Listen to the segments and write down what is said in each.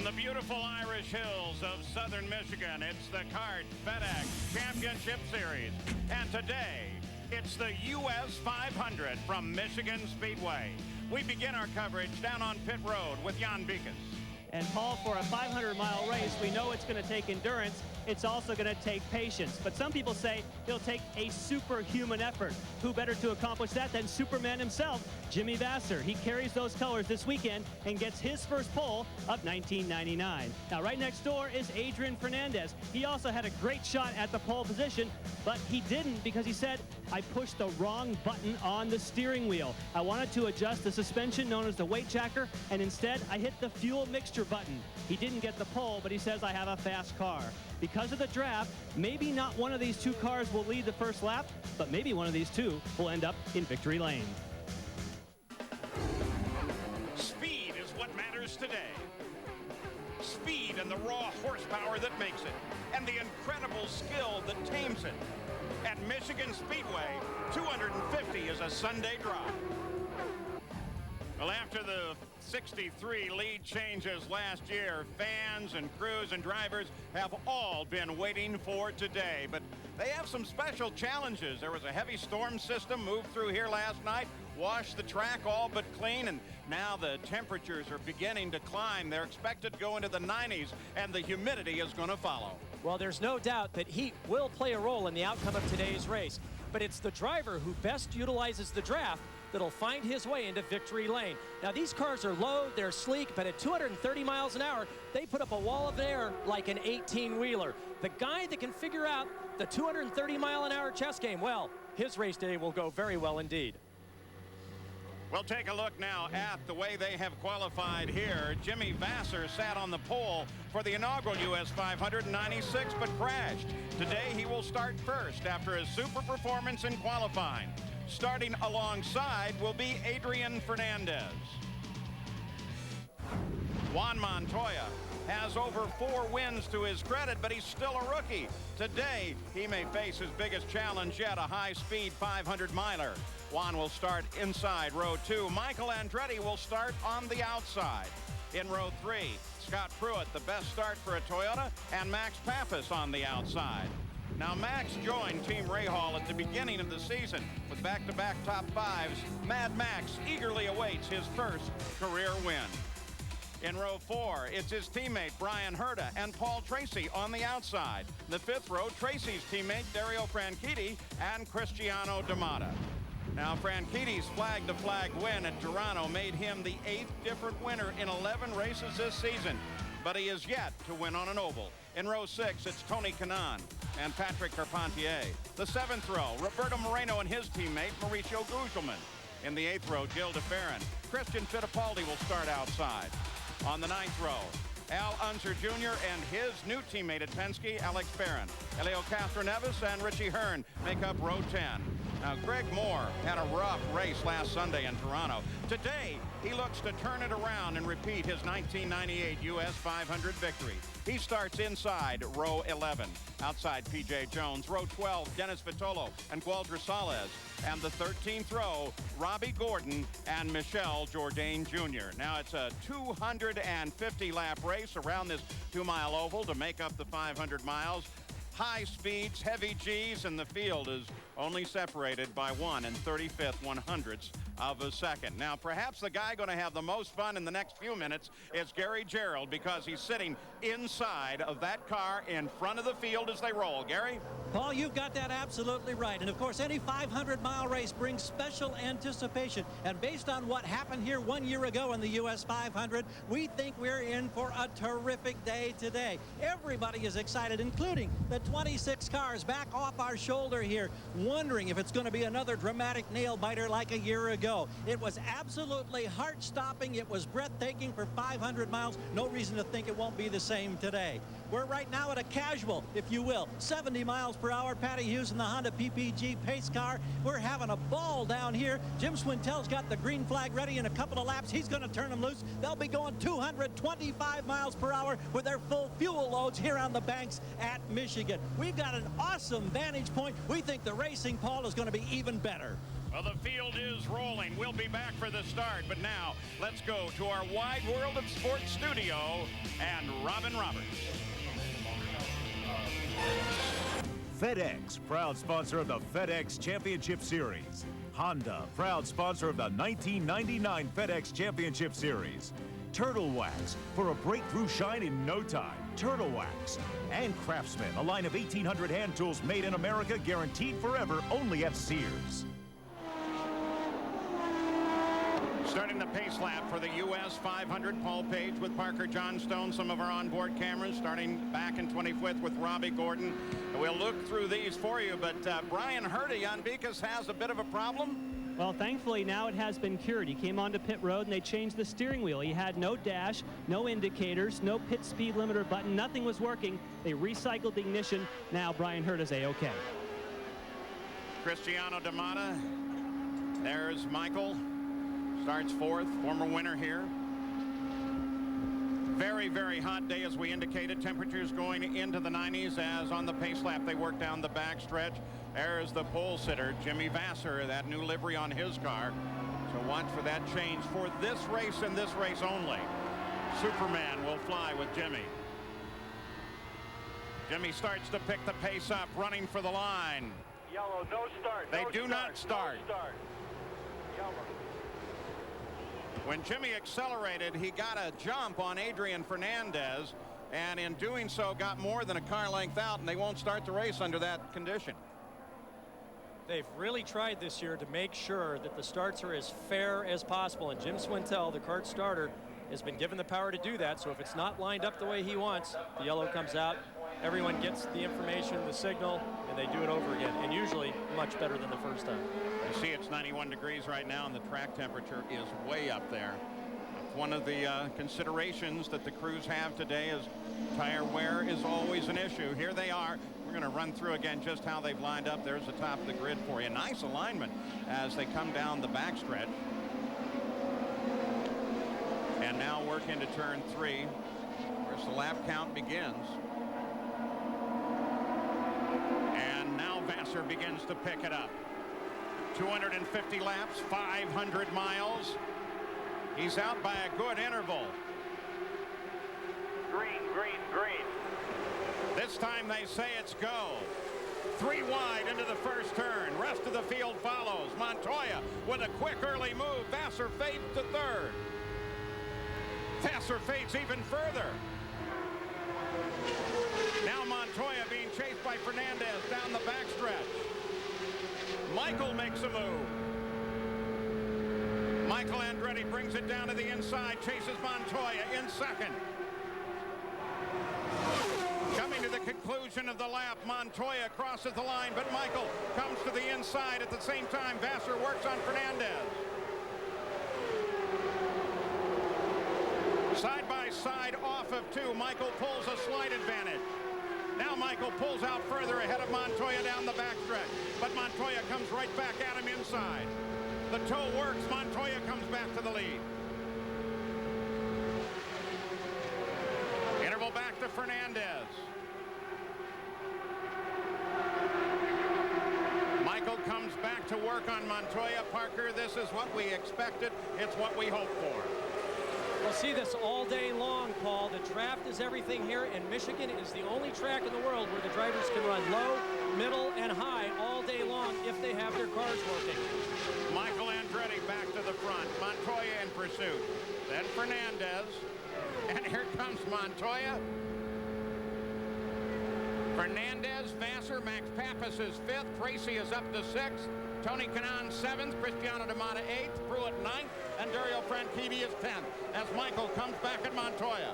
the beautiful Irish hills of southern Michigan, it's the CART FedEx Championship Series. And today, it's the US 500 from Michigan Speedway. We begin our coverage down on pit road with Jan Beekes. And Paul, for a 500-mile race, we know it's going to take endurance. It's also going to take patience. But some people say it'll take a superhuman effort. Who better to accomplish that than Superman himself, Jimmy Vasser. He carries those colors this weekend and gets his first pole of 1999. Now, right next door is Adrian Fernandez. He also had a great shot at the pole position, but he didn't because he said, I pushed the wrong button on the steering wheel. I wanted to adjust the suspension known as the weight jacker, and instead I hit the fuel mixture button. He didn't get the pole, but he says I have a fast car. Because of the draft, maybe not one of these two cars will lead the first lap, but maybe one of these two will end up in victory lane. Speed is what matters today. Speed and the raw horsepower that makes it, and the incredible skill that tames it. At Michigan Speedway, 250 is a Sunday drive. Well, after the 63 lead changes last year, fans and crews and drivers have all been waiting for today. But they have some special challenges. There was a heavy storm system moved through here last night, washed the track all but clean, and now the temperatures are beginning to climb. They're expected to go into the 90s, and the humidity is going to follow. Well, there's no doubt that heat will play a role in the outcome of today's race. But it's the driver who best utilizes the draft that'll find his way into victory lane. Now, these cars are low, they're sleek, but at 230 miles an hour, they put up a wall of air like an 18-wheeler. The guy that can figure out the 230-mile-an-hour chess game, well, his race day will go very well indeed. We'll take a look now at the way they have qualified here. Jimmy Vasser sat on the pole for the inaugural US 500 in '96, but crashed. Today he will start first after his super performance in qualifying. Starting alongside will be Adrian Fernandez. Juan Montoya has over 4 wins to his credit, but he's still a rookie. Today, he may face his biggest challenge yet, a high-speed 500-miler. Juan will start inside row 2. Michael Andretti will start on the outside. In row 3, Scott Pruitt, the best start for a Toyota, and Max Pappas on the outside. Now, Max joined Team Rahal at the beginning of the season. With back-to-back top 5s, Mad Max eagerly awaits his first career win. In row 4, it's his teammate Brian Herta and Paul Tracy on the outside. In the 5th row, Tracy's teammate Dario Franchitti and Cristiano D'Amata. Now, Franchitti's flag-to-flag win at Toronto made him the 8th different winner in 11 races this season, but he is yet to win on an oval. In row 6, it's Tony Kanaan and Patrick Carpentier. The 7th row, Roberto Moreno and his teammate Mauricio Gugelmin. In the 8th row, Gil de Ferran. Christian Fittipaldi will start outside. On the 9th row, Al Unser Jr. and his new teammate at Penske, Alex Barron. Elio Castroneves and Richie Hearn make up row 10. Now, Greg Moore had a rough race last Sunday in Toronto. Today, he looks to turn it around and repeat his 1998 US 500 victory. He starts inside row 11. Outside P.J. Jones, row 12, Dennis Vitolo and Gualdra Salez. And the 13th row, Robbie Gordon and Michel Jourdain Jr. Now, it's a 250-lap race around this 2-mile oval to make up the 500 miles. High speeds, heavy G's, and the field is only separated by 1 35th 100ths of a second. Now, perhaps the guy going to have the most fun in the next few minutes is Gary Gerould, because he's sitting inside of that car in front of the field as they roll. Gary? Paul, you've got that absolutely right. And, of course, any 500-mile race brings special anticipation. And based on what happened here 1 year ago in the US 500, we think we're in for a terrific day today. Everybody is excited, including the 26 cars back off our shoulder here, wondering if it's going to be another dramatic nail-biter like a year ago. It was absolutely heart-stopping. It was breathtaking for 500 miles. No reason to think it won't be the same today. We're right now at a casual, if you will, 70 miles per hour. Patty Hughes in the Honda PPG pace car. We're having a ball down here. Jim Swintel's got the green flag ready. In a couple of laps, he's going to turn them loose. They'll be going 225 miles per hour with their full fuel loads here on the banks at Michigan. We've got an awesome vantage point. We think the racing, Paul, is going to be even better. Well, the field is rolling. We'll be back for the start, but now let's go to our Wide World of Sports studio and Robin Roberts. FedEx, proud sponsor of the FedEx Championship Series. Honda, proud sponsor of the 1999 FedEx Championship Series. Turtle Wax, for a breakthrough shine in no time. Turtle Wax. And Craftsman, a line of 1,800 hand tools made in America, guaranteed forever, only at Sears. Starting the pace lap for the U.S. 500, Paul Page with Parker Johnstone. Some of our onboard cameras starting back in 25th with Robbie Gordon. We'll look through these for you, but Brian Hurdy on Beekes has a bit of a problem. Well, thankfully, now it has been cured. He came onto pit road, and they changed the steering wheel. He had no dash, no indicators, no pit speed limiter button. Nothing was working. They recycled the ignition. Now Brian Hurd is A-OK. Cristiano Damata. There's Michael. Starts fourth, former winner here. Very, very hot day, as we indicated. Temperatures going into the 90s as on the pace lap they work down the back stretch. There's the pole sitter, Jimmy Vasser, that new livery on his car. So watch for that change for this race and this race only. Superman will fly with Jimmy. Jimmy starts to pick the pace up, running for the line. Yellow, no start. They do not start. No start. Yellow. When Jimmy accelerated, he got a jump on Adrian Fernandez, and in doing so got more than a car length out, and they won't start the race under that condition. They've really tried this year to make sure that the starts are as fair as possible, and Jim Swintel, the kart starter, has been given the power to do that. So if it's not lined up the way he wants, the yellow comes out, everyone gets the information, the signal, and they do it over again, and usually much better than the first time. You see it's 91 degrees right now, and the track temperature is way up there. One of the considerations that the crews have today is tire wear is always an issue. Here they are. We're going to run through again just how they've lined up. There's the top of the grid for you. Nice alignment as they come down the backstretch. And now work into turn 3, where the lap count begins. And now Vasser begins to pick it up. 250 laps, 500 miles. He's out by a good interval. Green, green, green. This time they say it's go. 3 wide into the first turn. Rest of the field follows. Montoya with a quick early move. Vasser fades to third. Vasser fades even further. Now Montoya being chased by Fernandez down the backstretch. Michael makes a move. Michael Andretti brings it down to the inside, chases Montoya in second. Coming to the conclusion of the lap, Montoya crosses the line, but Michael comes to the inside at the same time. Vasser works on Fernandez. Side by side off of 2. Michael pulls a slight advantage. Now Michael pulls out further ahead of Montoya down the backstretch, but Montoya comes right back at him inside. The toe works. Montoya comes back to the lead. Interval back to Fernandez. Michael comes back to work on Montoya. Parker, this is what we expected. It's what we hoped for. We'll see this all day long, Paul. The draft is everything here, and Michigan is the only track in the world where the drivers can run low, middle, and high all day long if they have their cars working. Michael Andretti back to the front. Montoya in pursuit. Then Fernandez. And here comes Montoya. Fernandez, Vasser, Max Pappas is 5th. Tracy is up to 6th. Tony Kanaan 7th. Cristiano Damata 8th. Pruitt 9th. And Dario Franchitti is 10th as Michael comes back at Montoya.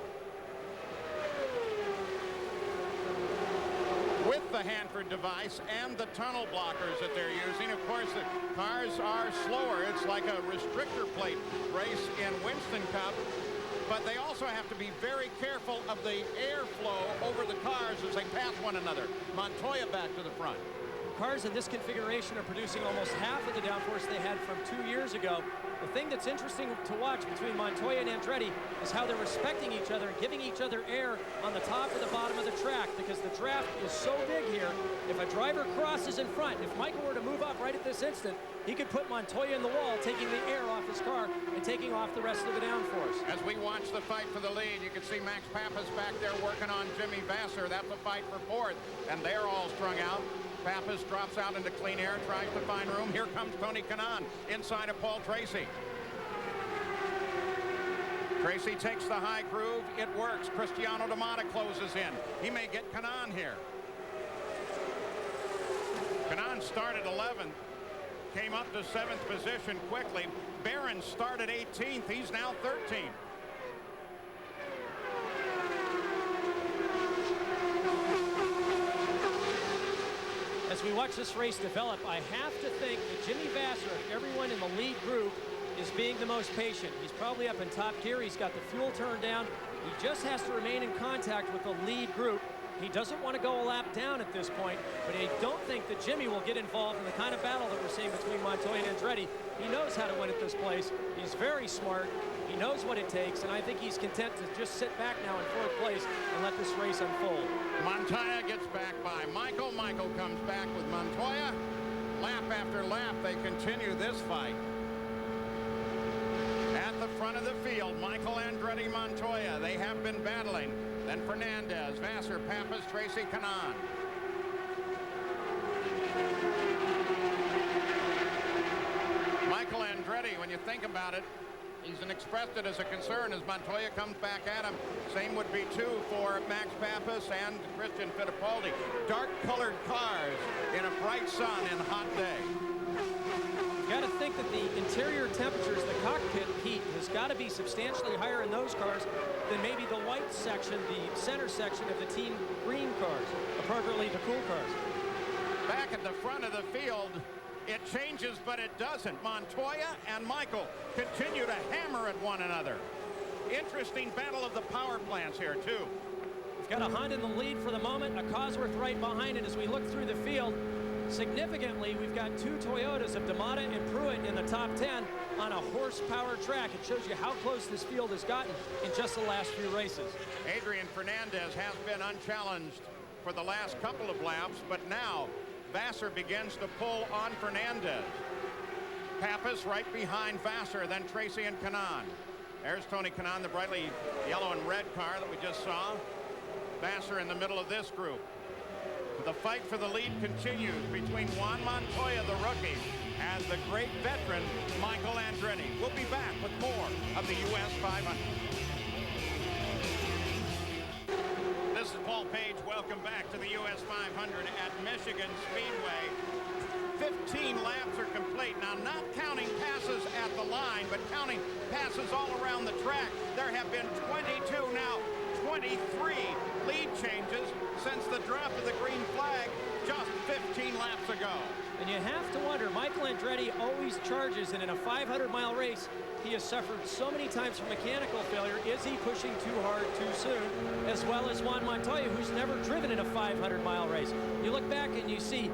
With the Hanford device and the tunnel blockers that they're using, of course, the cars are slower. It's like a restrictor plate race in Winston Cup. But they also have to be very careful of the airflow over the cars as they pass one another. Montoya back to the front. cars in this configuration are producing almost half of the downforce they had from 2 years ago. The thing that's interesting to watch between Montoya and Andretti is how they're respecting each other and giving each other air on the top and the bottom of the track, because the draft is so big here. If a driver crosses in front, if Michael were to move up right at this instant, he could put Montoya in the wall, taking the air off his car and taking off the rest of the downforce. As we watch the fight for the lead, you can see Max Pappas back there working on Jimmy Vasser. That's a fight for fourth, and they're all strung out. Pappas drops out into clean air, tries to find room. Here comes Tony Kanaan inside of Paul Tracy. Tracy takes the high groove. It works. Cristiano Damata closes in. He may get Kanaan here. Kanaan started 11th, came up to 7th position quickly. Barron started 18th. He's now 13th. As we watch this race develop, I have to think that Jimmy Vasser, of everyone in the lead group, is being the most patient. He's probably up in top gear. He's got the fuel turned down. He just has to remain in contact with the lead group. He doesn't want to go a lap down at this point, but I don't think that Jimmy will get involved in the kind of battle that we're seeing between Montoya and Andretti. He knows how to win at this place. He's very smart. He knows what it takes, and I think he's content to just sit back now in fourth place and let this race unfold. Montoya gets back by Michael. Michael comes back with Montoya. Lap after lap, they continue this fight. At the front of the field, Michael Andretti, Montoya. They have been battling. Then Fernandez, Vasser, Pappas, Tracy, Kanaan. Michael Andretti, when you think about it, he's expressed it as a concern as Montoya comes back at him. Same would be true for Max Pappas and Christian Fittipaldi. Dark-colored cars in a bright sun and hot day. You got to think that the interior temperatures, the cockpit heat, has got to be substantially higher in those cars than maybe the white section, the center section of the team green cars, appropriately the cool cars. Back at the front of the field, it changes, but it doesn't. Montoya and Michael continue to hammer at one another. Interesting battle of the power plants here, too. We've got a Honda in the lead for the moment, a Cosworth right behind it as we look through the field. Significantly, we've got two Toyotas of Damata and Pruitt in the top 10 on a horsepower track. It shows you how close this field has gotten in just the last few races. Adrian Fernandez has been unchallenged for the last couple of laps, but now Vasser begins to pull on Fernandez. Pappas right behind Vasser, then Tracy and Kanaan. There's Tony Kanaan, the brightly yellow and red car that we just saw. Vasser in the middle of this group. The fight for the lead continues between Juan Montoya, the rookie, and the great veteran, Michael Andretti. We'll be back with more of the US 500. This is Paul Page. Welcome back to the US 500 at Michigan Speedway. 15 laps are complete. Now, not counting passes at the line, but counting passes all around the track. There have been 22 now. 23 lead changes since the draft of the green flag just 15 laps ago. And you have to wonder, Michael Andretti always charges, and in a 500-mile race, he has suffered so many times from mechanical failure. Is he pushing too hard too soon? As well as Juan Montoya, who's never driven in a 500-mile race. You look back and you see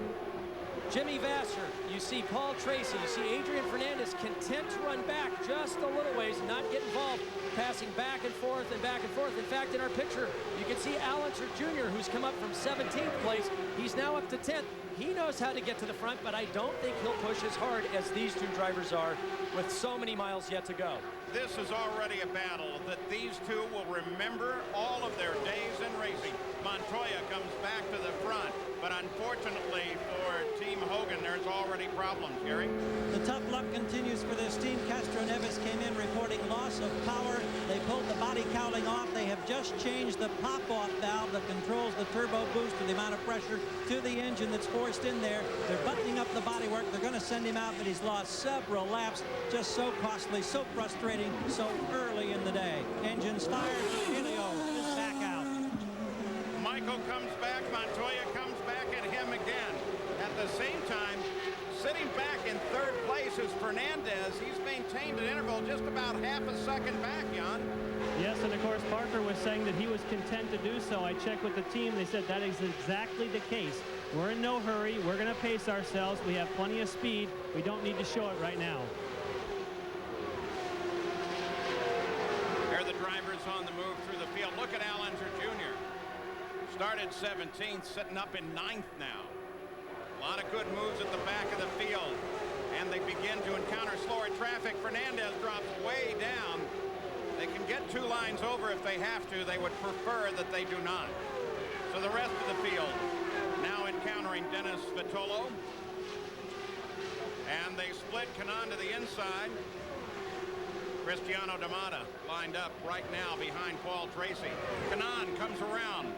Jimmy Vasser, you see Paul Tracy, you see Adrian Fernandez content to run back just a little ways and not get involved, passing back and forth and back and forth. In fact, in our picture, you can see Allenser Jr., who's come up from 17th place. He's now up to 10th. He knows how to get to the front, but I don't think he'll push as hard as these two drivers are with so many miles yet to go. This is already a battle that these two will remember all of their days in racing. Montoya comes back to the front, but unfortunately for Team Hogan, there's already problems, Gary. The tough luck continues for this team. Castro Neves came in reporting loss of power. They pulled the body cowling off. They have just changed the pop-off valve that controls the turbo boost to the amount of pressure to the engine that's forced in there. They're buttoning up the bodywork. They're going to send him out, but he's lost several laps. Just so costly, so frustrating, so early in the day. Engines fired. Helio is back out. Michael comes back. Montoya comes back at him again. At the same time, sitting back in third place is Fernandez. He's maintained an interval just about half a second back, Jan. Yes, and of course Parker was saying that he was content to do so. I checked with the team. They said that is exactly the case. We're in no hurry. We're going to pace ourselves. We have plenty of speed. We don't need to show it right now. There are the drivers on the move through the field. Look at Al Unser Jr. Started 17th, sitting up in 9th now. A lot of good moves at the back of the field. And they begin to encounter slower traffic. Fernandez drops way down. They can get 2 lines over if they have to. They would prefer that they do not. So the rest of the field now encountering Dennis Vitolo. And they split Kanaan to the inside. Cristiano D'Amata lined up right now behind Paul Tracy. Kanaan comes around,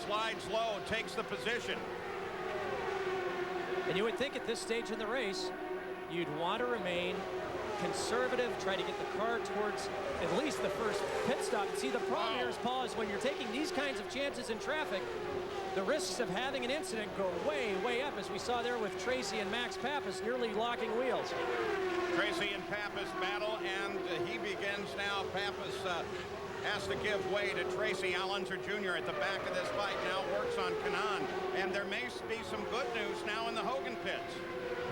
slides low, takes the position. And you would think at this stage in the race, you'd want to remain conservative, try to get the car towards at least the first pit stop. See, the problem here is, Paul, is when you're taking these kinds of chances in traffic, the risks of having an incident go way, way up, as we saw there with Tracy and Max Pappas nearly locking wheels. Tracy and Pappas battle, and he begins now. Pappas has to give way to Tracy. Al Unser Jr. at the back of this fight now works on Kanaan. And there may be some good news now in the Hogan pits.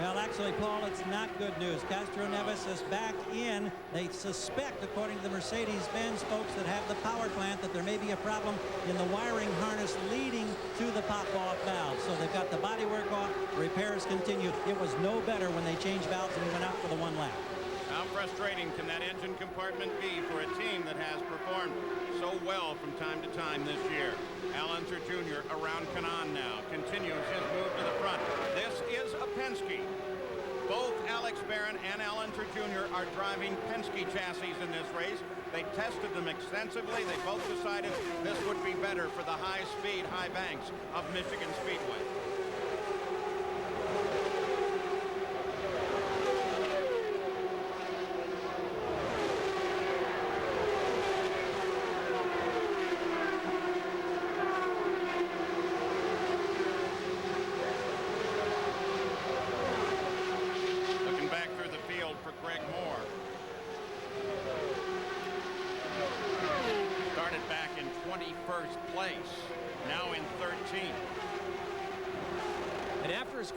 Well, actually, Paul, it's not good news. Castroneves is back in. They suspect, according to the Mercedes-Benz folks that have the power plant, that there may be a problem in the wiring harness leading to the pop-off valve. So they've got the bodywork off. Repairs continue. It was no better when they changed valves and we went out for the 1 lap. How frustrating can that engine compartment be for a team that has performed so well from time to time this year? Al Unser Jr. around Kanaan now continues his move to the front. This is a Penske. Both Alex Barron and Al Unser Jr. are driving Penske chassis in this race. They tested them extensively. They both decided this would be better for the high speed, high banks of Michigan Speedway.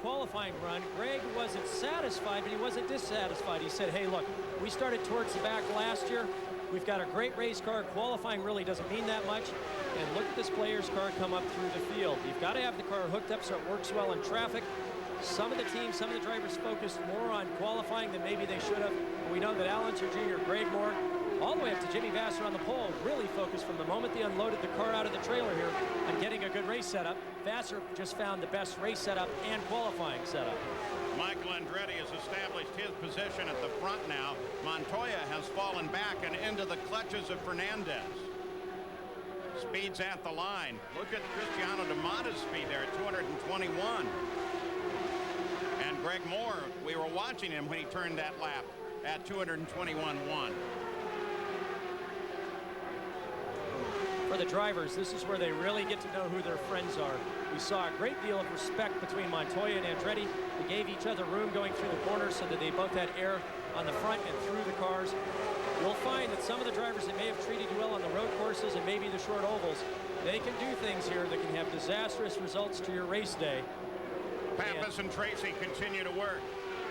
Qualifying run, Greg wasn't satisfied, but he wasn't dissatisfied. He said, hey, look, we started towards the back last year. We've got a great race car. Qualifying really doesn't mean that much. And look at this player's car come up through the field. You've got to have the car hooked up so it works well in traffic. Some of the teams, some of the drivers focused more on qualifying than maybe they should have. But we know that Al Unser Jr., Greg Moore, all the way up to Jimmy Vasser on the pole, really focused from the moment they unloaded the car out of the trailer here on getting a good race setup. Vasser just found the best race setup and qualifying setup. Michael Andretti has established his position at the front now. Montoya has fallen back and into the clutches of Fernandez. Speed's at the line. Look at Cristiano D'Amata's speed there at 221. And Greg Moore, we were watching him when he turned that lap at 221.1. For the drivers, this is where they really get to know who their friends are. We saw a great deal of respect between Montoya and Andretti. They gave each other room going through the corners so that they both had air on the front and through the cars. You'll find that some of the drivers that may have treated you well on the road courses and maybe the short ovals, they can do things here that can have disastrous results to your race day. Pappas and Tracy continue to work.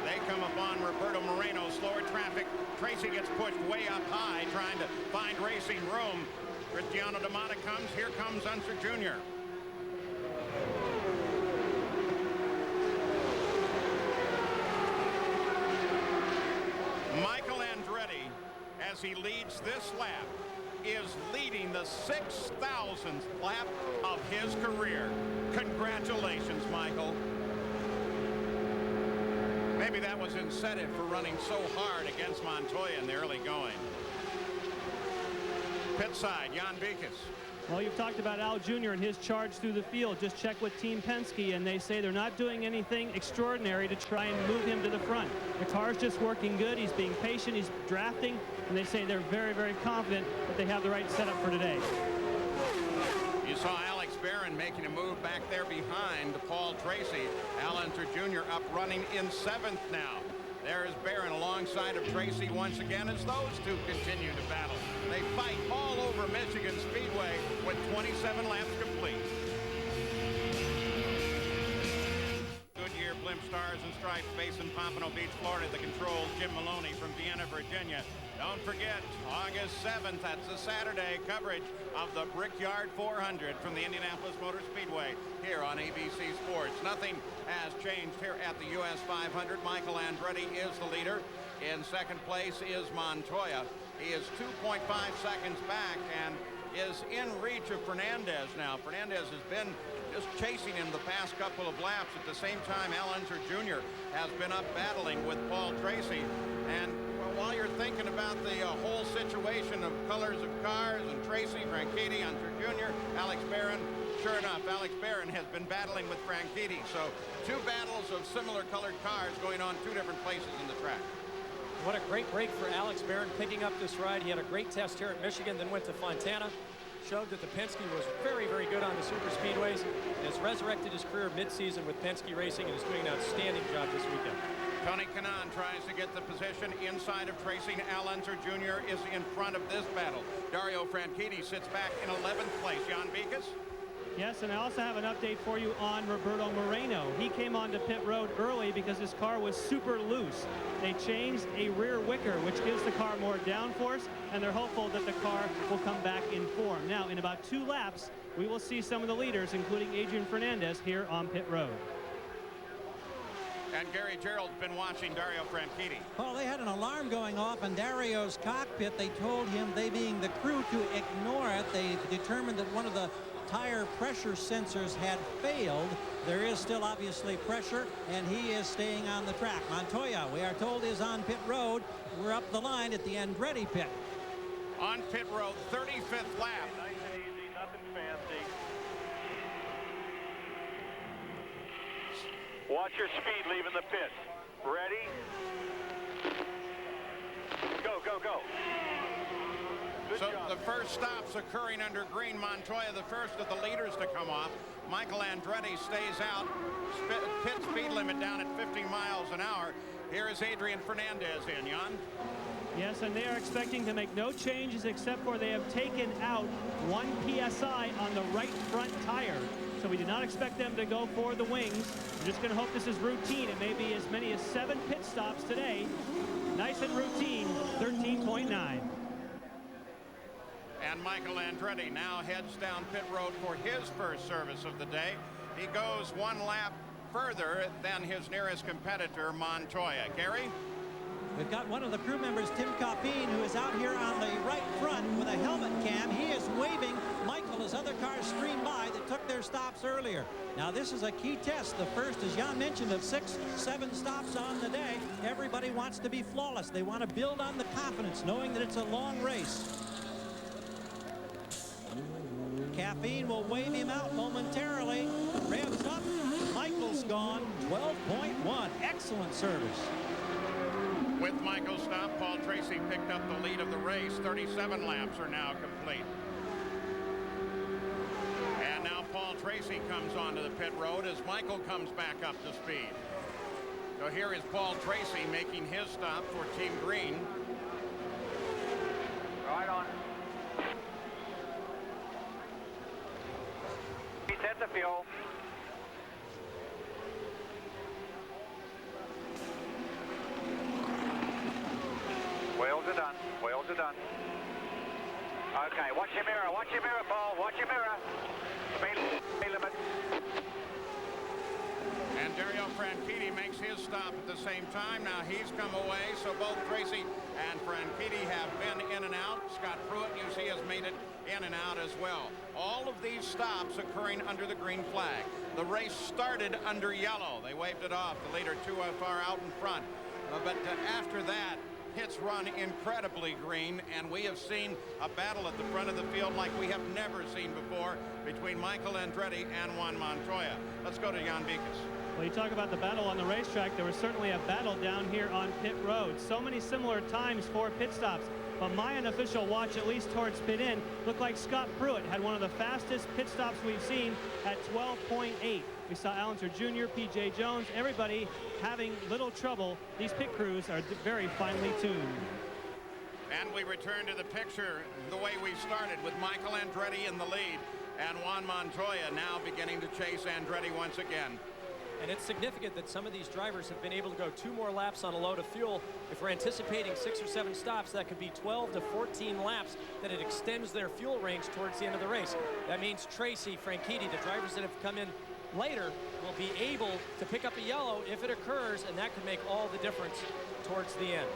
They come upon Roberto Moreno, slower traffic. Tracy gets pushed way up high, trying to find racing room. Cristiano D'Amata comes. Here comes Unser Jr. Michael Andretti, as he leads this lap, is leading the 6,000th lap of his career. Congratulations, Michael. Maybe that was incentive for running so hard against Montoya in the early going. Pit side, Jan Beekes. Well, you've talked about Al Jr. and his charge through the field. Just check with Team Penske, and they say they're not doing anything extraordinary to try and move him to the front. The car's just working good. He's being patient. He's drafting, and they say they're very, very confident that they have the right setup for today. You saw Alex Barron Barron making a move back there behind Paul Tracy. Al Unser Jr. up running in 7th now. There's Barron alongside of Tracy once again as those two continue to battle. They fight all over Michigan Speedway with 27 laps complete. Goodyear Blimp Stars and Stripes base in Pompano Beach, Florida. The controls, Jim Maloney from Vienna, Virginia. Don't forget, August 7th, that's a Saturday, coverage of the Brickyard 400 from the Indianapolis Motor Speedway here on ABC Sports. Nothing has changed here at the US 500. Michael Andretti is the leader. In second place is Montoya. He is 2.5 seconds back and is in reach of Fernandez now. Fernandez has been just chasing him the past couple of laps. At the same time, Al Unser Jr. has been up battling with Paul Tracy. And while you're thinking about the whole situation of colors of cars and Tracy, Franchitti, Unser Jr., Alex Barron, sure enough, Alex Barron has been battling with Franchitti. So 2 battles of similar colored cars going on 2 different places in the track. What a great break for Alex Barron picking up this ride. He had a great test here at Michigan, then went to Fontana. Showed that the Penske was very, very good on the super speedways. And has resurrected his career mid-season with Penske Racing and is doing an outstanding job this weekend. Tony Kanaan tries to get the position inside of Tracy. Al Unser Jr. is in front of this battle. Dario Franchitti sits back in 11th place. Jan Beekes? Yes, and I also have an update for you on Roberto Moreno. He came onto pit road early because his car was super loose. They changed a rear wicker, which gives the car more downforce, and they're hopeful that the car will come back in form. Now, in about 2 laps, we will see some of the leaders, including Adrian Fernandez, here on pit road. And Gary Gerald's been watching Dario Franchitti. Well, they had an alarm going off in Dario's cockpit. They told him, they being the crew, to ignore it. They determined that one of the tire pressure sensors had failed. There is still obviously pressure, and he is staying on the track. Montoya, we are told, is on pit road. We're up the line at the Andretti pit. On pit road, 35th lap. Nice and easy, nothing fancy. Watch your speed leaving the pit. Ready? Go, go, go. Good So job. the first stops occurring under green. Montoya, the first of the leaders to come off. Michael Andretti stays out. Pit speed limit down at 50 miles an hour. Here is Adrian Fernandez in, Jan. Yes, and they are expecting to make no changes except for they have taken out 1 PSI on the right front tire. So we do not expect them to go for the wings. We're just going to hope this is routine. It may be as many as 7 pit stops today. Nice and routine, 13.9. And Michael Andretti now heads down pit road for his first service of the day. He goes 1 lap further than his nearest competitor, Montoya. Gary? We've got one of the crew members, Tim Coppine, who is out here on the right front with a helmet cam. He is waving Michael as other cars stream by that took their stops earlier. Now, this is a key test. The first, as Jan mentioned, of 6, 7 stops on the day. Everybody wants to be flawless. They want to build on the confidence, knowing that it's a long race. Caffeine will wave him out momentarily. Revs up. Michael's gone. 12.1. Excellent service. With Michael's stop, Paul Tracy picked up the lead of the race. 37 laps are now complete. And now Paul Tracy comes onto the pit road as Michael comes back up to speed. So here is Paul Tracy making his stop for Team Green. Right on. He's at the fuel. Wheels are done. Wheels are done. Okay, watch your mirror. Watch your mirror, Paul. Watch your mirror. Speed limit. And Dario Franchitti makes his stop at the same time. Now he's come away, so both Tracy and Franchitti have been in and out. Scott Pruitt, you see, has made it in and out as well. All of these stops occurring under the green flag. The race started under yellow. They waved it off. The leader too far out in front. But after that, hits run incredibly green, and we have seen a battle at the front of the field like we have never seen before between Michael Andretti and Juan Montoya. Let's go to Jan Beekes. Well, you talk about the battle on the racetrack. There was certainly a battle down here on pit road. So many similar times for pit stops. But my unofficial watch, at least towards pit in, looked like Scott Pruitt had one of the fastest pit stops we've seen at 12.8. We saw Allenser Jr., P.J. Jones, everybody having little trouble. These pit crews are very finely tuned. And we return to the picture the way we started, with Michael Andretti in the lead and Juan Montoya now beginning to chase Andretti once again. And it's significant that some of these drivers have been able to go 2 more laps on a load of fuel. If we're anticipating 6 or 7 stops, that could be 12 to 14 laps, that it extends their fuel range towards the end of the race. That means Tracy, Franchitti, the drivers that have come in later, will be able to pick up a yellow if it occurs, and that could make all the difference towards the end.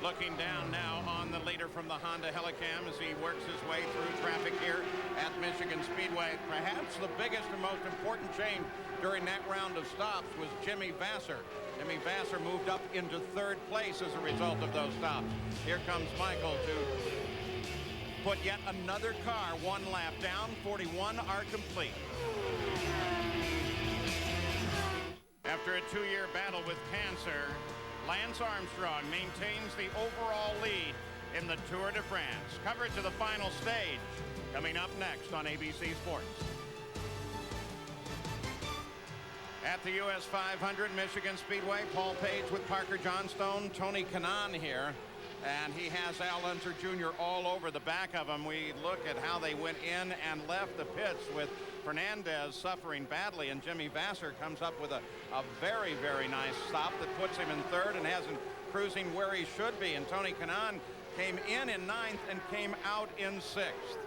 Looking down now on the leader from the Honda Helicam as he works his way through traffic here at Michigan Speedway. Perhaps the biggest and most important change during that round of stops was Jimmy Vasser. Jimmy Vasser moved up into 3rd place as a result of those stops. Here comes Michael to put yet another car 1 lap down. 41 are complete. After a 2-year battle with cancer, Lance Armstrong maintains the overall lead in the Tour de France. Coverage of the final stage coming up next on ABC Sports. At the US 500 Michigan Speedway, Paul Page with Parker Johnstone, Tony Kanaan here, and he has Al Unser Jr. all over the back of him. We look at how they went in and left the pits, with Fernandez suffering badly, and Jimmy Vasser comes up with a very, very nice stop that puts him in 3rd and has him cruising where he should be. And Tony Kanaan came in 9th and came out in 6th.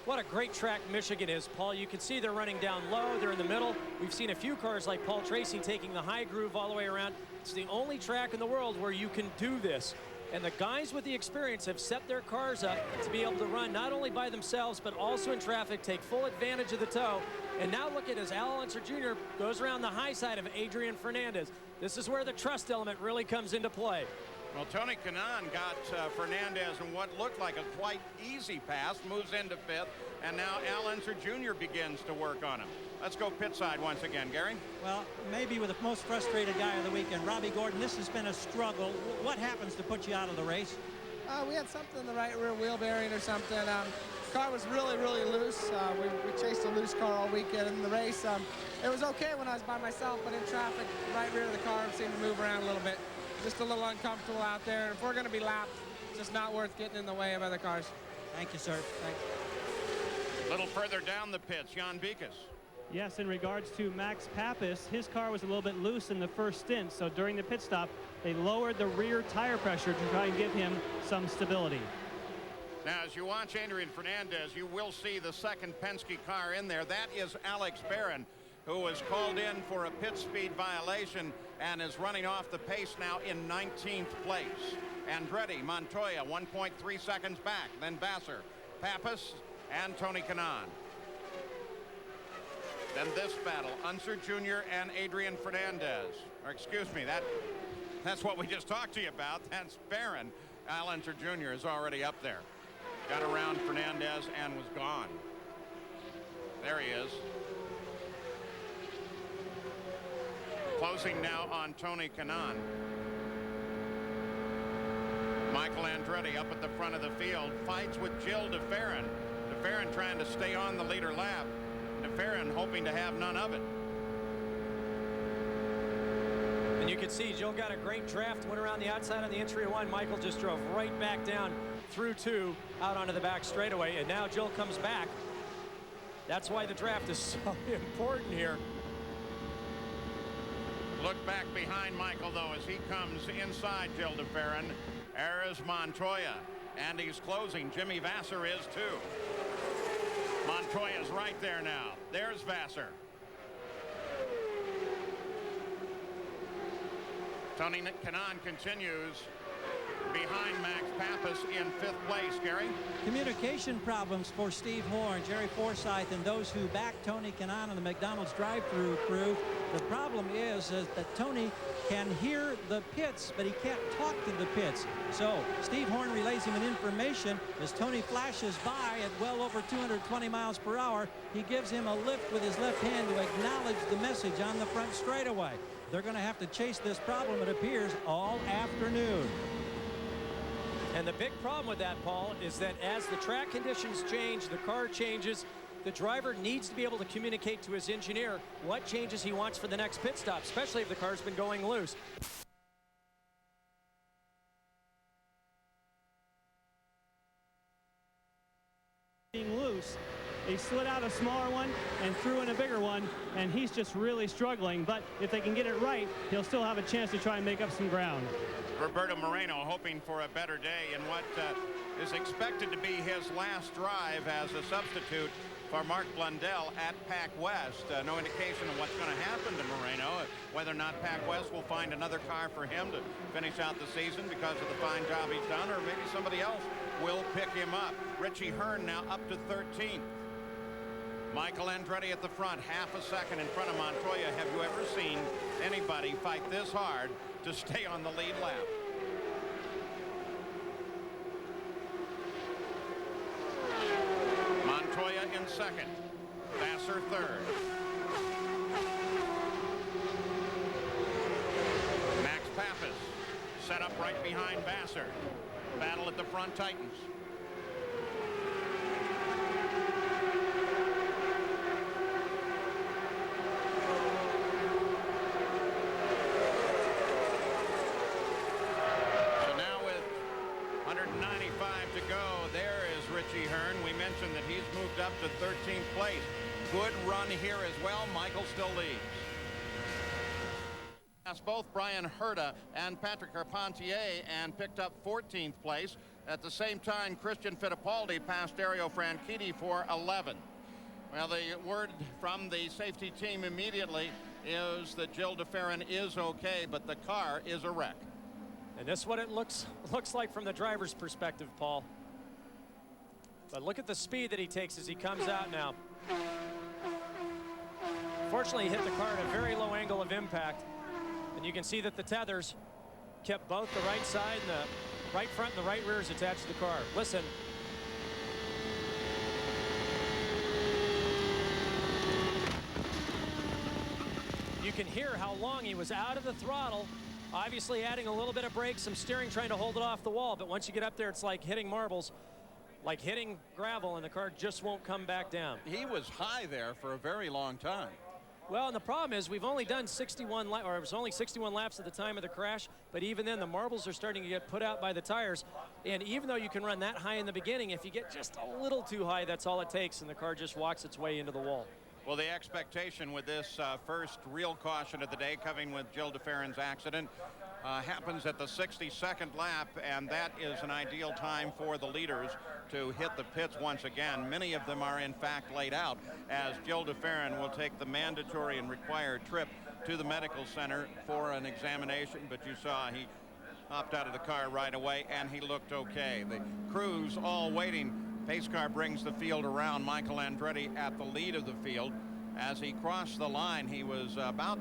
What a great track Michigan is, Paul. You can see they're running down low. They're in the middle. We've seen a few cars like Paul Tracy taking the high groove all the way around. It's the only track in the world where you can do this. And the guys with the experience have set their cars up to be able to run not only by themselves, but also in traffic, take full advantage of the tow. And now look at as Al Unser Jr. goes around the high side of Adrian Fernandez. This is where the trust element really comes into play. Well, Tony Kanaan got Fernandez in what looked like a quite easy pass, moves into 5th, and now Al Unser Jr. begins to work on him. Let's go pit side once again, Gary. Well, maybe with the most frustrated guy of the weekend, Robbie Gordon. This has been a struggle. What happens to put you out of the race? We had something in the right rear wheel bearing or something. Car was really, really loose. We chased a loose car all weekend in the race. It was okay when I was by myself, but in traffic, the right rear of the car seemed to move around a little bit. Just a little uncomfortable out there. If we're going to be lapped, it's just not worth getting in the way of other cars. Thank you, sir. Thanks. A little further down the pits, Jan Beekes. Yes, in regards to Max Papis, his car was a little bit loose in the first stint, so during the pit stop, they lowered the rear tire pressure to try and give him some stability. Now, as you watch Adrian Fernandez, you will see the 2nd Penske car in there. That is Alex Barron, who was called in for a pit speed violation and is running off the pace now in 19th place. Andretti, Montoya, 1.3 seconds back, then Vasser, Papis, and Tony Kanaan. Then this battle, Unser Jr. and Adrian Fernandez. Or excuse me, that's what we just talked to you about. That's Barron. Al Unser Jr. is already up there. Got around Fernandez and was gone. There he is. Closing now on Tony Kanaan. Michael Andretti up at the front of the field, fights with Gilles de Ferran. De Ferran trying to stay on the leader lap. De Ferran hoping to have none of it. And you can see Joe got a great draft, went around the outside on the entry 1. Michael just drove right back down through 2, out onto the back straightaway, and now Joe comes back. That's why the draft is so important here. Look back behind Michael, though, as he comes inside Gilles de Ferran. There is Montoya, and he's closing. Jimmy Vasser is, too. Montoya's right there now. There's Vasser. Tony Kanaan continues behind Max Papis in 5th place. Gary? Communication problems for Steve Horn, Jerry Forsyth, and those who back Tony Kanaan and the McDonald's drive-through crew. The problem is that Tony can hear the pits, but he can't talk to the pits. So Steve Horn relays him an information as Tony flashes by at well over 220 miles per hour. He gives him a lift with his left hand to acknowledge the message on the front straightaway. They're going to have to chase this problem, it appears, all afternoon. And the big problem with that, Paul, is that as the track conditions change, the car changes, the driver needs to be able to communicate to his engineer what changes he wants for the next pit stop, especially if the car's been going loose. Being loose, they slid out a smaller one and threw in a bigger one, and he's just really struggling. But if they can get it right, he'll still have a chance to try and make up some ground. Roberto Moreno hoping for a better day in what is expected to be his last drive as a substitute for Mark Blundell at Pac West. No indication of what's going to happen to Moreno, whether or not Pac West will find another car for him to finish out the season because of the fine job he's done, or maybe somebody else will pick him up. Richie Hearn now up to 13th. Michael Andretti at the front, half a second in front of Montoya. Have you ever seen anybody fight this hard to stay on the lead lap? Montoya in second, Vassar third. Max Pappas set up right behind Vassar. Battle at the front tightens. So now with 195 to go, there is Richie Hearn. We mentioned that he's moved up to 13th place. Good run here as well. Michael still leads. Both Brian Herta and Patrick Carpentier and picked up 14th place. At the same time, Christian Fittipaldi passed Dario Franchitti for 11th. Well, the word from the safety team immediately is that Gil de Ferran is okay, but the car is a wreck. And that's what it looks like from the driver's perspective, Paul. But look at the speed that he takes as he comes out now. Fortunately, he hit the car at a very low angle of impact. And you can see that the tethers kept both the right side and the right front and the right rear is attached to the car. Listen. You can hear how long he was out of the throttle, obviously adding a little bit of brake, some steering, trying to hold it off the wall. But once you get up there, it's like hitting marbles, like hitting gravel, and the car just won't come back down. He was high there for a very long time. Well, and the problem is we've only done 61 laps, or it was only 61 laps at the time of the crash, but even then the marbles are starting to get put out by the tires. And even though you can run that high in the beginning, if you get just a little too high, that's all it takes, and the car just walks its way into the wall. Well, the expectation with this first real caution of the day, coming with Gil de Ferran's accident, happens at the 62nd lap, and that is an ideal time for the leaders to hit the pits once again. Many of them are in fact laid out, as Gil de Ferran will take the mandatory and required trip to the medical center for an examination, but you saw he hopped out of the car right away and he looked okay. The crews all waiting. Pace car brings the field around. Michael Andretti at the lead of the field. As he crossed the line, he was about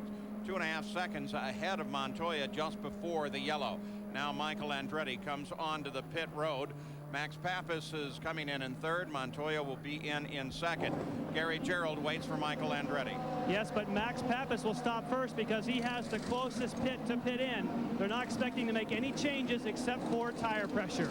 2.5 seconds ahead of Montoya just before the yellow. Now Michael Andretti comes onto the pit road. Max Pappas is coming in third. Montoya will be in second. Gary Gerould waits for Michael Andretti. Yes, but Max Pappas will stop first because he has the closest pit to pit in. They're not expecting to make any changes except for tire pressure.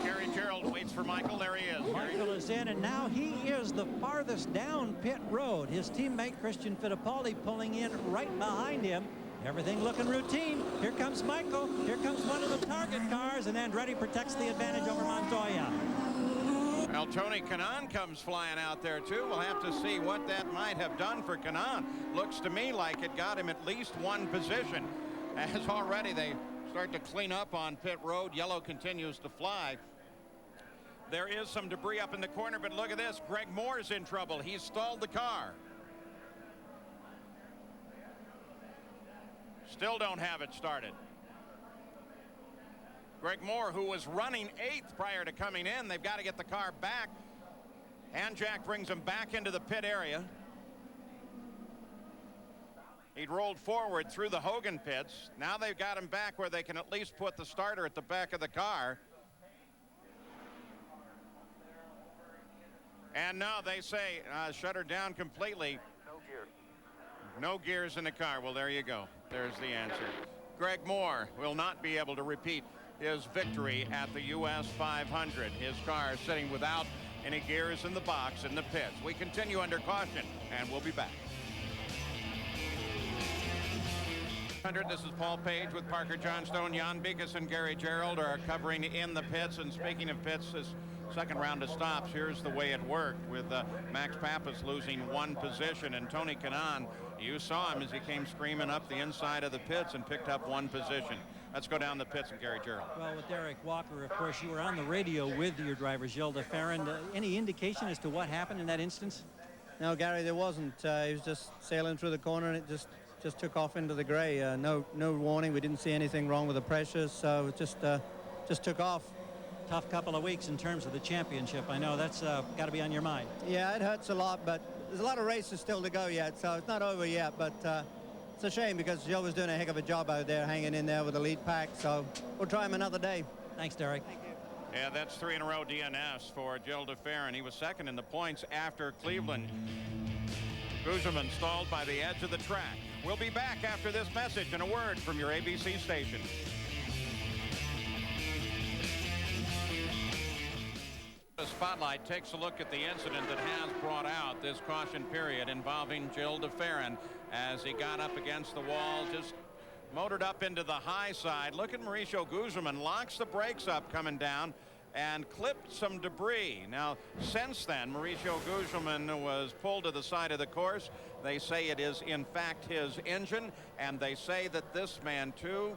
Gary Gerould waits for Michael. There he is. Michael is in, and now he is the farthest down pit road. His teammate Christian Fittipaldi pulling in right behind him. Everything looking routine. Here comes Michael. Here comes one of the target cars, and Andretti protects the advantage over Montoya. Well, Tony Kanaan comes flying out there too. We'll have to see what that might have done for Kanaan. Looks to me like it got him at least one position, as already they start to clean up on pit road. Yellow continues to fly. There is some debris up in the corner, but look at this. Greg Moore's in trouble. He's stalled the car. Still don't have it started. Greg Moore, who was running 8th prior to coming in, they've got to get the car back. Hanjack brings him back into the pit area. He'd rolled forward through the Hogan pits. Now they've got him back where they can at least put the starter at the back of the car. And now they say shut her down completely. No gears in the car. Well, there you go. There's the answer. Greg Moore will not be able to repeat his victory at the US 500. His car sitting without any gears in the box in the pits. We continue under caution, and we'll be back. This is Paul Page with Parker Johnstone. Jan Beekes and Gary Gerould are covering in the pits. And speaking of pits, this second round of stops, here's the way it worked with Max Pappas losing one position. And Tony Kanaan, you saw him as he came screaming up the inside of the pits and picked up one position. Let's go down the pits and Gary Gerould. Well, with Derek Walker, of course, you were on the radio with your driver, Gilles de Ferran. Any indication as to what happened in that instance? No, Gary, there wasn't. He was just sailing through the corner, and it just took off into the gray. No warning. We didn't see anything wrong with the pressures, so it just took off. Tough couple of weeks in terms of the championship. I know that's got to be on your mind. Yeah, it hurts a lot, but there's a lot of races still to go yet, so it's not over yet. But it's a shame because Joe was doing a heck of a job out there, hanging in there with the lead pack. So we'll try him another day. Thanks, Derek. Thank you. Yeah, that's 3 in a row DNS for Gilles de Ferran. He was second in the points after Cleveland. Guzman stalled by the edge of the track. We'll be back after this message and a word from your ABC station. The spotlight takes a look at the incident that has brought out this caution period involving Gilles de Ferran as he got up against the wall, just motored up into the high side. Look at Mauricio Guzman, locks the brakes up coming down and clipped some debris. Now, since then, Mauricio Guzman was pulled to the side of the course. They say it is, in fact, his engine, and they say that this man, too,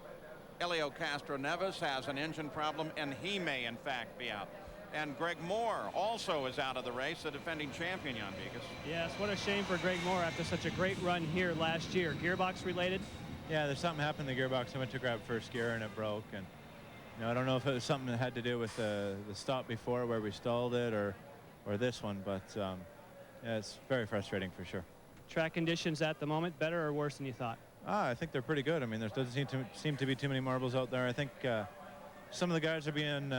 Helio Castroneves, has an engine problem, and he may, in fact, be out. And Greg Moore also is out of the race, the defending champion, Jan Beekes. Yes, what a shame for Greg Moore after such a great run here last year. Gearbox related? Yeah, there's something happened in the gearbox. I went to grab first gear, and it broke, and I don't know if it was something that had to do with the stop before where we stalled it or this one, but yeah, it's very frustrating for sure. Track conditions at the moment, better or worse than you thought? I think they're pretty good. I mean, there doesn't seem to be too many marbles out there. I think some of the guys are being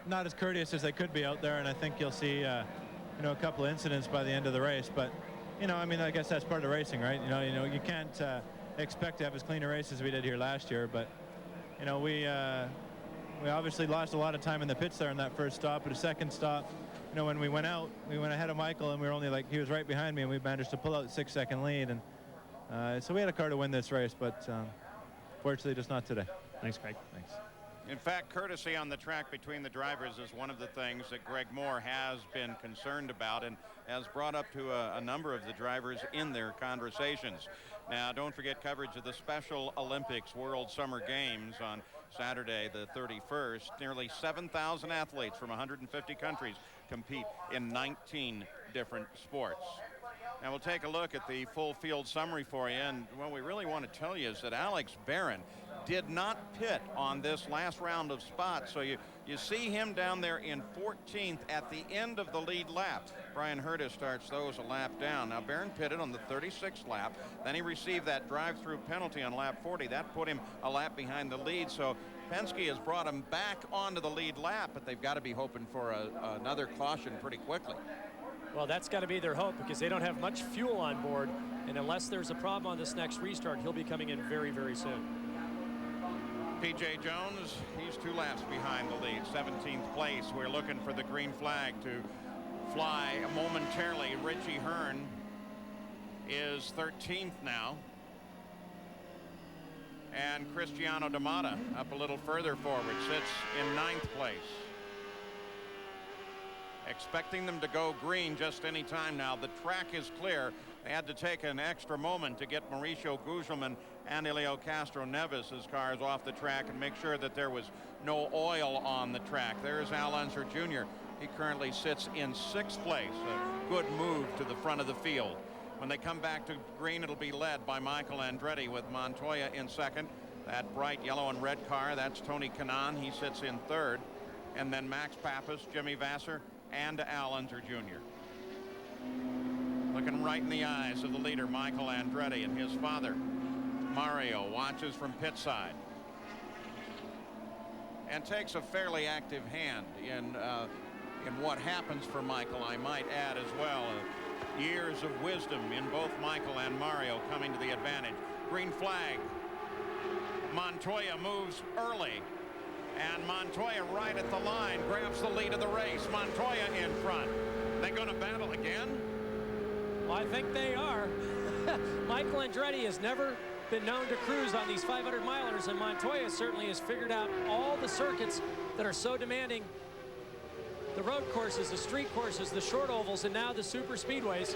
not as courteous as they could be out there, and I think you'll see a couple of incidents by the end of the race. But I mean, I guess that's part of racing, right? You can't expect to have as clean a race as we did here last year, but we obviously lost a lot of time in the pits there in that first stop. But a second stop, when we went out, we went ahead of Michael, and we were only he was right behind me, and we managed to pull out the 6-second lead. And so we had a car to win this race, but fortunately just not today. Thanks, Craig. Thanks. In fact, courtesy on the track between the drivers is one of the things that Greg Moore has been concerned about and has brought up to a number of the drivers in their conversations. Now, don't forget coverage of the Special Olympics World Summer Games on Saturday the 31st. Nearly 7,000 athletes from 150 countries compete in 19 different sports. Now we'll take a look at the full field summary for you, and what we really want to tell you is that Alex Barron did not pit on this last round of spots, so you see him down there in 14th at the end of the lead lap. Brian Hurtis starts those a lap down. Now Barron pitted on the 36th lap, then he received that drive-through penalty on lap 40. That put him a lap behind the lead, so Penske has brought him back onto the lead lap, but they've got to be hoping for another caution pretty quickly. Well, that's got to be their hope because they don't have much fuel on board, and unless there's a problem on this next restart, he'll be coming in very, very soon. P.J. Jones, he's 2 laps behind the lead, 17th place. We're looking for the green flag to fly momentarily. Richie Hearn is 13th now. And Cristiano D'Amata up a little further forward, sits in 9th place. Expecting them to go green just any time now. The track is clear. They had to take an extra moment to get Mauricio Guzman and Helio Castroneves' cars off the track and make sure that there was no oil on the track. There's Al Unser Jr. He currently sits in 6th place. A good move to the front of the field. When they come back to green, it'll be led by Michael Andretti with Montoya in 2nd. That bright yellow and red car, that's Tony Kanaan. He sits in 3rd. And then Max Pappas, Jimmy Vasser, and Al Unser Jr. Looking right in the eyes of the leader, Michael Andretti, and his father, Mario, watches from pit side and takes a fairly active hand in what happens for Michael, I might add as well. Years of wisdom in both Michael and Mario coming to the advantage. Green flag. Montoya moves early. And Montoya right at the line grabs the lead of the race. Montoya in front. They going to battle again? Well, I think they are. Michael Andretti has never been known to cruise on these 500 milers, and Montoya certainly has figured out all the circuits that are so demanding. The road courses, the street courses, the short ovals, and now the super speedways.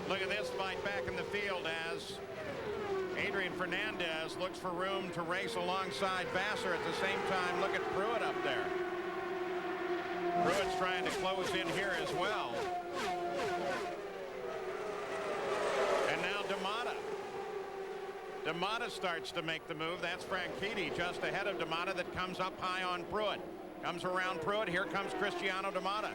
Look at this fight back in the field as Adrian Fernandez looks for room to race alongside Vassar. At the same time, look at Pruitt up there. Pruitt's trying to close in here as well. And now D'Amata. D'Amata starts to make the move. That's Franchitti just ahead of D'Amata that comes up high on Pruitt. Comes around Pruitt. Here comes Cristiano D'Amata.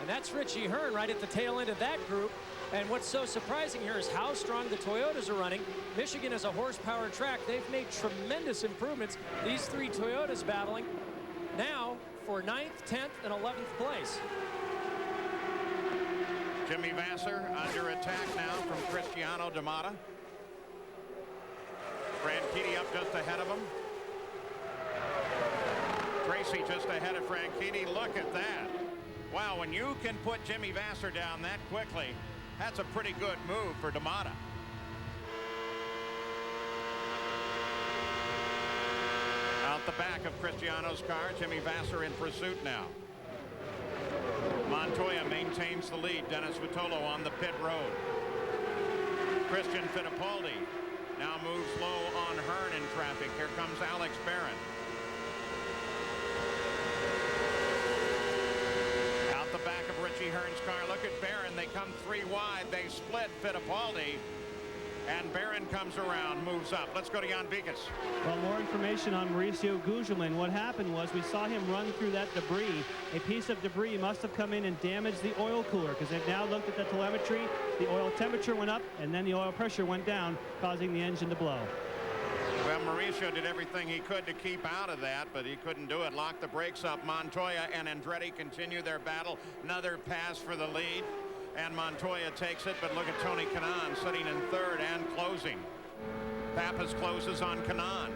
And that's Richie Hearn right at the tail end of that group. And what's so surprising here is how strong the Toyotas are running. Michigan is a horsepower track. They've made tremendous improvements. These three Toyotas battling now for 9th, 10th, and 11th place. Jimmy Vassar under attack now from Cristiano D'Amata. Franchitti up just ahead of him. Tracy just ahead of Franchitti. Look at that. Wow, when you can put Jimmy Vassar down that quickly, that's a pretty good move for D'Amata. Out the back of Cristiano's car, Jimmy Vassar in pursuit now. Montoya maintains the lead. Dennis Vitolo on the pit road. Christian Fittipaldi now moves low on Hearn in traffic. Here comes Alex Barron. Out the back of Richie Hearn's car. Look at Barron. They come 3 wide. They split Fittipaldi. And Barron comes around, moves up. Let's go to Jan Vikas. Well, more information on Mauricio Gugelmin. What happened was we saw him run through that debris. A piece of debris must have come in and damaged the oil cooler, because they've now looked at the telemetry. The oil temperature went up, and then the oil pressure went down, causing the engine to blow. Well, Mauricio did everything he could to keep out of that, but he couldn't do it. Locked the brakes up. Montoya and Andretti continue their battle. Another pass for the lead. And Montoya takes it, but look at Tony Kanaan sitting in third and closing. Pappas closes on Kanaan.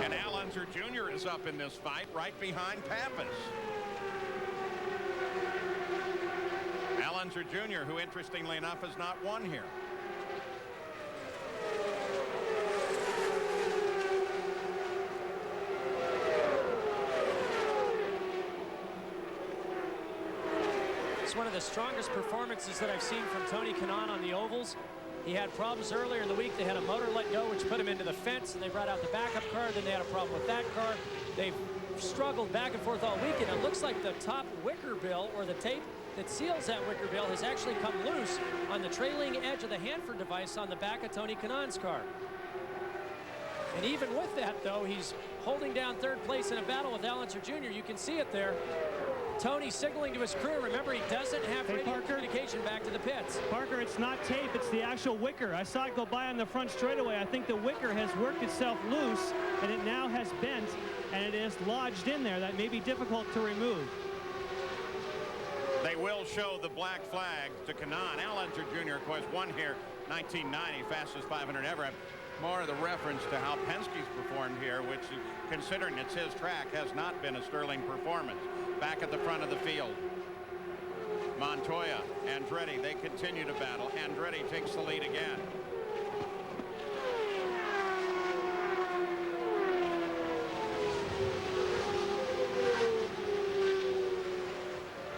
And Al Unser Jr. is up in this fight right behind Pappas. Al Unser Jr., who interestingly enough has not won here. One of the strongest performances that I've seen from Tony Kanaan on the ovals. He had problems earlier in the week. They had a motor let go, which put him into the fence, and they brought out the backup car. Then they had a problem with that car. They've struggled back and forth all weekend. It looks like the top wicker bill, or the tape that seals that wicker bill, has actually come loose on the trailing edge of the Hanford device on the back of Tony Kanaan's car. And even with that, though, he's holding down third place in a battle with Al Unser Jr. You can see it there. Tony signaling to his crew. Remember, he doesn't have radio communication back to the pits. Parker, it's not tape, it's the actual wicker. I saw it go by on the front straightaway. I think the wicker has worked itself loose, and it now has bent, and it is lodged in there. That may be difficult to remove. They will show the black flag to Kanaan. Al Unser Jr., of course, won here 1990, fastest 500 ever. More of the reference to how Penske's performed here, which, considering it's his track, has not been a sterling performance. Back at the front of the field. Montoya, Andretti, they continue to battle. Andretti takes the lead again.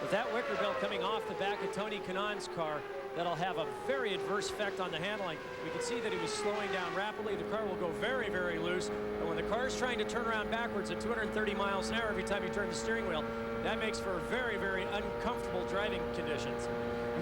With that wicker bill coming off the back of Tony Kanaan's car, that'll have a very adverse effect on the handling. We can see that he was slowing down rapidly. The car will go very, very loose. And when the car is trying to turn around backwards at 230 miles an hour every time you turn the steering wheel, that makes for very, very uncomfortable driving conditions.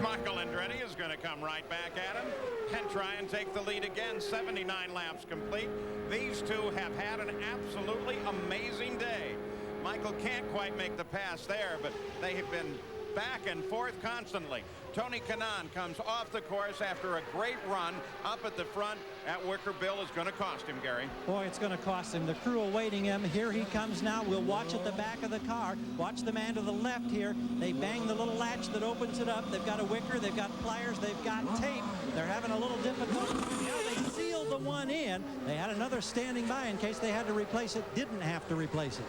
Michael Andretti is going to come right back at him and try and take the lead again. 79 laps complete. These two have had an absolutely amazing day. Michael can't quite make the pass there, but they have been back and forth constantly. Tony Kanaan comes off the course after a great run up at the front. That Wicker Bill is going to cost him, Gary. Boy, it's going to cost him. The crew awaiting him. Here he comes now. We'll watch at the back of the car. Watch the man to the left here. They bang the little latch that opens it up. They've got a wicker. They've got pliers. They've got tape. They're having a little difficulty. Now they sealed the one in. They had another standing by in case they had to replace it. Didn't have to replace it.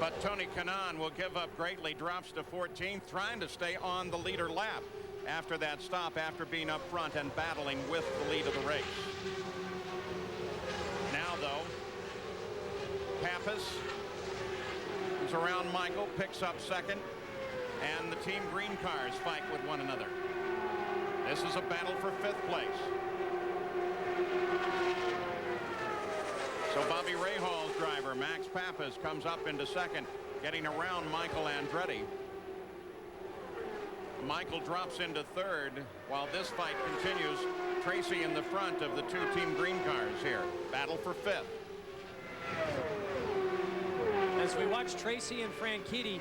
But Tony Kanaan will give up greatly, drops to 14th, trying to stay on the leader lap after that stop, after being up front and battling with the lead of the race. Now, though, Pappas is around Michael, picks up second, and the Team Green cars fight with one another. This is a battle for 5th place. So Bobby Rahal's driver, Max Pappas, comes up into second, getting around Michael Andretti. Michael drops into third while this fight continues. Tracy in the front of the two Team Green cars here. Battle for 5th. As we watch Tracy and Franchitti,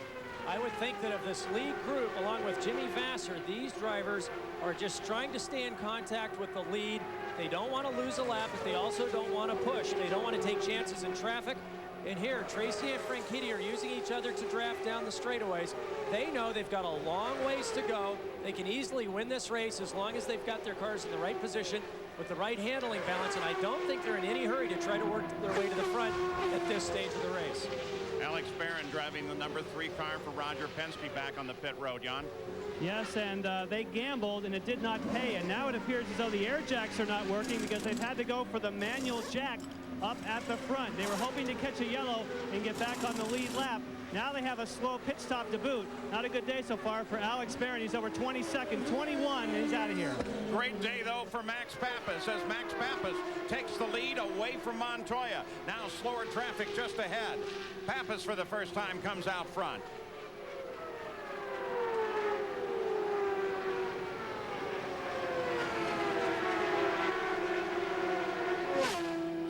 I would think that of this lead group, along with Jimmy Vasser, these drivers are just trying to stay in contact with the lead. They don't want to lose a lap, but they also don't want to push. They don't want to take chances in traffic. And here, Tracy and Franchitti are using each other to draft down the straightaways. They know they've got a long ways to go. They can easily win this race as long as they've got their cars in the right position with the right handling balance. And I don't think they're in any hurry to try to work their way to the front at this stage of the race. Alex Barron driving the number 3 car for Roger Penske back on the pit road, Jan. Yes, and they gambled, and it did not pay. And now it appears as though the air jacks are not working because they've had to go for the manual jack up at the front. They were hoping to catch a yellow and get back on the lead lap. Now they have a slow pit stop to boot. Not a good day so far for Alex Barron. He's over 22nd, 21, and he's out of here. Great day, though, for Max Pappas as Max Pappas takes the lead away from Montoya. Now slower traffic just ahead. Pappas, for the first time, comes out front.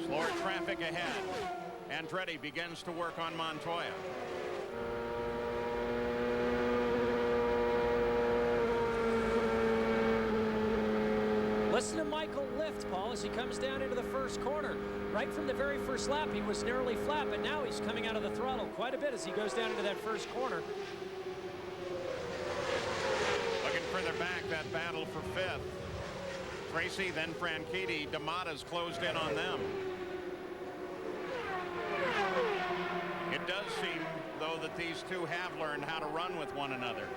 Slower traffic ahead. Andretti begins to work on Montoya. Listen to Michael lift, Paul, as he comes down into the first corner. Right from the very first lap, he was nearly flat, but now he's coming out of the throttle quite a bit as he goes down into that first corner. Looking further back, that battle for 5th. Tracy, then Franchitti. D'Amata's closed in on them. It does seem, though, that these two have learned how to run with one another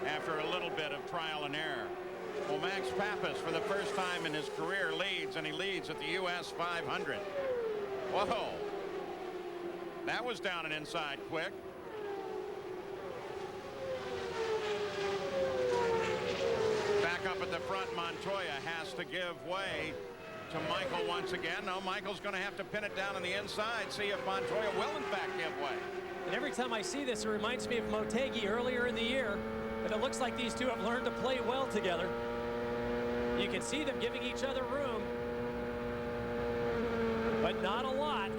after a little bit of trial and error. Well, Max Pappas, for the first time in his career, leads, and he leads at the U.S. 500. Whoa. That was down and inside quick. Back up at the front, Montoya has to give way to Michael once again. No, Michael's going to have to pin it down on the inside, see if Montoya will, in fact, give way. And every time I see this, it reminds me of Motegi earlier in the year. But it looks like these two have learned to play well together. You can see them giving each other room, but not a lot.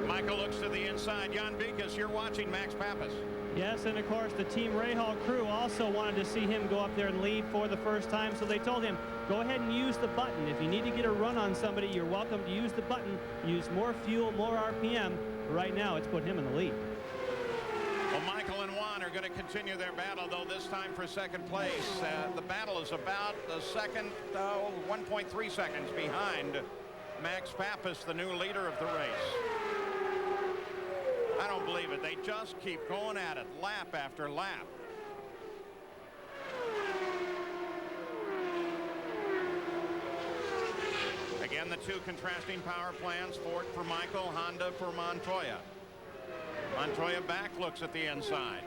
Michael looks to the inside. Jan Bikas, you're watching Max Pappas. Yes, and of course the Team Rahal crew also wanted to see him go up there and lead for the first time, so they told him, go ahead and use the button. If you need to get a run on somebody, you're welcome to use the button. Use more fuel, more RPM. Right now, it's put him in the lead. Well, Michael and Juan are going to continue their battle, though this time for second place. The battle is about the second, 1.3 seconds behind Max Pappas, the new leader of the race. I don't believe it. They just keep going at it, lap after lap. Again, the two contrasting power plans, Ford for Michael, Honda for Montoya. Montoya back looks at the inside.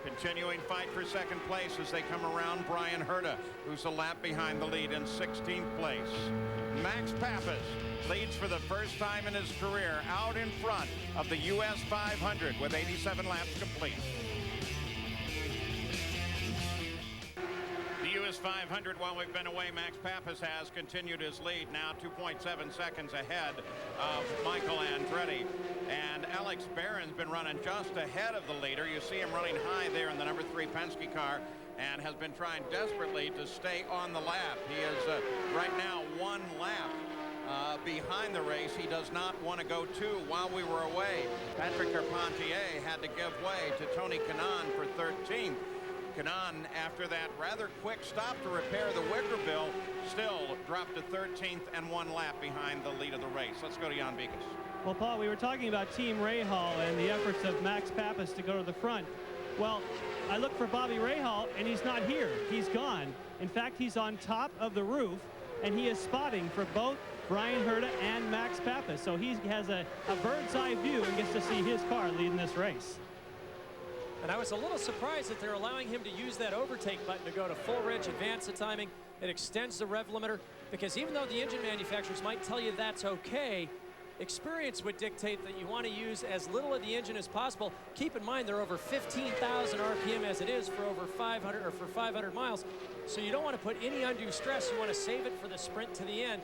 Continuing fight for second place as they come around Brian Herta, who's a lap behind the lead in 16th place. Max Pappas leads for the first time in his career out in front of the U.S. 500 with 87 laps complete. The U.S. 500 while we've been away. Max Pappas has continued his lead, now 2.7 seconds ahead of Michael Andretti. And Alex Barron's been running just ahead of the leader. You see him running high there in the number 3 Penske car and has been trying desperately to stay on the lap. He is right now 1 lap behind the race. He does not want to go 2 while we were away. Patrick Carpentier had to give way to Tony Kanaan for 13th. Kanaan, after that rather quick stop to repair the Wickerbill, still dropped to 13th and 1 lap behind the lead of the race. Let's go to Jan Beekes. Well, Paul, we were talking about Team Rahal and the efforts of Max Pappas to go to the front. Well, I look for Bobby Rahal, and he's not here. He's gone. In fact, he's on top of the roof, and he is spotting for both Bryan Herta and Max Pappas. So he has a bird's eye view and gets to see his car leading this race. And I was a little surprised that they're allowing him to use that overtake button to go to full reg, advance the timing. It extends the rev limiter, because even though the engine manufacturers might tell you that's okay, experience would dictate that you want to use as little of the engine as possible. Keep in mind they're over 15,000 RPM as it is for over 500 or for 500 miles. So you don't want to put any undue stress. You want to save it for the sprint to the end.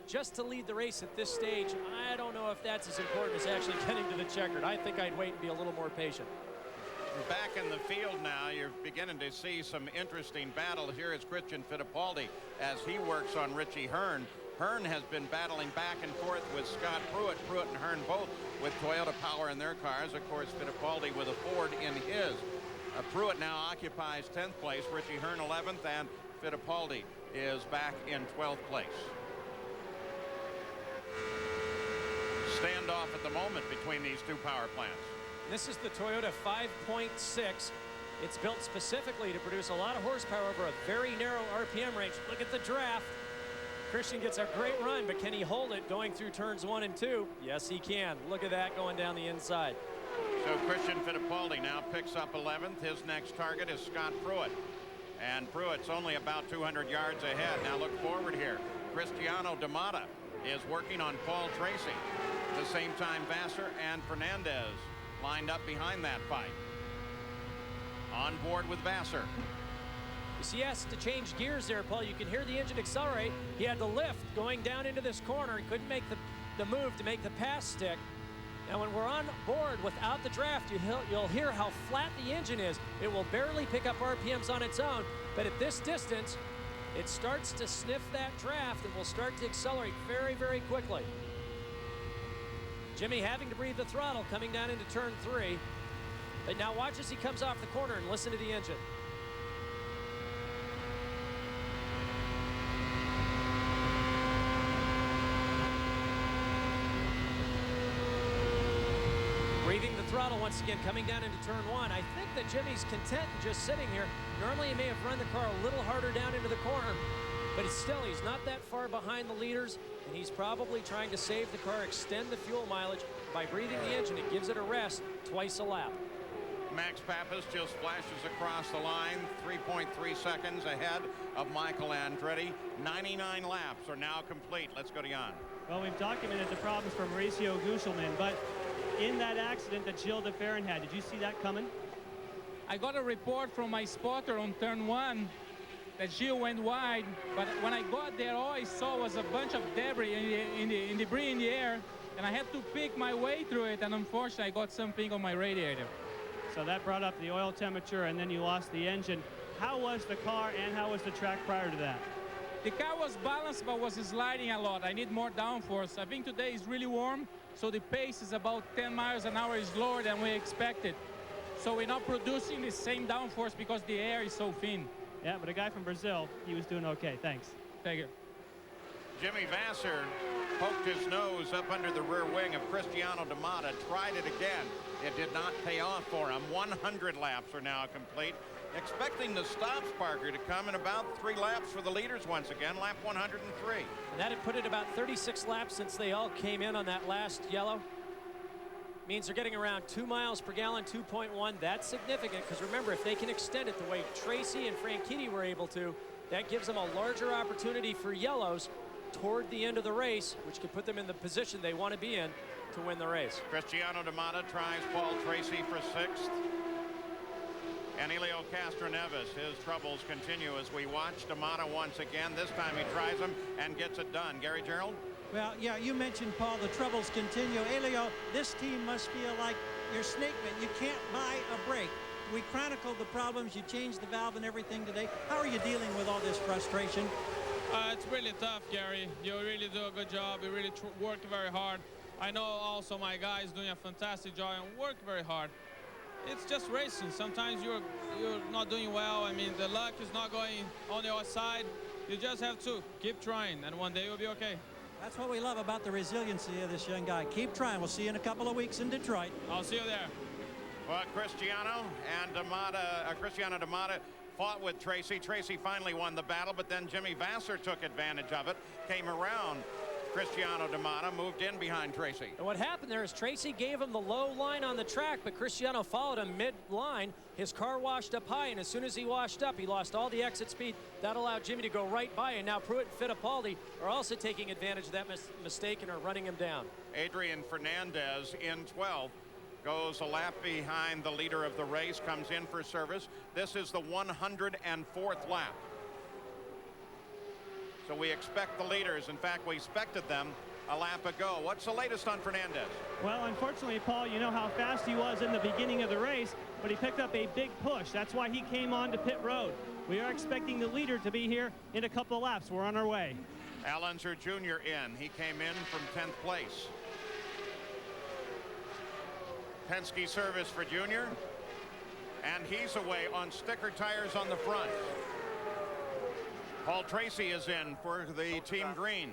Just to lead the race at this stage, I don't know if that's as important as actually getting to the checkered. I think I'd wait and be a little more patient. Back in the field now, you're beginning to see some interesting battles. Here is Christian Fittipaldi as he works on Richie Hearn. Hearn has been battling back and forth with Scott Pruitt. Pruitt and Hearn both with Toyota power in their cars. Of course, Fittipaldi with a Ford in his. Pruitt now occupies 10th place, Richie Hearn 11th, and Fittipaldi is back in 12th place. Standoff at the moment between these 2 power plants. This is the Toyota 5.6. It's built specifically to produce a lot of horsepower over a very narrow RPM range. Look at the draft. Christian gets a great run, but can he hold it going through turns 1 and 2? Yes, he can. Look at that going down the inside. So Christian Fittipaldi now picks up 11th. His next target is Scott Pruitt. And Pruitt's only about 200 yards ahead. Now look forward here. Cristiano D'Amata is working on Paul Tracy. At the same time, Vassar and Fernandez lined up behind that fight. On board with Vassar. You see, he has to change gears there, Paul. You can hear the engine accelerate. He had to lift going down into this corner. He couldn't make the move to make the pass stick. Now, when we're on board without the draft, you'll hear how flat the engine is. It will barely pick up RPMs on its own, but at this distance, it starts to sniff that draft and will start to accelerate very, very quickly. Jimmy having to breathe the throttle coming down into turn 3. But now watch as he comes off the corner and listen to the engine. Breathing the throttle once again, coming down into turn 1. I think that Jimmy's content just sitting here. Normally he may have run the car a little harder down into the corner, but he's not that far behind the leaders, and he's probably trying to save the car, extend the fuel mileage by breathing the engine. It gives it a rest twice a lap. Max Pappas just flashes across the line, 3.3 seconds ahead of Michael Andretti. 99 laps are now complete. Let's go to Jan. Well, we've documented the problems for Mauricio Gugelmin, but in that accident that Gilles de Ferran had, did you see that coming? I got a report from my spotter on turn 1 that Gilles went wide, but when I got there, all I saw was a bunch of debris in the air, and I had to pick my way through it, and unfortunately, I got something on my radiator. So that brought up the oil temperature, and then you lost the engine. How was the car, and how was the track prior to that? The car was balanced, but was sliding a lot. I need more downforce. I think today is really warm, so the pace is about 10 miles an hour lower than we expected. So we're not producing the same downforce because the air is so thin. Yeah, but a guy from Brazil, he was doing okay. Thanks. Thank you. Jimmy Vassar poked his nose up under the rear wing of Cristiano D'Amata, tried it again. It did not pay off for him. 100 laps are now complete. Expecting the stop Sparker to come in about 3 laps for the leaders once again, lap 103. And that had put it about 36 laps since they all came in on that last yellow. Means they're getting around 2 miles per gallon, 2.1. That's significant because remember, if they can extend it the way Tracy and Franchitti were able to, that gives them a larger opportunity for yellows toward the end of the race, which could put them in the position they want to be in to win the race. Cristiano D'Amata tries Paul Tracy for 6th. And Helio Castroneves, his troubles continue as we watch D'Amata once again. This time he tries them and gets it done. Gary Gerould? Well, yeah, you mentioned, Paul, the troubles continue. Helio, this team must feel like your snake bit. You can't buy a break. We chronicled the problems. You changed the valve and everything today. How are you dealing with all this frustration? It's really tough, Gary. You really do a good job. You really work very hard. I know also my guys doing a fantastic job and work very hard. It's just racing. Sometimes you're not doing well. I mean, the luck is not going on your side. You just have to keep trying, and one day you'll be okay. That's what we love about the resiliency of this young guy. Keep trying. We'll see you in a couple of weeks in Detroit. I'll see you there. Well, Cristiano D'Amata fought with Tracy. Tracy finally won the battle, but then Jimmy Vasser took advantage of it, came around Cristiano D'Amata, moved in behind Tracy. And what happened there is Tracy gave him the low line on the track, but Cristiano followed him mid-line. His car washed up high, and as soon as he washed up, he lost all the exit speed. That allowed Jimmy to go right by, and now Pruitt and Fittipaldi are also taking advantage of that mistake and are running him down. Adrian Fernandez in 12th. Goes a lap behind the leader of the race, comes in for service. This is the 104th lap. So we expect the leaders. In fact, we expected them a lap ago. What's the latest on Fernandez? Well, unfortunately, Paul, you know how fast he was in the beginning of the race, but he picked up a big push. That's why he came on to pit road. We are expecting the leader to be here in a couple of laps. We're on our way. Al Unser Jr. in. He came in from 10th place. Penske service for Junior, and he's away on sticker tires on the front. Paul Tracy is in for the Team Green.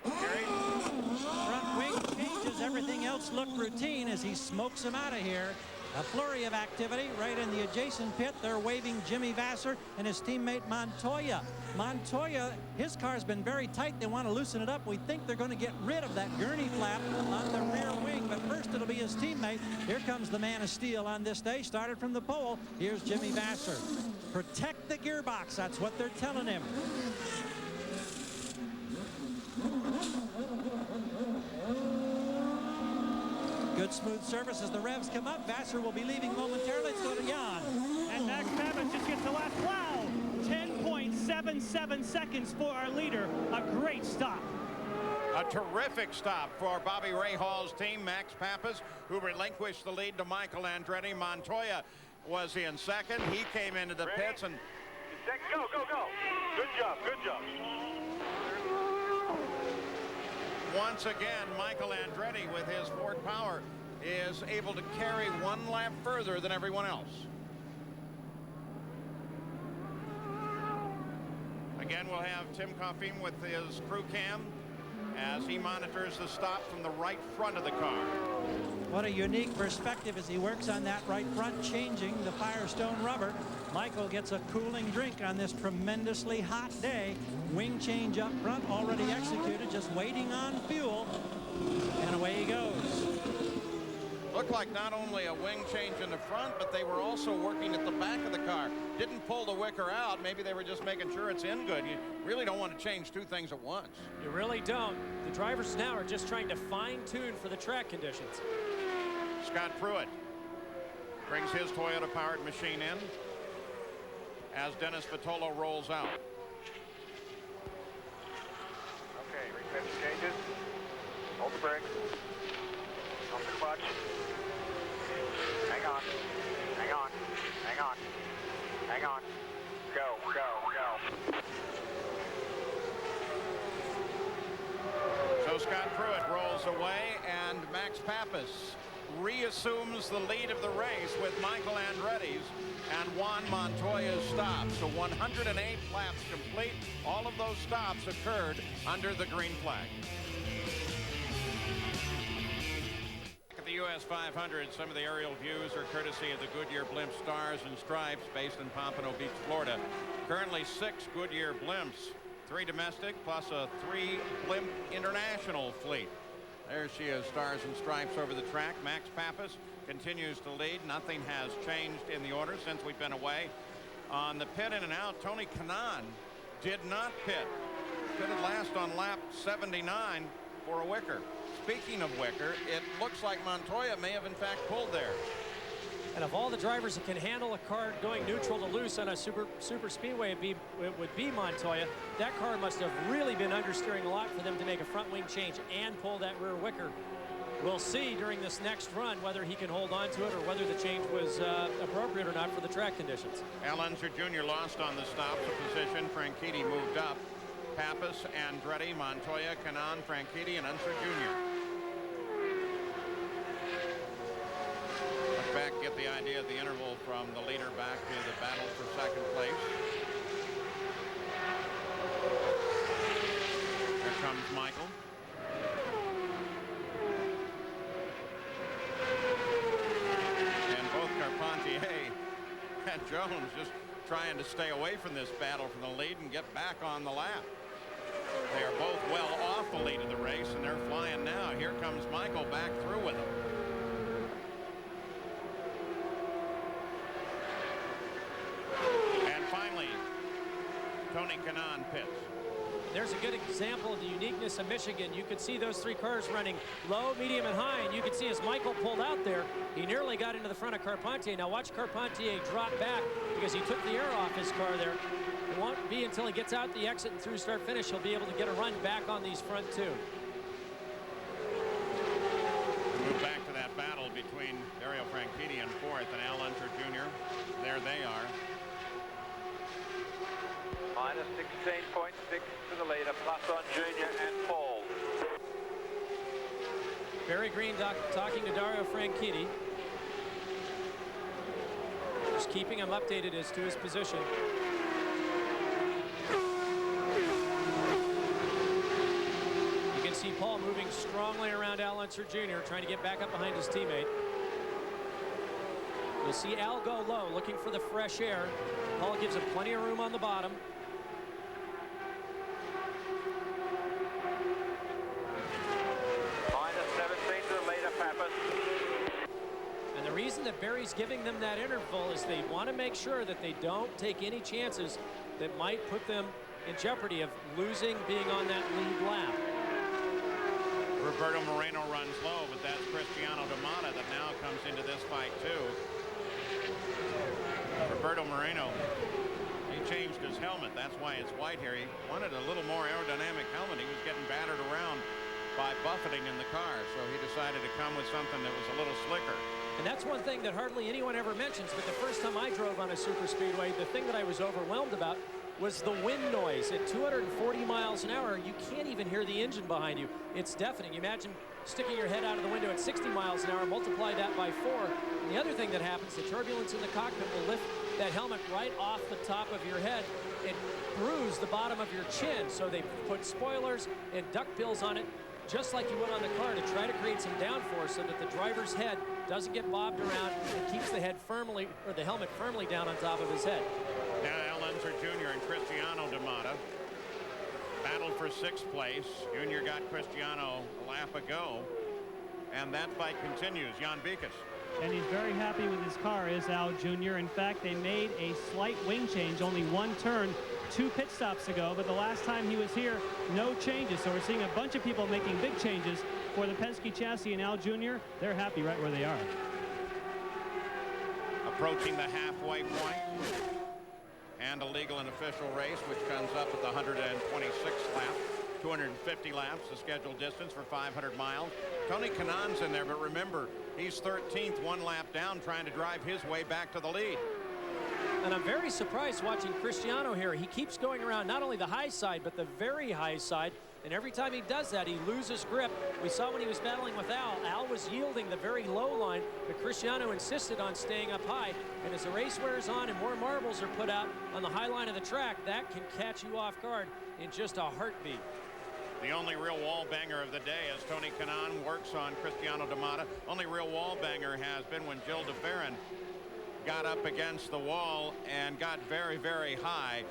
Gary? Front wing changes. Everything else looked routine as he smokes him out of here. A flurry of activity right in the adjacent pit. They're waving Jimmy Vasser and his teammate Montoya. Montoya, his car's been very tight. They want to loosen it up. We think they're going to get rid of that gurney flap on the rear wing, but first it'll be his teammate. Here comes the man of steel on this day. Started from the pole. Here's Jimmy Vasser. Protect the gearbox. That's what they're telling him. Good smooth surface as the revs come up. Vasser will be leaving momentarily. Let's go to Jan. And Max Pappas just gets the last. Wow! 10.77 seconds for our leader. A great stop. A terrific stop for Bobby Rahal's team. Max Pappas, who relinquished the lead to Michael Andretti. Montoya was in second. He came into the pits and... Go, go, go. Good job, good job. Once again, Michael Andretti, with his Ford Power, is able to carry one lap further than everyone else. Again, we'll have Tim Coffin with his crew cam as he monitors the stop from the right front of the car. What a unique perspective as he works on that right front, changing the Firestone rubber. Michael gets a cooling drink on this tremendously hot day. Wing change up front, already executed, just waiting on fuel. And away he goes. Looked like not only a wing change in the front, but they were also working at the back of the car. Didn't pull the wicker out. Maybe they were just making sure it's in good. You really don't want to change two things at once. You really don't. The drivers now are just trying to fine-tune for the track conditions. Scott Pruitt brings his Toyota-powered machine in as Dennis Vitolo rolls out. Okay, refresh changes. Hold the brake. Hold the clutch. Hang on. Hang on. Hang on. Hang on. Go, go, go. So Scott Pruitt rolls away, and Max Pappas reassumes the lead of the race with Michael Andretti's and Juan Montoya's stop. So 108 laps complete. All of those stops occurred under the green flag. At the US 500, some of the aerial views are courtesy of the Goodyear Blimp Stars and Stripes based in Pompano Beach, Florida. Currently 6 Goodyear blimps, 3 domestic plus a 3 blimp international fleet. There she is, Stars and Stripes over the track. Max Pappas continues to lead. Nothing has changed in the order since we've been away. On the pit in and out, Tony Kanaan did not pit. Pitted last on lap 79 for a wicker. Speaking of wicker, it looks like Montoya may have in fact pulled there. And of all the drivers that can handle a car going neutral to loose on a super speedway, it would be Montoya. That car must have really been understeering a lot for them to make a front wing change and pull that rear wicker. We'll see during this next run whether he can hold on to it or whether the change was appropriate or not for the track conditions. Al Unser Jr. lost on the stops a position. Franchitti moved up. Pappas, Andretti, Montoya, Kanaan, Franchitti, and Unser Jr. Look back, get the idea of the interval from the leader back to the battle for second place. Here comes Michael. And both Carpentier and Jones just trying to stay away from this battle from the lead and get back on the lap. They are both well off the lead of the race, and they're flying now. Here comes Michael back through with them. And finally, Tony Kanaan pits. There's a good example of the uniqueness of Michigan. You could see those three cars running low, medium, and high, and you could see as Michael pulled out there, he nearly got into the front of Carpentier. Now watch Carpentier drop back because he took the air off his car there. It won't be until he gets out the exit and through start finish he'll be able to get a run back on these front two. Move back to that battle between Dario Franchitti in fourth and Al Unser Jr. There they are. Minus 16.6 to the leader, plus on Junior and Paul. Barry Green talking to Dario Franchitti. Just keeping him updated as to his position. You can see Paul moving strongly around Al Unser Jr., trying to get back up behind his teammate. You'll see Al go low, looking for the fresh air. Paul gives him plenty of room on the bottom. And the reason that Barry's giving them that interval is they want to make sure that they don't take any chances that might put them in jeopardy of losing being on that lead lap. Roberto Moreno runs low, but that's Cristiano D'Amata that now comes into this fight too. Roberto Moreno, he changed his helmet. That's why it's white here. He wanted a little more aerodynamic helmet. He was getting battered around by buffeting in the car, so he decided to come with something that was a little slicker. And that's one thing that hardly anyone ever mentions, but the first time I drove on a super speedway, the thing that I was overwhelmed about was the wind noise. At 240 miles an hour, you can't even hear the engine behind you. It's deafening. You imagine sticking your head out of the window at 60 miles an hour, multiply that by 4. And the other thing that happens, the turbulence in the cockpit will lift that helmet right off the top of your head and bruise the bottom of your chin. So they put spoilers and duck bills on it, just like you would on the car, to try to create some downforce so that the driver's head doesn't get bobbed around and keeps the head firmly, or the helmet firmly down on top of his head. Now Al Unser Jr. and Cristiano D'Amata battled for 6th place. Junior got Cristiano a lap ago, and that fight continues. Jan Beekes. And he's very happy with his car, is Al Jr. In fact, they made a slight wing change, only one turn, 2 pit stops ago, but the last time he was here, no changes. So we're seeing a bunch of people making big changes for the Penske chassis, and Al Jr., they're happy right where they are. Approaching the halfway point, and a legal and official race, which comes up at the 126th lap. 250 laps, the scheduled distance for 500 miles. Tony Kanaan's in there, but remember, he's 13th, 1 lap down, trying to drive his way back to the lead. And I'm very surprised watching Cristiano here. He keeps going around not only the high side, but the very high side. And every time he does that, he loses grip. We saw when he was battling with Al. Al was yielding the very low line, but Cristiano insisted on staying up high. And as the race wears on and more marbles are put out on the high line of the track, that can catch you off guard in just a heartbeat. The only real wall banger of the day as Tony Kanaan works on Cristiano D'Amata. Only real wall banger has been when Gilles de Ferran got up against the wall and got very, very high.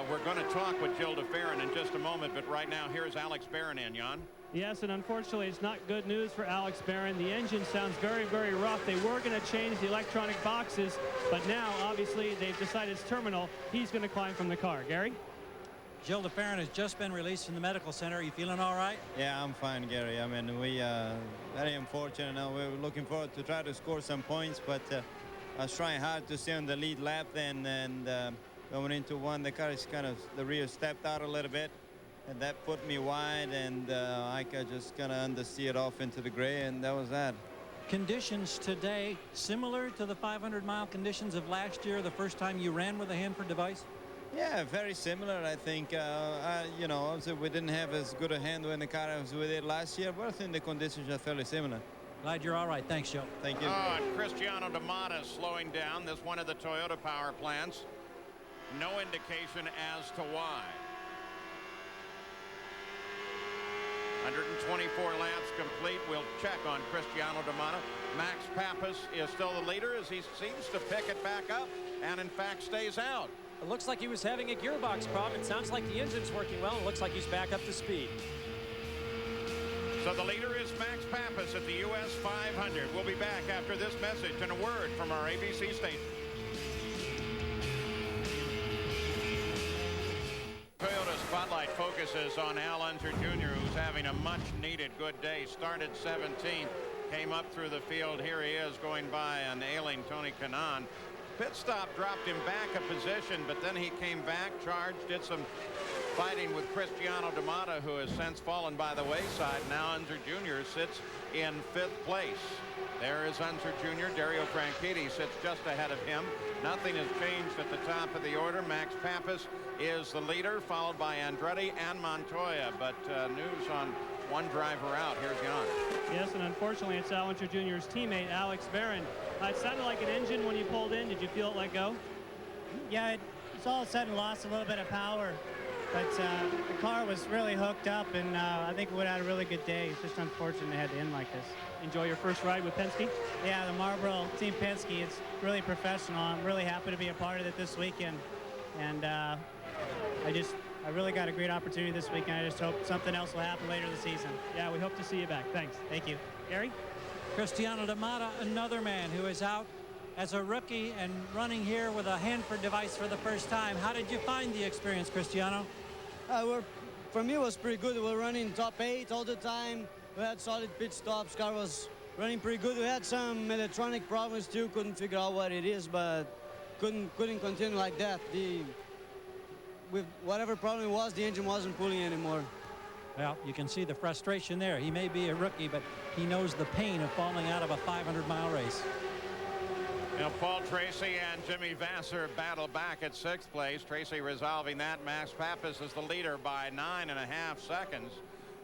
We're going to talk with Gilles de Ferran in just a moment, but right now here's Alex Barron in, Jan. Yes, and unfortunately it's not good news for Alex Barron. The engine sounds very, very rough. They were going to change the electronic boxes, but now obviously they've decided it's terminal. He's going to climb from the car. Gary? Gilles de Ferran has just been released from the medical center. Are you feeling all right? Yeah, I'm fine, Gary. I mean, we very unfortunate now. We're looking forward to try to score some points, but I was trying hard to stay on the lead lap then, and going into one, the car is kind of, the rear stepped out a little bit, and that put me wide, and I could just kind of understeered off into the gray, and that was that. Conditions today similar to the 500-mile conditions of last year, the first time you ran with a Hanford device? Yeah, very similar. I think, you know, obviously we didn't have as good a handle in the car as we did last year, but I think the conditions are fairly similar. Glad you're all right. Thanks, Joe. Thank you. Oh, and Cristiano Damata slowing down. This one of the Toyota power plants. No indication as to why. 124 laps complete. We'll check on Cristiano Damata. Max Papis is still the leader as he seems to pick it back up and in fact stays out. It looks like he was having a gearbox problem. It sounds like the engine's working well. It looks like he's back up to speed. So the leader is Max Papis at the US 500. We'll be back after this message and a word from our ABC station. Toyota Spotlight focuses on Al Unser Jr., who's having a much-needed good day. Started 17th, came up through the field. Here he is going by an ailing Tony Kanaan. Pit stop dropped him back a position, but then he came back, charged, did some fighting with Cristiano Damata, who has since fallen by the wayside. Now Unser Jr. sits in 5th place. There is Unser Jr. Dario Franchitti sits just ahead of him. Nothing has changed at the top of the order. Max Papis is the leader, followed by Andretti and Montoya. But news on one driver out. Here's Jan. Yes, and unfortunately, it's Al Unser Jr.'s teammate, Alex Barron. It sounded like an engine when you pulled in. Did you feel it let go? Yeah, it's all of a sudden lost a little bit of power. But the car was really hooked up, and I think we would have had a really good day. It's just unfortunate it had to end like this. Enjoy your first ride with Penske? Yeah, the Marlboro Team Penske, it's really professional. I'm really happy to be a part of it this weekend. And I really got a great opportunity this weekend. I just hope something else will happen later this season. Yeah, we hope to see you back. Thanks. Thank you. Gary? Cristiano Damata, another man who is out as a rookie and running here with a Hanford device for the first time. How did you find the experience, Cristiano? For me, it was pretty good. We were running top 8 all the time. We had solid pit stops. Car was running pretty good. We had some electronic problems too. Couldn't figure out what it is, but couldn't continue like that. With whatever problem it was, the engine wasn't pulling anymore. Well, you can see the frustration there. He may be a rookie, but he knows the pain of falling out of a 500-mile race. Now, Paul Tracy and Jimmy Vasser battle back at 6th place. Tracy resolving that. Max Papis is the leader by 9.5 seconds.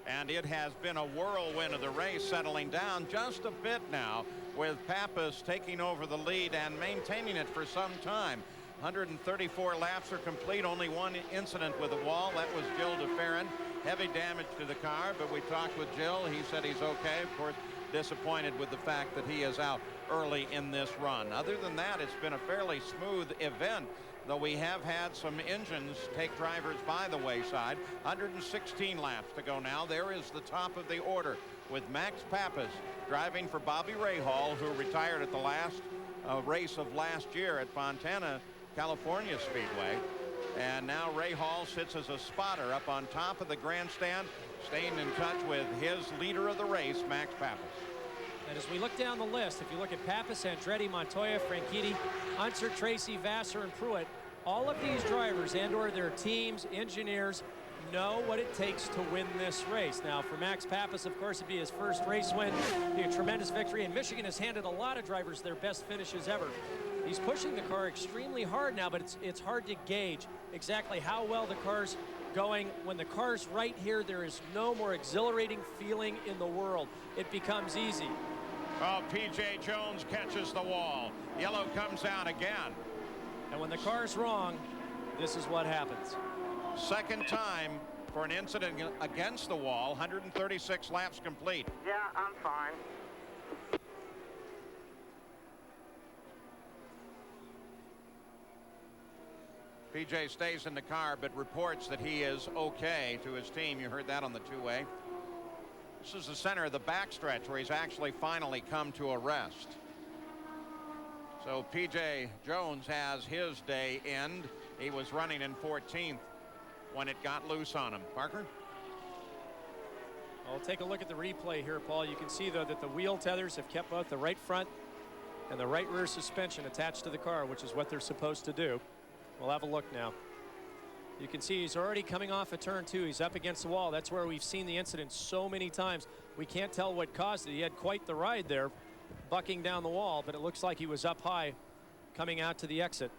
And it has been a whirlwind of the race, settling down just a bit now, with Papis taking over the lead and maintaining it for some time. 134 laps are complete. Only one incident with the wall. That was Gil de Ferran. Heavy damage to the car, but we talked with Gil. He said he's okay. Of course, disappointed with the fact that he is out early in this run. Other than that, it's been a fairly smooth event, though we have had some engines take drivers by the wayside. 116 laps to go now. There is the top of the order with Max Papis driving for Bobby Rahal, who retired at the last race of last year at Fontana, California Speedway. And now Rahal sits as a spotter up on top of the grandstand, staying in touch with his leader of the race, Max Papis. And as we look down the list, if you look at Papis, Andretti, Montoya, Franchitti, Unser, Tracy, Vasser, and Pruitt, all of these drivers and/or their teams, engineers, know what it takes to win this race. Now, for Max Papis, of course, it'd be his first race win, be a tremendous victory, and Michigan has handed a lot of drivers their best finishes ever. He's pushing the car extremely hard now, but it's hard to gauge exactly how well the car's going. When the car's right here, there is no more exhilarating feeling in the world. It becomes easy. Oh, P.J. Jones catches the wall. Yellow comes out again. And when the car's wrong, this is what happens. Second time for an incident against the wall. 136 laps complete. Yeah, I'm fine. PJ stays in the car but reports that he is okay to his team. You heard that on the two-way. This is the center of the backstretch where he's actually finally come to a rest. So PJ Jones has his day end. He was running in 14th when it got loose on him. Parker? Well, take a look at the replay here, Paul. You can see, though, that the wheel tethers have kept both the right front and the right rear suspension attached to the car, which is what they're supposed to do. We'll have a look now. You can see he's already coming off of turn 2. He's up against the wall. That's where we've seen the incident so many times. We can't tell what caused it. He had quite the ride there, bucking down the wall, but it looks like he was up high coming out to the exit.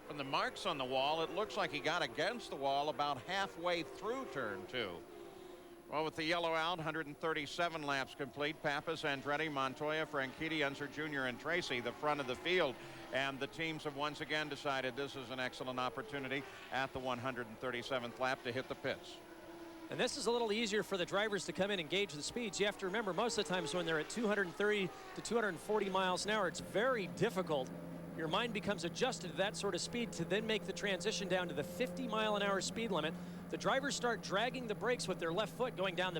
From the marks on the wall, it looks like he got against the wall about halfway through turn 2. Well, with the yellow out, 137 laps complete. Pappas, Andretti, Montoya, Franchitti, Unser Jr., and Tracy, the front of the field. And the teams have once again decided this is an excellent opportunity at the 137th lap to hit the pits. And this is a little easier for the drivers to come in and gauge the speeds. You have to remember, most of the times when they're at 230 to 240 miles an hour, it's very difficult. Your mind becomes adjusted to that sort of speed to then make the transition down to the 50-mile-an-hour speed limit. The drivers start dragging the brakes with their left foot going down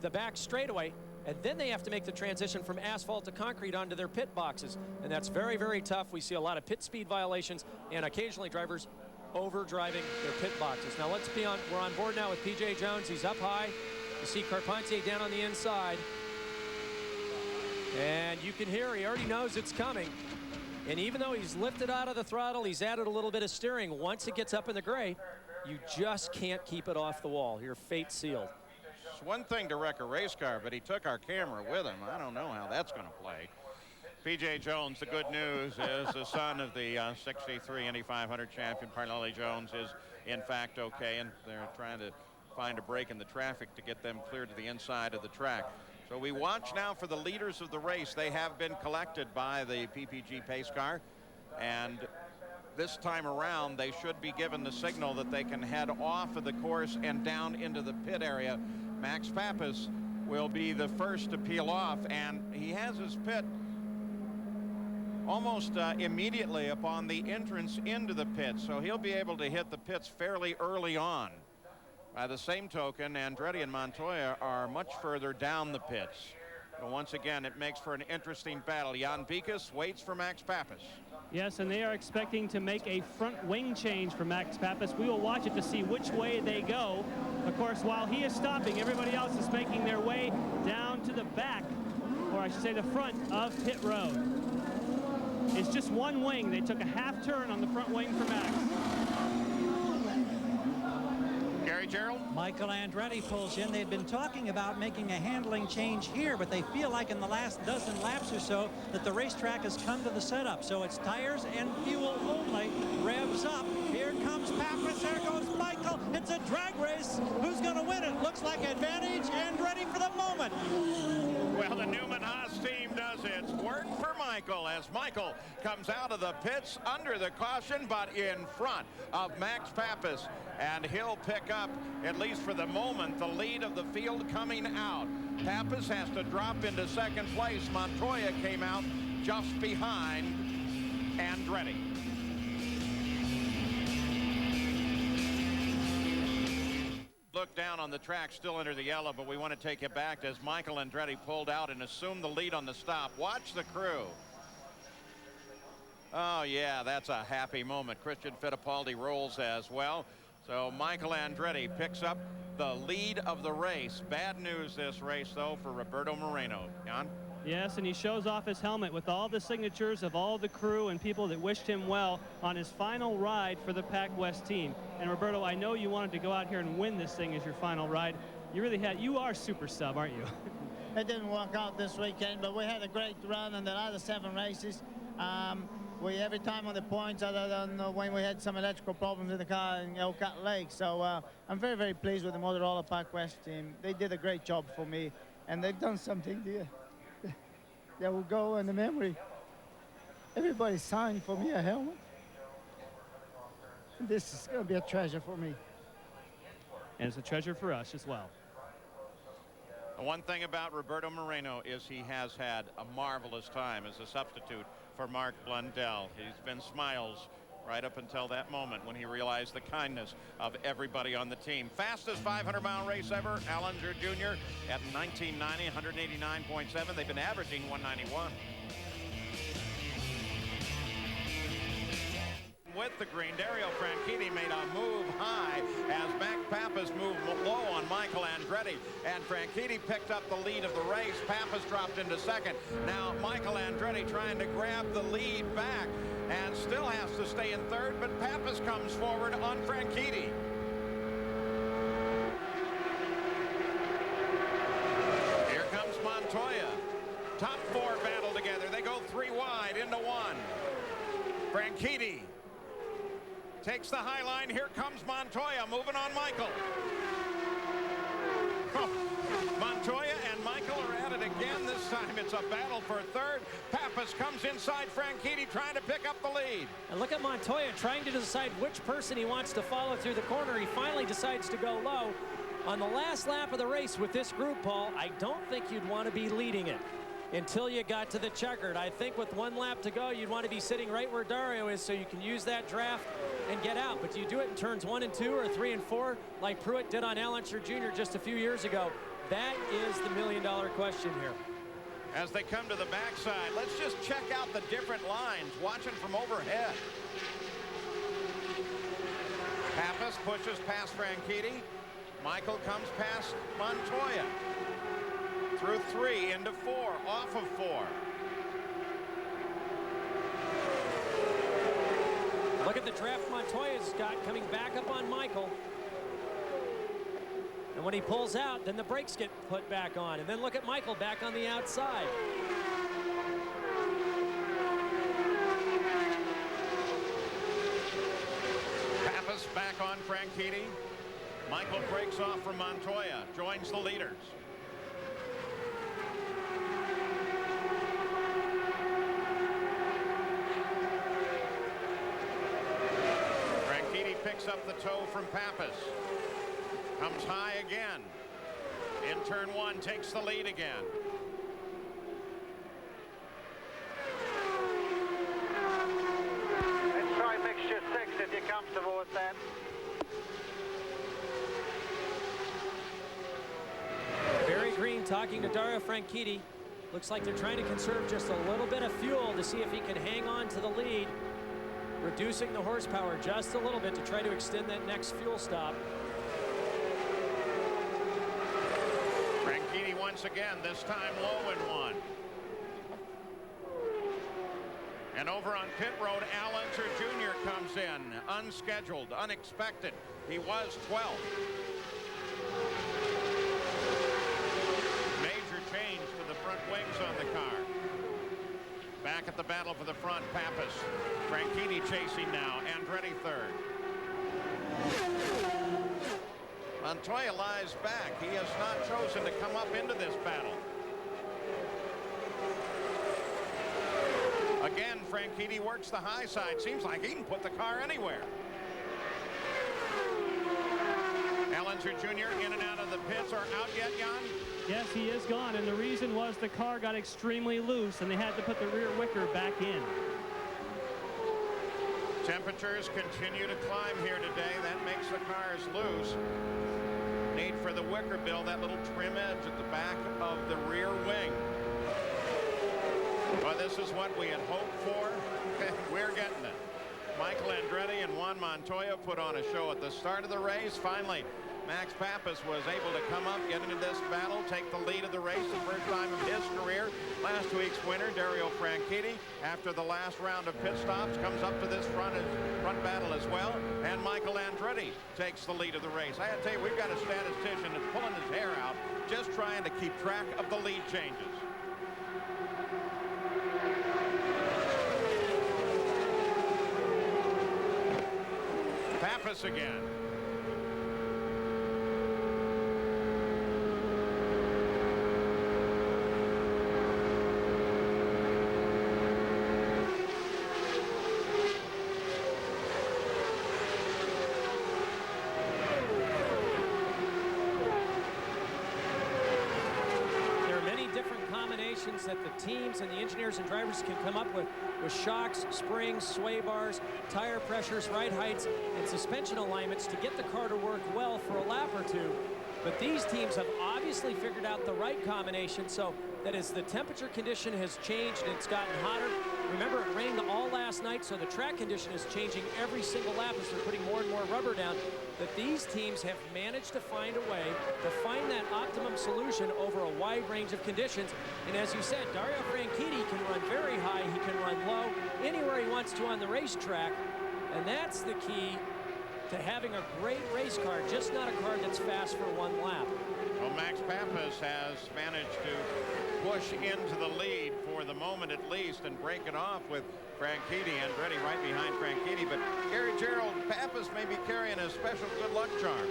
the back straightaway, and then they have to make the transition from asphalt to concrete onto their pit boxes. And that's very, very tough. We see a lot of pit speed violations and occasionally drivers over-driving their pit boxes. Now we're on board now with P.J. Jones. He's up high. You see Carpentier down on the inside. And you can hear he already knows it's coming. And even though he's lifted out of the throttle, he's added a little bit of steering. Once it gets up in the gray, you just can't keep it off the wall. Your fate's sealed. It's one thing to wreck a race car, but he took our camera with him. I don't know how that's going to play. P.J. Jones, the good news is the son of the 63 Indy 500 champion, Parnelli Jones, is in fact okay, and they're trying to find a break in the traffic to get them clear to the inside of the track. So we watch now for the leaders of the race. They have been collected by the PPG pace car, and this time around they should be given the signal that they can head off of the course and down into the pit area. Max Pappas will be the first to peel off, and he has his pit almost immediately upon the entrance into the pit, so he'll be able to hit the pits fairly early on. By the same token, Andretti and Montoya are much further down the pits. But once again, it makes for an interesting battle. Jan Bikas waits for Max Pappas. Yes, and they are expecting to make a front wing change for Max Pappas. We will watch it to see which way they go. Of course, while he is stopping, everybody else is making their way down to the back, or I should say the front of pit road. It's just one wing. They took a half turn on the front wing for Max. Gary Gerould. Michael Andretti pulls in. They've been talking about making a handling change here, but they feel like in the last dozen laps or so that the racetrack has come to the setup. So it's tires and fuel only. Revs up. Here comes Pappas. There goes Michael. It's a drag race. Who's going to win it? Looks like advantage Andretti for the moment. Well, the Newman Haas team does its work for Michael as Michael comes out of the pits under the caution, but in front of Max Pappas. And he'll pick up, at least for the moment, the lead of the field coming out. Pappas has to drop into second place. Montoya came out just behind Andretti. Look down on the track, still under the yellow, but we want to take it back as Michael Andretti pulled out and assumed the lead on the stop. Watch the crew. Oh, yeah, that's a happy moment. Christian Fittipaldi rolls as well. So Michael Andretti picks up the lead of the race. Bad news this race, though, for Roberto Moreno. Jan? Yes, and he shows off his helmet with all the signatures of all the crew and people that wished him well on his final ride for the Pac West team. And Roberto, I know you wanted to go out here and win this thing as your final ride. You are super sub, aren't you? It didn't work out this weekend, but we had a great run in the other 7 races. Every time on the points, other than when we had some electrical problems in the car in Elkhart Lake. So I'm very, very pleased with the Motorola Pac West team. They did a great job for me, and they've done something there that will go in the memory. Everybody signed for me a helmet. This is going to be a treasure for me. And it's a treasure for us as well. One thing about Roberto Moreno is he has had a marvelous time as a substitute for Mark Blundell. He's been smiles right up until that moment when he realized the kindness of everybody on the team. Fastest 500-mile race ever, Allinger Jr. at 1990, 189.7. They've been averaging 191. with the green. Dario Franchitti made a move high as Max Pappas moved low on Michael Andretti, and Franchitti picked up the lead of the race. Pappas dropped into second. Now Michael Andretti trying to grab the lead back and still has to stay in third, but Pappas comes forward on Franchitti. Here comes Montoya. Top four battle together. They go three wide into one. Franchitti takes the high line. Here comes Montoya moving on Michael. Oh, Montoya and Michael are at it again. This time it's a battle for third. Pappas comes inside Franchitti trying to pick up the lead. And look at Montoya trying to decide which person he wants to follow through the corner. He finally decides to go low. On the last lap of the race with this group, Paul, I don't think you'd want to be leading it until you got to the checkered. I think with one lap to go, you'd want to be sitting right where Dario is so you can use that draft and get out. But do you do it in turns 1 and 2 or 3 and 4 like Pruitt did on Al Unser Jr. just a few years ago? That is the million-dollar question here. As they come to the backside, let's just check out the different lines, watching from overhead. Pappas pushes past Franchitti. Michael comes past Montoya. Through 3 into 4, off of 4. Look at the draft Montoya's got coming back up on Michael. And when he pulls out, then the brakes get put back on. And then look at Michael back on the outside. Pappas back on Franchitti. Michael breaks off from Montoya, joins the leaders. Picks up the toe from Pappas. Comes high again. In turn 1, takes the lead again. Let's try mixture 6 if you're comfortable with that. Barry Green talking to Dario Franchitti. Looks like they're trying to conserve just a little bit of fuel to see if he can hang on to the lead. Reducing the horsepower just a little bit to try to extend that next fuel stop. Franchitti once again, this time low in 1. And over on pit road, Al Unser Jr. comes in, unscheduled, unexpected. He was 12th. Major change to the front wings on the car. Back at the battle for the front, Pappas. Franchitti chasing now. Andretti third. Montoya lies back. He has not chosen to come up into this battle. Again, Franchitti works the high side. Seems like he can put the car anywhere. Al Unser Jr. in and out of the pits. Are out yet, Jan? Yes, he is gone, and the reason was the car got extremely loose, and they had to put the rear wicker back in. Temperatures continue to climb here today. That makes the cars loose. Need for the wicker bill, that little trim edge at the back of the rear wing. Well, this is what we had hoped for. We're getting it. Michael Andretti and Juan Montoya put on a show at the start of the race. Finally, Max Pappas was able to come up, get into this battle, take the lead of the race the first time of his career. Last week's winner, Dario Franchitti, after the last round of pit stops, comes up to this front battle as well. And Michael Andretti takes the lead of the race. I had to tell you, we've got a statistician that's pulling his hair out, just trying to keep track of the lead changes. Pappas again. That the teams and the engineers and drivers can come up with shocks, springs, sway bars, tire pressures, ride heights, and suspension alignments to get the car to work well for a lap or two. But these teams have obviously figured out the right combination so that as the temperature condition has changed and it's gotten hotter, remember it rained all last night, so the track condition is changing every single lap as they're putting more and more rubber down, that these teams have managed to find a way to find that optimum solution over a wide range of conditions. And as you said, Dario Franchitti can run very high, he can run low, anywhere he wants to on the racetrack, and that's the key to having a great race car, just not a car that's fast for one lap. Well, Max Pappas has managed to push into the lead for the moment at least and break it off with Franchitti. Andretti right behind Franchitti, but Gary Gerould, Pappas may be carrying a special good luck charm.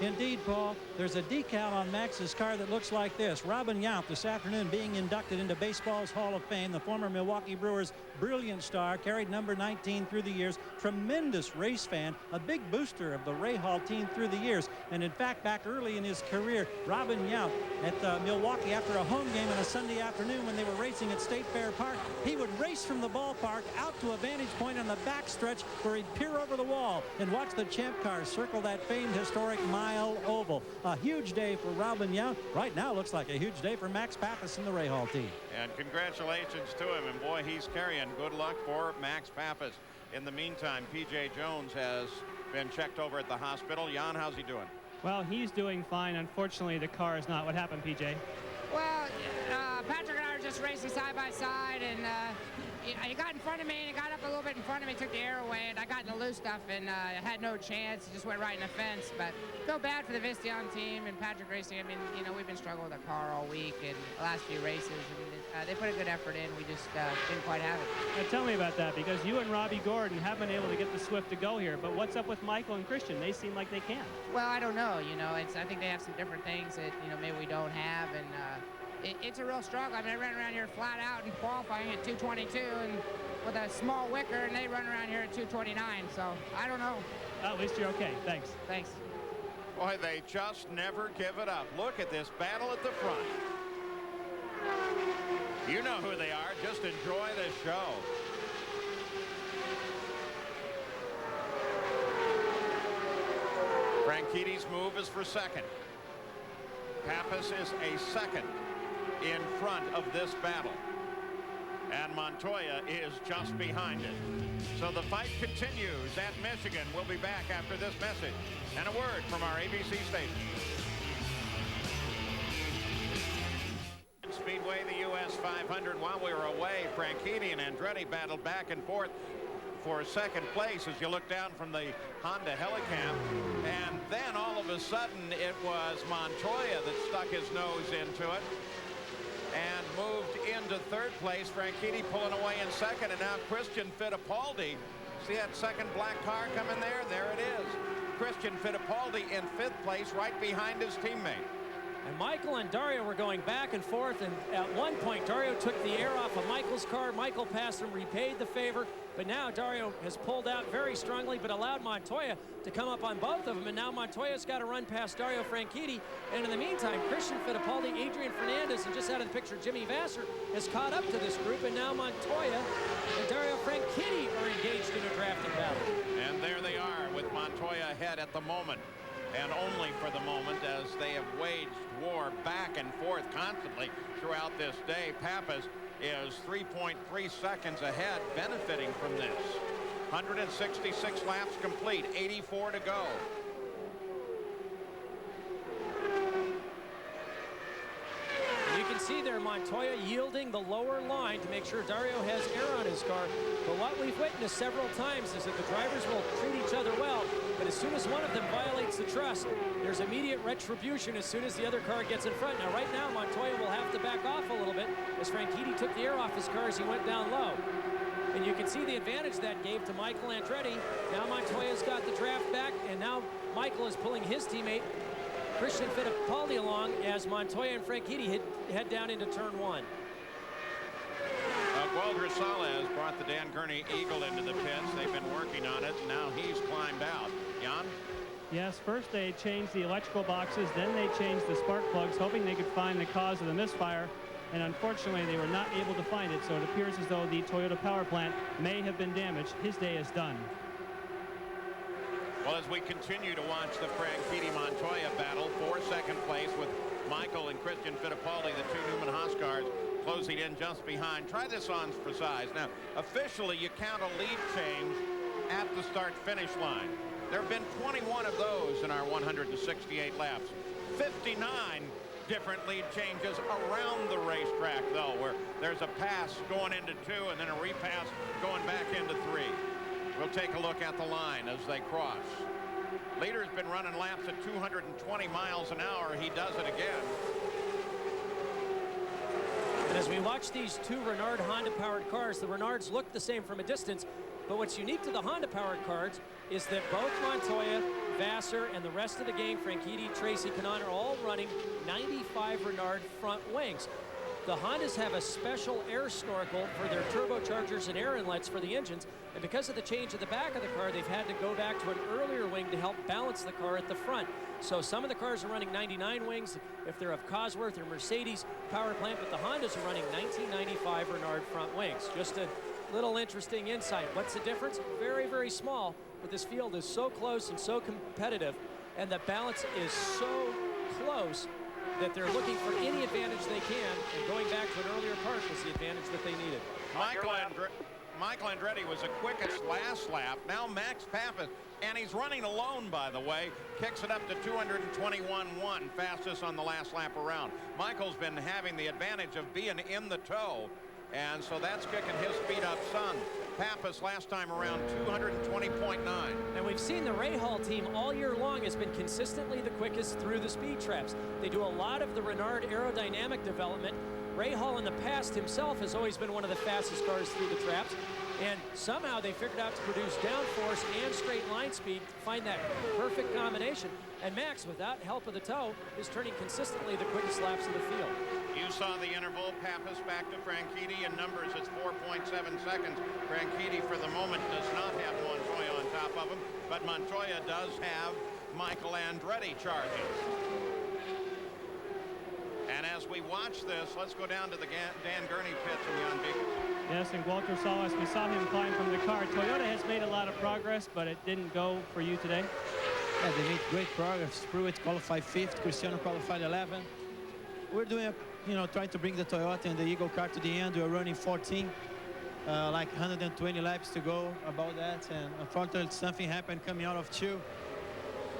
Indeed, Paul. There's a decal on Max's car that looks like this. Robin Yount this afternoon being inducted into baseball's Hall of Fame. The former Milwaukee Brewers brilliant star, carried number 19 through the years. Tremendous race fan, a big booster of the Rahal team through the years. And in fact, back early in his career, Robin Yount at Milwaukee after a home game on a Sunday afternoon when they were racing at State Fair Park, he would race from the ballpark out to a vantage point on the backstretch where he'd peer over the wall and watch the champ car circle that famed historic mile oval. A huge day for Robin Yount. Right now looks like a huge day for Max Pappas and the Rahal team. And congratulations to him, and boy, he's carrying good luck for Max Pappas. In the meantime, P.J. Jones has been checked over at the hospital. Jan, how's he doing? Well, he's doing fine. Unfortunately, the car is not. What happened, P.J.? Well, Patrick and I were just racing side by side, and he got in front of me, and he got up a little bit in front of me, took the air away, and I got in the loose stuff, and I had no chance. He just went right in the fence. But feel bad for the Visteon team and Patrick Racing. I mean, you know, we've been struggling with the car all week and the last few races, and they put a good effort in. We just didn't quite have it. Now, tell me about that, because you and Robbie Gordon have been able to get the Swift to go here. But what's up with Michael and Christian? They seem like they can. Well, I don't know. You know, I think they have some different things that, you know, maybe we don't have, and it's a real struggle. I mean, I ran around here flat out in qualifying at 222 and with a small wicker, and they run around here at 229. So I don't know. At least you're okay. Thanks. Thanks. Boy, they just never give it up. Look at this battle at the front. You know who they are. Just enjoy the show. Franchitti's move is for second. Pappas is a second in front of this battle. And Montoya is just behind it. So the fight continues at Michigan. We'll be back after this message and a word from our ABC station. Speedway, the U.S. 500. While we were away, Franchitti and Andretti battled back and forth for second place as you look down from the Honda Helicam. And then all of a sudden it was Montoya that stuck his nose into it and moved into third place. Franchitti pulling away in second, and now Christian Fittipaldi. See that second black car coming there? There it is. Christian Fittipaldi in fifth place, right behind his teammate. And Michael and Dario were going back and forth, and at one point Dario took the air off of Michael's car. Michael passed him, repaid the favor, but now Dario has pulled out very strongly but allowed Montoya to come up on both of them, and now Montoya's got to run past Dario Franchitti. And in the meantime, Christian Fittipaldi, Adrian Fernandez, and just out of the picture Jimmy Vasser has caught up to this group, and now Montoya and Dario Franchitti are engaged in a drafting battle. And there they are with Montoya ahead at the moment, and only for the moment, as they have waged war back and forth constantly throughout this day. Pappas is 3.3 seconds ahead, benefiting from this. 166 laps complete, 84 to go. You can see there Montoya yielding the lower line to make sure Dario has air on his car. But what we've witnessed several times is that the drivers will treat each other well, but as soon as one of them violates the trust, there's immediate retribution as soon as the other car gets in front. Now right now Montoya will have to back off a little bit as Franchitti took the air off his car as he went down low. And you can see the advantage that gave to Michael Andretti. Now Montoya's got the draft back, and now Michael is pulling his teammate Christian Fittipaldi along as Montoya and Franchitti head down into turn one. Gualdrosala has brought the Dan Gurney Eagle into the pits. They've been working on it. Now he's climbed out. Jan? Yes, first they changed the electrical boxes, then they changed the spark plugs, hoping they could find the cause of the misfire. And unfortunately, they were not able to find it, so it appears as though the Toyota power plant may have been damaged. His day is done. Well, as we continue to watch the Franchitti-Montoya battle for second place with Michael and Christian Fittipaldi, the two Newman Haas cars, closing in just behind. Try this on for size. Now, officially, you count a lead change at the start-finish line. There have been 21 of those in our 168 laps. 59 different lead changes around the racetrack, though, where there's a pass going into 2 and then a repass going back into 3. We'll take a look at the line as they cross. Leader's been running laps at 220 miles an hour. He does it again. And as we watch these two Renard Honda-powered cars, the Renards look the same from a distance, but what's unique to the Honda-powered cars is that both Montoya, Vassar, and the rest of the gang, Franchitti, Tracy, Kanaan, are all running 95 Renard front wings. The Hondas have a special air snorkel for their turbochargers and air inlets for the engines, and because of the change at the back of the car, they've had to go back to an earlier wing to help balance the car at the front. So some of the cars are running 99 wings if they're of Cosworth or Mercedes power plant, but the Hondas are running 1995 Renard front wings. Just a little interesting insight. What's the difference? Very, very small, but this field is so close and so competitive, and the balance is so close that they're looking for any advantage they can, and going back to an earlier part was the advantage that they needed. Michael Andretti was the quickest last lap. Now Max Pappas, and he's running alone, by the way, kicks it up to 221.1, fastest on the last lap around. Michael's been having the advantage of being in the tow, and so that's kicking his speed up some. Pappas last time around 220.9. And we've seen the Rahal team all year long has been consistently the quickest through the speed traps. They do a lot of the Renard aerodynamic development. Rahal in the past himself has always been one of the fastest cars through the traps, and somehow they figured out to produce downforce and straight line speed to find that perfect combination. And Max, without help of the tow, is turning consistently the quickest laps of the field. You saw the interval. Pappas back to Franchitti. In numbers, it's 4.7 seconds. Franchitti, for the moment, does not have Montoya on top of him, but Montoya does have Michael Andretti charging. And as we watch this, let's go down to the Dan Gurney pits in Jan Beekes. Yes, and Walter Salas, we saw him climb from the car. Toyota has made a lot of progress, but it didn't go for you today. Yeah, they made great progress. Pruitt qualified 5th, Cristiano qualified 11th. We're doing, trying to bring the Toyota and the Eagle car to the end. We're running 14, like 120 laps to go about that. And unfortunately, something happened coming out of 2.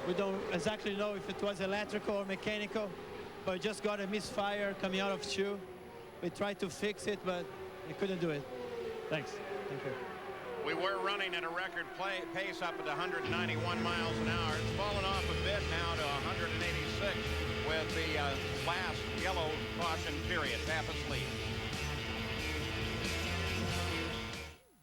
We don't exactly know if it was electrical or mechanical, but we just got a misfire coming out of 2. We tried to fix it, but we couldn't do it. Thanks. Thank you. We were running at a record pace up at 191 miles an hour. It's fallen off a bit now to 186 with the last yellow caution period. Pappas lead.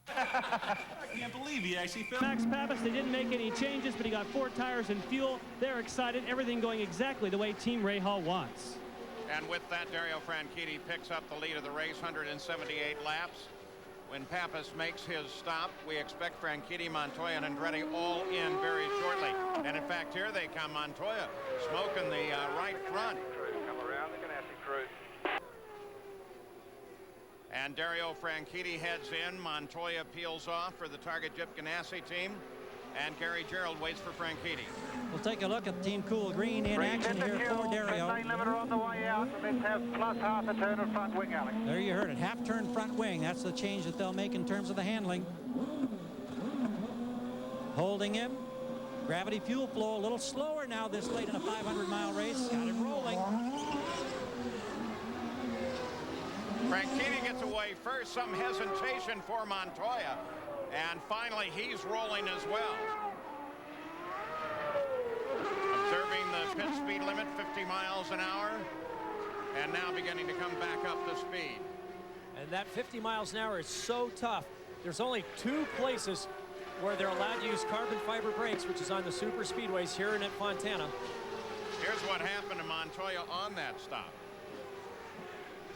I can't believe he actually filmed. Max Pappas, they didn't make any changes, but he got 4 tires and fuel. They're excited. Everything going exactly the way Team Rahal wants. And with that, Dario Franchitti picks up the lead of the race, 178 laps. When Pappas makes his stop, we expect Franchitti, Montoya, and Andretti all in very shortly. And in fact, here they come. Montoya smoking the right front. Come around the Ganassi crew. And Dario Franchitti heads in. Montoya peels off for the Target Jeep Ganassi team. And Gary Gerould waits for Franchitti. We'll take a look at Team Cool Green in action here for Dario. Lane limiter on the way out. Let's have plus half a turn of front wing, Alex. There you heard it. Half turn front wing. That's the change that they'll make in terms of the handling. Holding him. Gravity fuel flow a little slower now this late in a 500-mile race. Got it rolling. Franchitti gets away first. Some hesitation for Montoya. And finally, he's rolling as well. Observing the pit speed limit, 50 miles an hour. And now beginning to come back up to speed. And that 50 miles an hour is so tough. There's only 2 places where they're allowed to use carbon fiber brakes, which is on the super speedways here and at Fontana. Here's what happened to Montoya on that stop.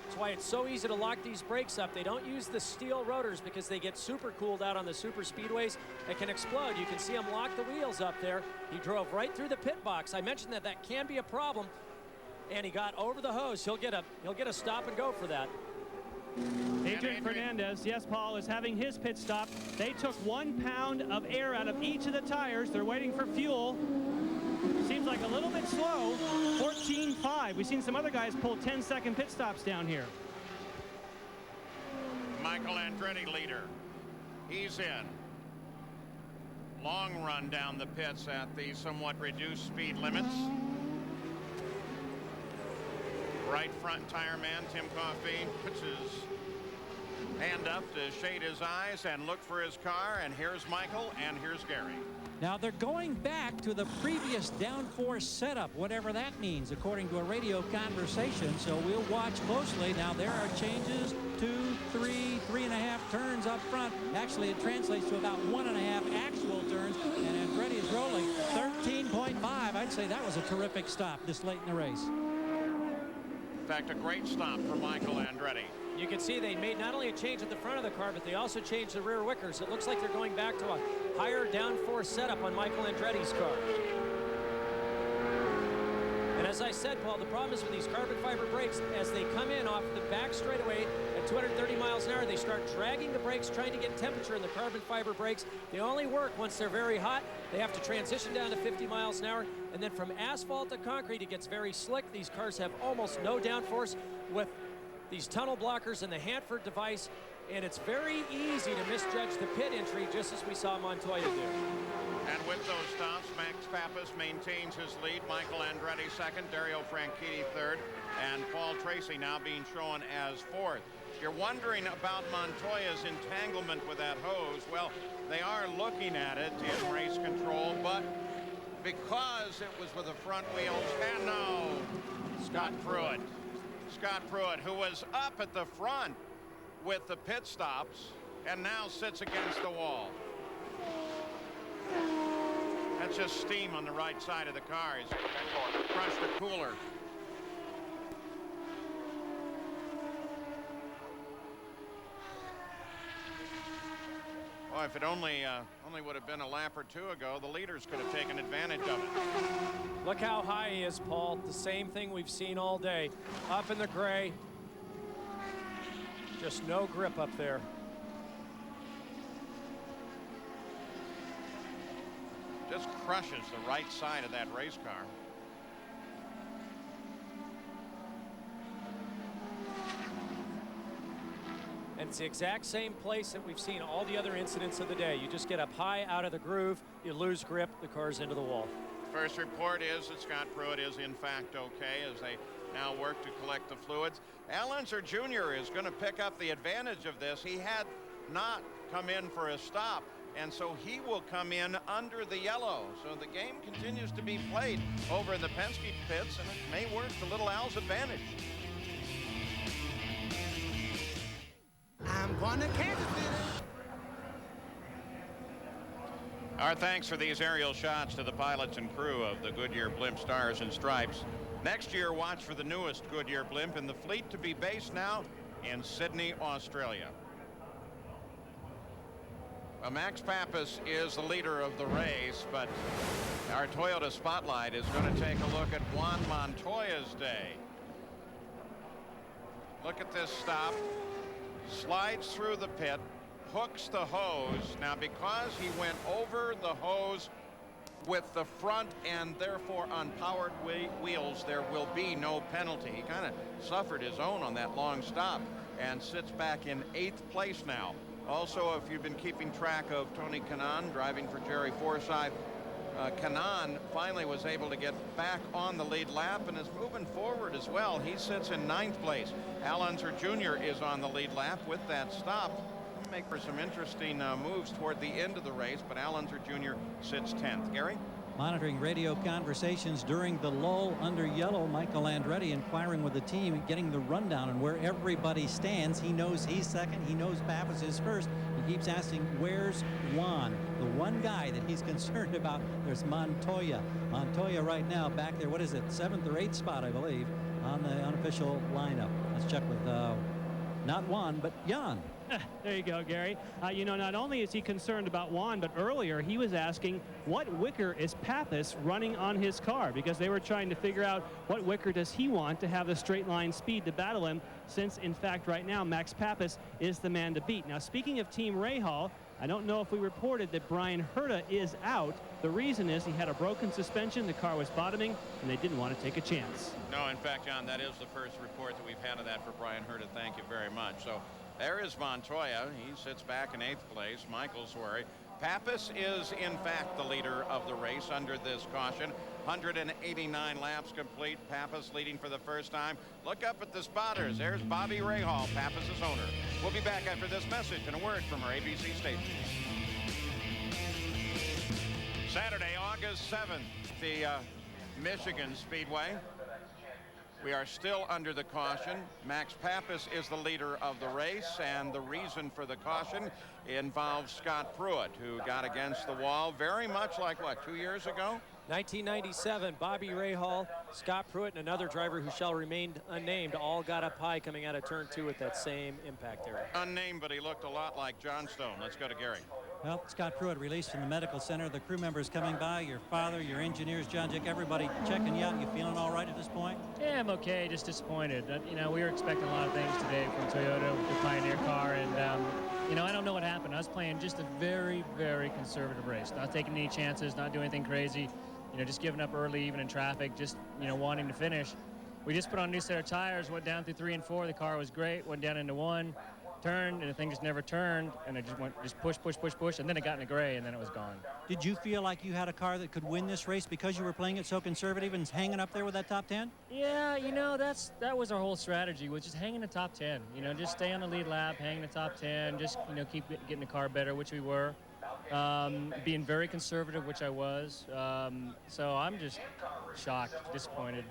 That's why it's so easy to lock these brakes up. They don't use the steel rotors because they get super cooled out on the super speedways. It can explode. You can see him lock the wheels up there. He drove right through the pit box. I mentioned that that can be a problem, and he got over the hose. He'll get a stop and go for that. Adrian Fernandez, yes, Paul, is having his pit stop. They took 1 pound of air out of each of the tires. They're waiting for fuel. Seems like a little bit slow. 14.5. We've seen some other guys pull 10-second pit stops down here. Michael Andretti leader. He's in. Long run down the pits at the somewhat reduced speed limits. Right front tire man Tim Coffey puts his hand up to shade his eyes and look for his car, and here's Michael and here's Gary. Now they're going back to the previous downforce setup, whatever that means, according to a radio conversation. So we'll watch closely. Now there are changes, 2, 3, 3.5 turns up front. Actually, it translates to about 1.5 actual turns, and Andretti is rolling 13.5. I'd say that was a terrific stop this late in the race. In fact, a great stop for Michael Andretti. You can see they made not only a change at the front of the car, but they also changed the rear wickers. It looks like they're going back to a higher downforce setup on Michael Andretti's car. And as I said, Paul, the problem is with these carbon fiber brakes, as they come in off the back straightaway at 230 miles an hour, they start dragging the brakes, trying to get temperature in the carbon fiber brakes. They only work once they're very hot. They have to transition down to 50 miles an hour. And then from asphalt to concrete, it gets very slick. These cars have almost no downforce with these tunnel blockers and the Hanford device, and it's very easy to misjudge the pit entry, just as we saw Montoya do. And with those stops, Max Pappas maintains his lead. Michael Andretti second, Dario Franchitti third, and Paul Tracy now being shown as fourth. If you're wondering about Montoya's entanglement with that hose, well, they are looking at it in race control, but because it was with the front wheels, and no, Scott Pruitt. Scott Pruitt, who was up at the front with the pit stops and now sits against the wall. That's just steam on the right side of the car. He's crushed a cooler. Well, if it only would have been a lap or two ago, the leaders could have taken advantage of it. Look how high he is, Paul. The same thing we've seen all day. Up in the gray. Just no grip up there. Just crushes the right side of that race car. And it's the exact same place that we've seen all the other incidents of the day. You just get up high out of the groove, you lose grip, the car's into the wall. First report is that Scott Pruitt is in fact okay as they now work to collect the fluids. Al Unser Jr. is going to pick up the advantage of this. He had not come in for a stop, and so he will come in under the yellow. So the game continues to be played over in the Penske pits, and it may work to little Al's advantage. I'm going to Kansas City. Our thanks for these aerial shots to the pilots and crew of the Goodyear Blimp Stars and Stripes. Next year, watch for the newest Goodyear blimp in the fleet to be based now in Sydney, Australia. Well, Max Pappas is the leader of the race, but our Toyota Spotlight is going to take a look at Juan Montoya's day. Look at this stop. Slides through the pit, hooks the hose. Now, because he went over the hose with the front and therefore on powered wheels, there will be no penalty. He kind of suffered his own on that long stop and sits back in 8th place now. Also, if you've been keeping track of Tony Kanaan driving for Jerry Forsyth, Kanaan finally was able to get back on the lead lap and is moving forward as well. He sits in 9th place. Al Unser Jr. is on the lead lap with that stop. Make for some interesting moves toward the end of the race, but Al Unser Jr. sits 10th. Gary? Monitoring radio conversations during the lull under yellow, Michael Andretti inquiring with the team, getting the rundown on where everybody stands. He knows he's second. He knows Pappas is first. He keeps asking, where's Juan? The one guy that he's concerned about, there's Montoya. Montoya right now back there, what is it, 7th or 8th spot, I believe, on the unofficial lineup. Let's check with not Juan, but Jan. There you go, Gary. You know, not only is he concerned about Juan, but earlier he was asking what wicker is Pappas running on his car, because they were trying to figure out what wicker does he want to have the straight line speed to battle him, since in fact right now Max Pappas is the man to beat. Now, speaking of Team Rahal, I don't know if we reported that Bryan Herta is out. The reason is he had a broken suspension, the car was bottoming, and they didn't want to take a chance. No, in fact, John, that is the first report that we've had of that for Bryan Herta. Thank you very much. So there is Montoya. He sits back in 8th place. Michael's worried. Pappas is, in fact, the leader of the race under this caution. 189 laps complete. Pappas leading for the first time. Look up at the spotters. There's Bobby Rahal, Pappas' owner. We'll be back after this message and a word from our ABC station. Saturday, August 7th, the Michigan Speedway. We are still under the caution. Max Pappas is the leader of the race, and the reason for the caution involves Scott Pruitt, who got against the wall very much like, what, 2 years ago? 1997, Bobby Rahal, Scott Pruitt, and another driver who shall remain unnamed all got up high coming out of turn 2 at that same impact area. Unnamed, but he looked a lot like John Stone. Let's go to Gary. Well, Scott Pruitt released from the medical center. The crew members coming by, your father, your engineers, John Jick, everybody checking you out. You feeling all right at this point? Yeah, I'm okay, just disappointed. You know, we were expecting a lot of things today from Toyota with the Pioneer car, and you know, I don't know what happened. I was playing just a very, very conservative race, not taking any chances, not doing anything crazy, you know, just giving up early, even in traffic, just, you know, wanting to finish. We just put on a new set of tires, went down through 3 and 4. The car was great, went down into 1. Turned, and the thing just never turned, and it just push, and then it got in the gray, and then it was gone. Did you feel like you had a car that could win this race because you were playing it so conservative and hanging up there with that top 10? Yeah, you know, that was our whole strategy, was just hanging the top 10. You know, just stay on the lead lap, hang the top 10, just, you know, keep getting the car better, which we were. Being very conservative, which I was. So I'm just shocked, disappointed.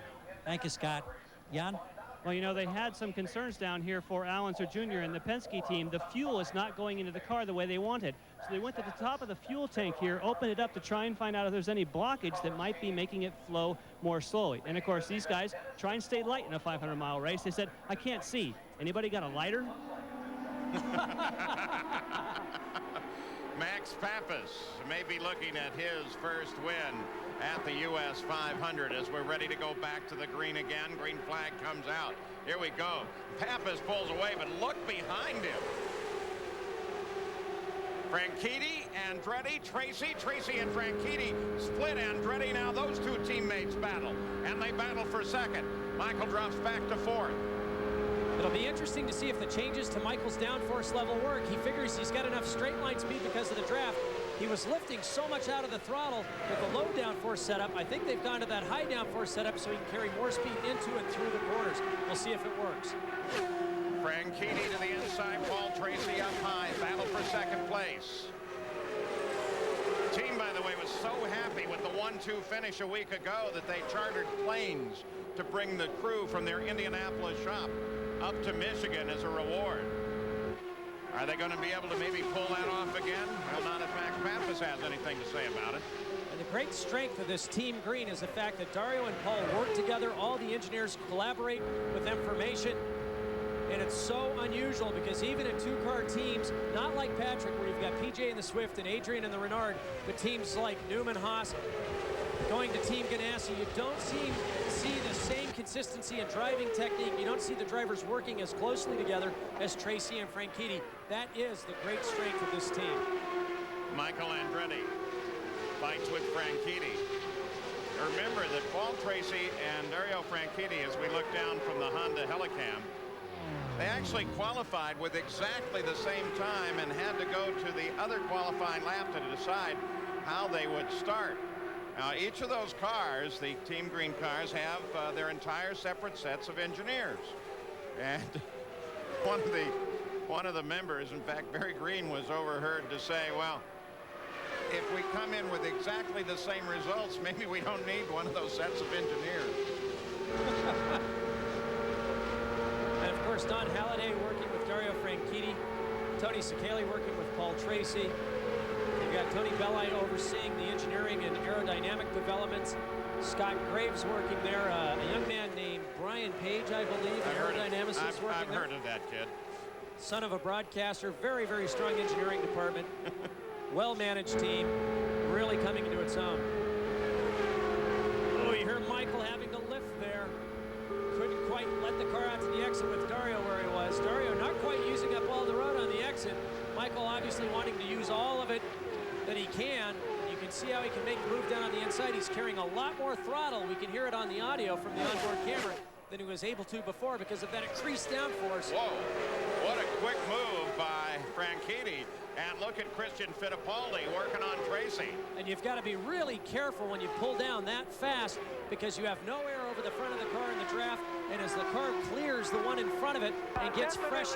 Thank you, Scott. Jan? Well, you know, they had some concerns down here for Al Unser Jr. and the Penske team. The fuel is not going into the car the way they wanted. So they went to the top of the fuel tank here, opened it up to try and find out if there's any blockage that might be making it flow more slowly. And, of course, these guys try and stay light in a 500-mile race. They said, I can't see. Anybody got a lighter? Max Pappas may be looking at his first win at the U.S. 500 as we're ready to go back to the green again. Green flag comes out. Here we go. Pappas pulls away, but look behind him. Franchitti, Andretti, Tracy and Franchitti split Andretti. Now those two teammates battle, and they battle for second. Michael drops back to 4th. It'll be interesting to see if the changes to Michael's downforce level work. He figures he's got enough straight line speed because of the draft. He was lifting so much out of the throttle with the low downforce setup. I think they've gone to that high downforce setup so he can carry more speed into and through the corners. We'll see if it works. Franchitti to the inside, Paul Tracy up high, battle for second place. Team, by the way, was so happy with the 1-2 finish a week ago that they chartered planes to bring the crew from their Indianapolis shop up to Michigan as a reward. Are they going to be able to maybe pull that off again? Well, not if Max Pappas has anything to say about it. And the great strength of this Team Green is the fact that Dario and Paul work together. All the engineers collaborate with information. And it's so unusual because even in two-car teams, not like Patrick, where you've got PJ in the Swift and Adrian in the Renard, but teams like Newman Haas going to Team Ganassi, you don't see the same consistency in driving technique. You don't see the drivers working as closely together as Tracy and Franchitti. That is the great strength of this team. Michael Andretti fights with Franchitti. Remember that Paul Tracy and Dario Franchitti, as we look down from the Honda Helicam, they actually qualified with exactly the same time and had to go to the other qualifying lap to decide how they would start. Now, each of those cars, the Team Green cars, have their entire separate sets of engineers. And one of the members, in fact, Barry Green, was overheard to say, well, if we come in with exactly the same results, maybe we don't need one of those sets of engineers. And, of course, Don Halliday working with Dario Franchitti, Tony Sekeli working with Paul Tracy. You've got Tony Bellite overseeing the engineering and aerodynamic developments. Scott Graves working there. A young man named Brian Page, I believe, an aerodynamicist working there. I've heard of that kid. son of a broadcaster, very, very strong engineering department, well-managed team, really coming into its own. Oh, you hear Michael having to lift there. Couldn't quite let the car out to the exit with Dario where he was. Dario not quite using up all the road on the exit. Michael obviously wanting to use all of it that he can. You can see how he can make the move down on the inside. He's carrying a lot more throttle. We can hear it on the audio from the onboard camera than he was able to before because of that increased downforce. Whoa, what a quick move by Franchitti. And look at Christian Fittipaldi working on Tracy. And you've got to be really careful when you pull down that fast because you have no air over the front of the car in the draft. And as the car clears the one in front of it and gets fresh.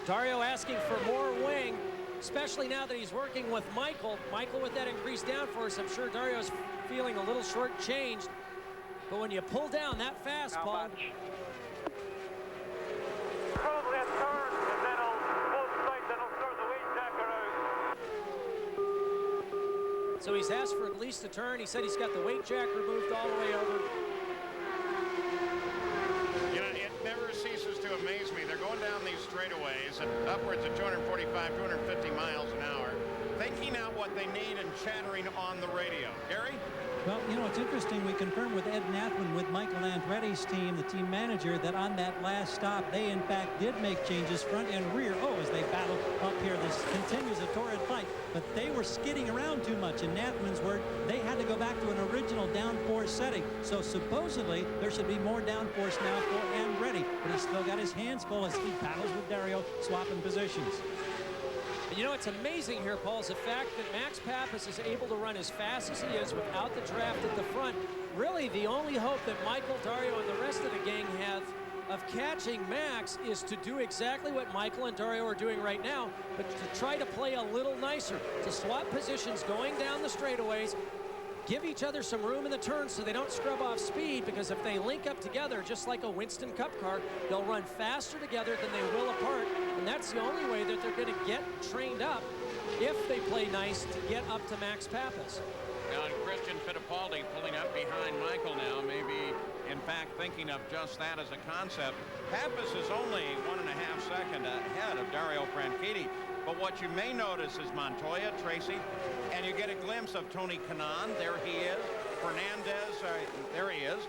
Dario asking for more wing, especially now that he's working with Michael. Michael with that increased downforce, I'm sure Dario's feeling a little short-changed. But when you pull down that fast, Paul. Probably a turn, and then both sides, then I'll start the weight jacker out. So he's asked for at least a turn. He said he's got the weight jack removed all the way over. You know, it never ceases to amaze me. They're going down these straightaways at upwards of 245, 250 miles an hour, thinking out what they need and chattering on the radio. Gary? Well, you know, it's interesting. We confirmed with Ed Nathman, with Michael Andretti's team, the team manager, that on that last stop, they in fact did make changes front and rear. Oh, as they battle up here, this continues a torrid fight. But they were skidding around too much. In Nathman's word, they had to go back to an original downforce setting. So supposedly, there should be more downforce now for Andretti. But he's still got his hands full as he battles with Dario, swapping positions. And you know, it's amazing here, Paul, is the fact that Max Papis is able to run as fast as he is without the draft at the front. Really, the only hope that Michael, Dario, and the rest of the gang have of catching Max is to do exactly what Michael and Dario are doing right now, but to try to play a little nicer, to swap positions going down the straightaways, give each other some room in the turns so they don't scrub off speed, because if they link up together, just like a Winston Cup car, they'll run faster together than they will apart, and that's the only way that they're going to get trained up if they play nice to get up to Max Papis. Now, and Christian Fittipaldi pulling up behind Michael now, maybe in fact thinking of just that as a concept. Papis is only 1.5 seconds ahead of Dario Franchitti. But what you may notice is Montoya, Tracy, and you get a glimpse of Tony Kanaan. There he is. Fernandez, there he is.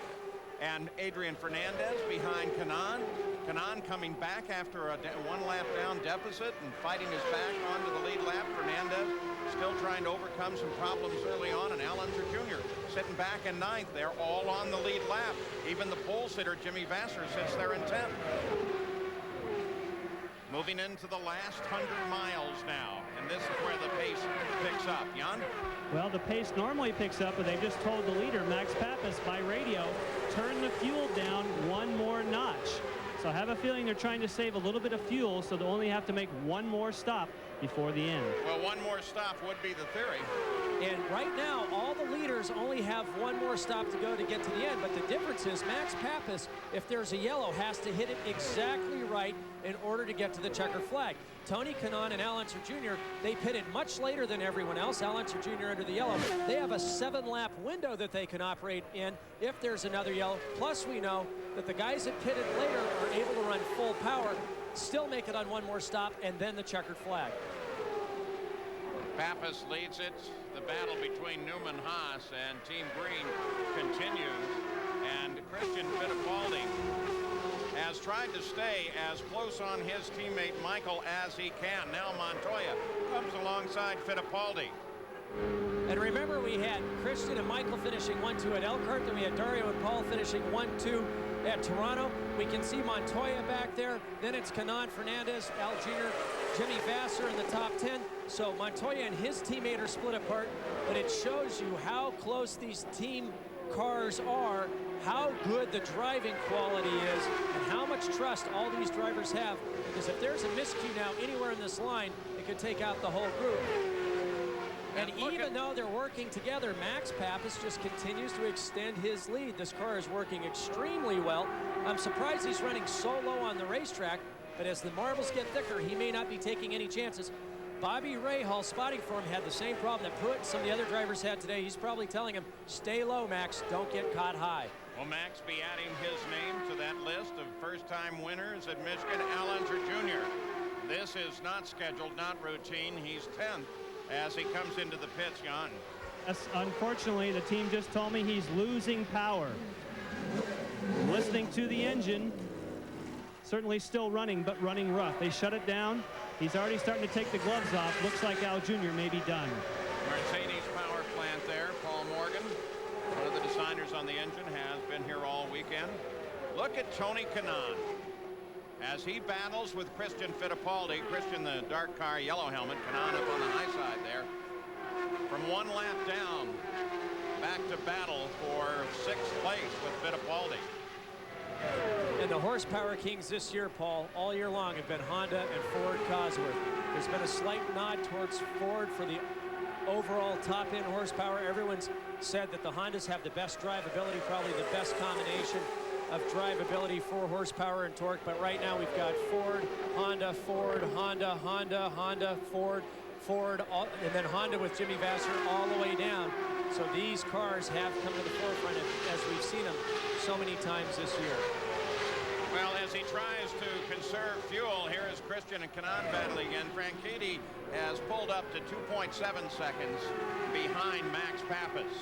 And Adrian Fernandez behind Kanaan. Kanaan coming back after a one lap down deficit and fighting his back onto the lead lap. Fernandez still trying to overcome some problems early on. And Al Unser Jr. sitting back in 9th. They're all on the lead lap. Even the pole sitter, Jimmy Vasser, sits there in 10th. Moving into the last 100 miles now, and this is where the pace picks up. Jan? Well, the pace normally picks up, but they just told the leader, Max Papis, by radio, turn the fuel down one more notch. So I have a feeling they're trying to save a little bit of fuel, so they'll only have to make one more stop before the end. Well, one more stop would be the theory. And right now, all the leaders only have one more stop to go to get to the end. But the difference is Max Papis, if there's a yellow, has to hit it exactly right in order to get to the checkered flag. Tony Kanaan and Al Unser Jr., they pitted much later than everyone else. Al Unser Jr. under the yellow. They have a 7-lap window that they can operate in if there's another yellow. Plus, we know that the guys that pitted later are able to run full power, still make it on one more stop, and then the checkered flag. Papis leads it. The battle between Newman Haas and Team Green continues. And Christian Fittipaldi has tried to stay as close on his teammate Michael as he can. Now Montoya comes alongside Fittipaldi. And remember, we had Christian and Michael finishing 1-2 at Elkhart. Then we had Dario and Paul finishing 1-2 at Toronto. We can see Montoya back there. Then it's Kanaan, Fernandez, Al Jr., Jimmy Vasser in the top 10. So Montoya and his teammate are split apart. But it shows you how close these team cars are, how good the driving quality is, and how much trust all these drivers have. Because if there's a miscue now anywhere in this line, it could take out the whole group. And even though they're working together, Max Papis just continues to extend his lead. This car is working extremely well. I'm surprised he's running so low on the racetrack, but as the marbles get thicker, he may not be taking any chances. Bobby Rahal, spotting for him, had the same problem that Pruitt and some of the other drivers had today. He's probably telling him, stay low, Max, don't get caught high. Will Max be adding his name to that list of first-time winners at Michigan? Al Unser Jr. This is not scheduled, not routine. He's 10th as he comes into the pits, Jan. Yes, unfortunately, the team just told me he's losing power. Listening to the engine, certainly still running, but running rough. They shut it down. He's already starting to take the gloves off. Looks like Al Jr. may be done. Mercedes power plant there. Paul Morgan, one of the designers on the engine, has been here all weekend. Look at Tony Kanaan as he battles with Christian Fittipaldi. Christian, the dark car, yellow helmet. Kanaan up on the high side there. From one lap down, back to battle for 6th place with Fittipaldi. And the horsepower kings this year, Paul, all year long have been Honda and Ford Cosworth. There's been a slight nod towards Ford for the overall top-end horsepower. Everyone's said that the Hondas have the best drivability, probably the best combination of drivability for horsepower and torque. But right now we've got Ford, Honda, Ford, Honda, Honda, Honda, Ford, Ford, and then Honda with Jimmy Vasser all the way down. So these cars have come to the forefront as we've seen them so many times this year. Well, as he tries to conserve fuel, here is Christian and Kanaan battling again. Franchitti has pulled up to 2.7 seconds behind Max Pappas.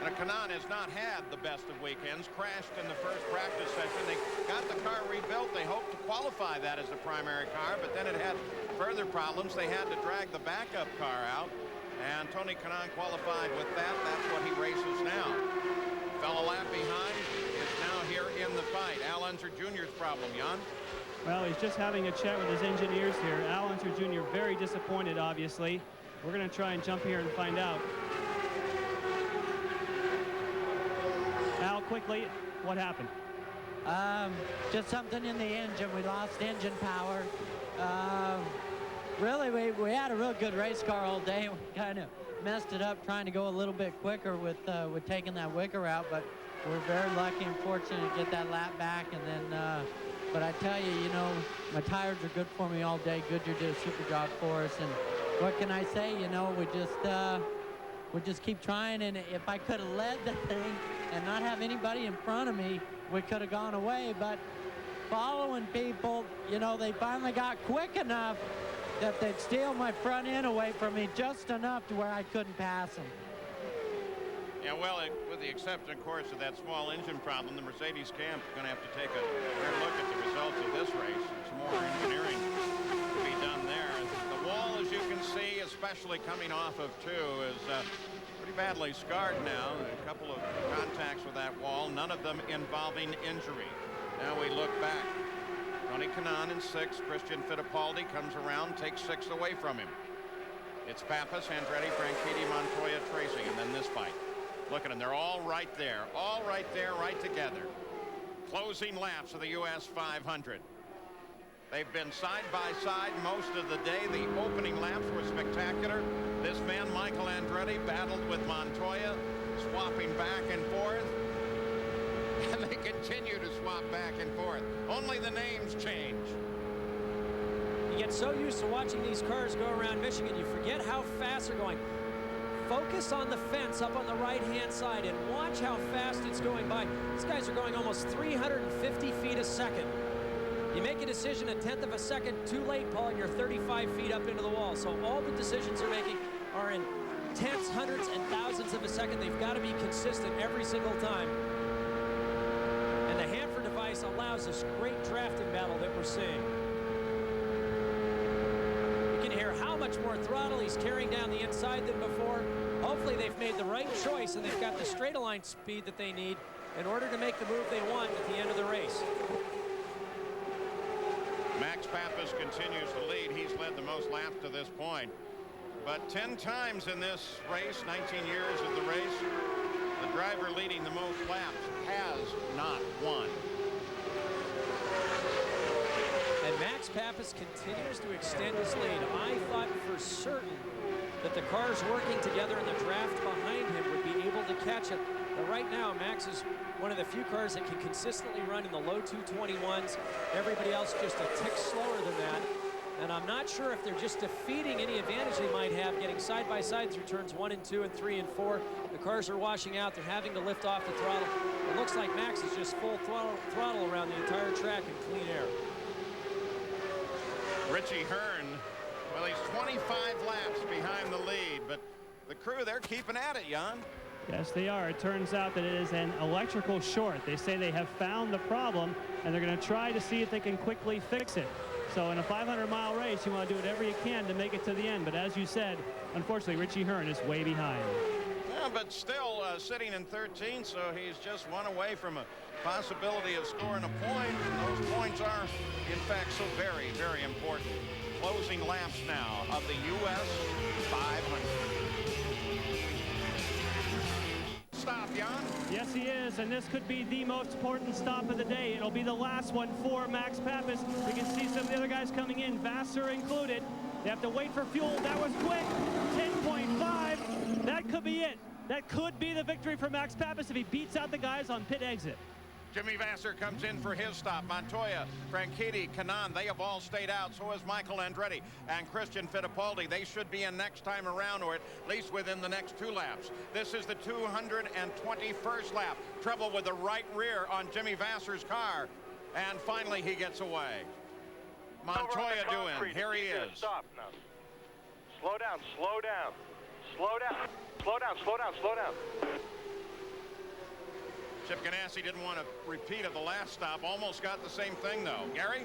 Now, Kanaan has not had the best of weekends. Crashed in the first practice session. They got the car rebuilt. They hoped to qualify that as the primary car, but then it had further problems. They had to drag the backup car out, and Tony Kanaan qualified with that. That's what he races now. Fell a lap behind, is now here in the fight. Al Unser Jr.'s problem, Jan. Well, he's just having a chat with his engineers here. Al Unser Jr. very disappointed, obviously. We're going to try and jump here and find out. Al, quickly, what happened? Just something in the engine. We lost engine power. Really, we had a real good race car all day. We kind of messed it up trying to go a little bit quicker with taking that wicker out, but we're very lucky and fortunate to get that lap back. And then, but I tell you, you know, my tires are good for me all day. Goodyear did a super job for us. And what can I say? You know, we just keep trying. And if I could have led the thing and not have anybody in front of me, we could have gone away. But following people, you know, they finally got quick enough that they'd steal my front end away from me just enough to where I couldn't pass them. Yeah, well, with the exception, of course, of that small engine problem, the Mercedes camp is going to have to take a fair look at the results of this race. Some more engineering to be done there. The wall, as you can see, especially coming off of 2, is pretty badly scarred now. A couple of contacts with that wall, none of them involving injury. Now we look back. Tony Kanaan in 6th. Christian Fittipaldi comes around, takes 6 away from him. It's Pappas, Andretti, Franchitti, Montoya, Tracy, and then this fight. Look at them. They're all right there, right together. Closing laps of the U.S. 500. They've been side by side most of the day. The opening laps were spectacular. This man, Michael Andretti, battled with Montoya, swapping back and forth. And they continue to swap back and forth. Only the names change. You get so used to watching these cars go around Michigan, you forget how fast they're going. Focus on the fence up on the right-hand side and watch how fast it's going by. These guys are going almost 350 feet a second. You make a decision a tenth of a second too late, Paul, and you're 35 feet up into the wall. So all the decisions they're making are in tenths, hundreds, and thousands of a second. They've got to be consistent every single time. And the Hanford device allows this great drafting battle that we're seeing. You can hear how much more throttle he's carrying down the inside than before. Hopefully they've made the right choice and they've got the straight-line speed that they need in order to make the move they want at the end of the race. Max Pappas continues to lead. He's led the most laps to this point. But 10 times in this race, 19 years of the race, the driver leading the most laps has not won. And Max Pappas continues to extend his lead. I thought for certain that the cars working together in the draft behind him would be able to catch it. But right now, Max is one of the few cars that can consistently run in the low 221s. Everybody else just a tick slower than that. And I'm not sure if they're just defeating any advantage they might have getting side by side through turns 1 and 2 and 3 and 4. The cars are washing out. They're having to lift off the throttle. It looks like Max is just full throttle around the entire track in clean air. Richie Hearn, well, he's 25 laps behind the lead, but the crew, they're keeping at it, Jan. Yes, they are. It turns out that it is an electrical short. They say they have found the problem, and they're going to try to see if they can quickly fix it. So in a 500-mile race, you want to do whatever you can to make it to the end. But as you said, unfortunately, Richie Hearn is way behind. Yeah, but still sitting in 13, so he's just one away from a possibility of scoring a point. And those points are, in fact, so very, very important. Closing laps now of the U.S. 500. Stop, Jan. Yes, he is, and this could be the most important stop of the day. It'll be the last one for Max Papis. We can see some of the other guys coming in, Vassar included. They have to wait for fuel. That was quick. 10.5. That could be it. That could be the victory for Max Papis if he beats out the guys on pit exit. Jimmy Vassar comes in for his stop. Montoya, Franchitti, Kanaan, they have all stayed out. So has Michael Andretti and Christian Fittipaldi. They should be in next time around, or at least within the next 2 laps. This is the 221st lap. Trouble with the right rear on Jimmy Vassar's car. And finally, he gets away. Montoya doing. Here he is. Stop now. Slow down, slow down. Slow down. Slow down, slow down, slow down. Chip Ganassi didn't want a repeat of the last stop. Almost got the same thing, though. Gary?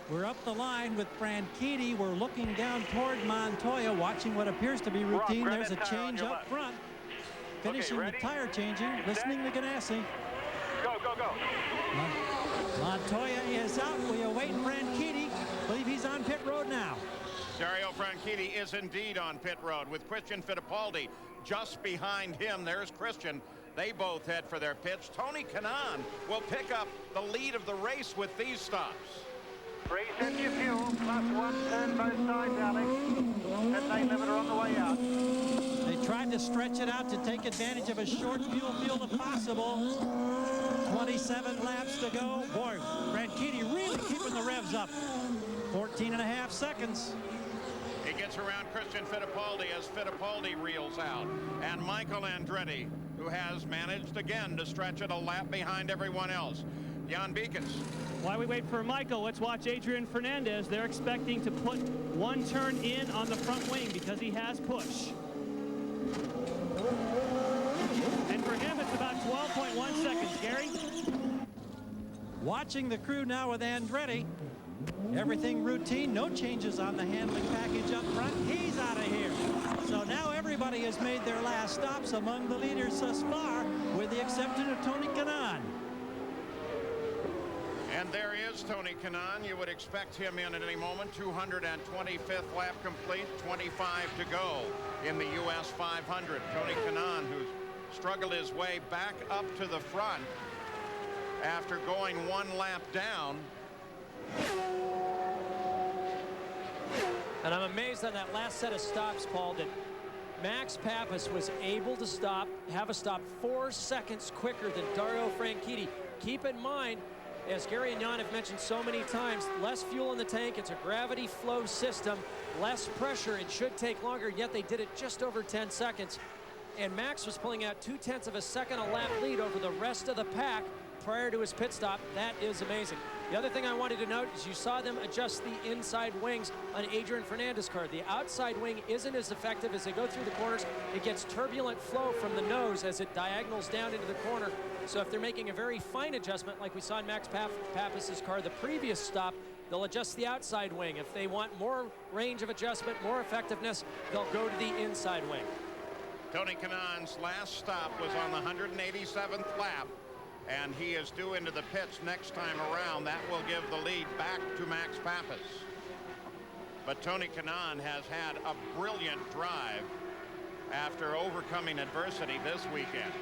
We're up the line with Franchitti. We're looking down toward Montoya, watching what appears to be routine. There's a change up front. Finishing the tire changing, listening to Ganassi. Go, go, go. Montoya is out. We await Franchitti. Believe he's on pit road now. Dario Franchitti is indeed on pit road with Christian Fittipaldi just behind him. There's Christian. They both head for their pits. Tony Kanaan will pick up the lead of the race with these stops. Reset your fuel, +1, turn both sides, Alex. 10-day limiter on the way out. They tried to stretch it out to take advantage of a short fuel field if possible. 27 laps to go. Boy, Franchitti really keeping the revs up. 14.5 seconds. He gets around Christian Fittipaldi as Fittipaldi reels out. And Michael Andretti, who has managed again to stretch it a lap behind everyone else. Jan Beekens. While we wait for Michael, let's watch Adrian Fernandez. They're expecting to put one turn in on the front wing because he has push. And for him, it's about 12.1 seconds. Gary? Watching the crew now with Andretti. Everything routine, no changes on the handling package up front. He's out of here. So now everybody has made their last stops among the leaders thus far, with the exception of Tony Kanaan. And there is Tony Kanaan. You would expect him in at any moment. 225th lap complete, 25 to go in the U.S. 500. Tony Kanaan, who's struggled his way back up to the front after going 1 lap down. And I'm amazed on that last set of stops, Paul, that Max Papis was able to have a stop 4 seconds quicker than Dario Franchitti. Keep in mind, as Gary and Jan have mentioned so many times, less fuel in the tank. It's a gravity flow system, less pressure. It should take longer, yet they did it just over 10 seconds. And Max was pulling out 0.2 seconds a lap lead over the rest of the pack prior to his pit stop. That is amazing. The other thing I wanted to note is you saw them adjust the inside wings on Adrian Fernandez's car. The outside wing isn't as effective as they go through the corners. It gets turbulent flow from the nose as it diagonals down into the corner. So if they're making a very fine adjustment like we saw in Max Papis's car the previous stop, they'll adjust the outside wing. If they want more range of adjustment, more effectiveness, they'll go to the inside wing. Tony Kanaan's last stop was on the 187th lap, and he is due into the pits next time around. That will give the lead back to Max Papis. But Tony Kanaan has had a brilliant drive after overcoming adversity this weekend.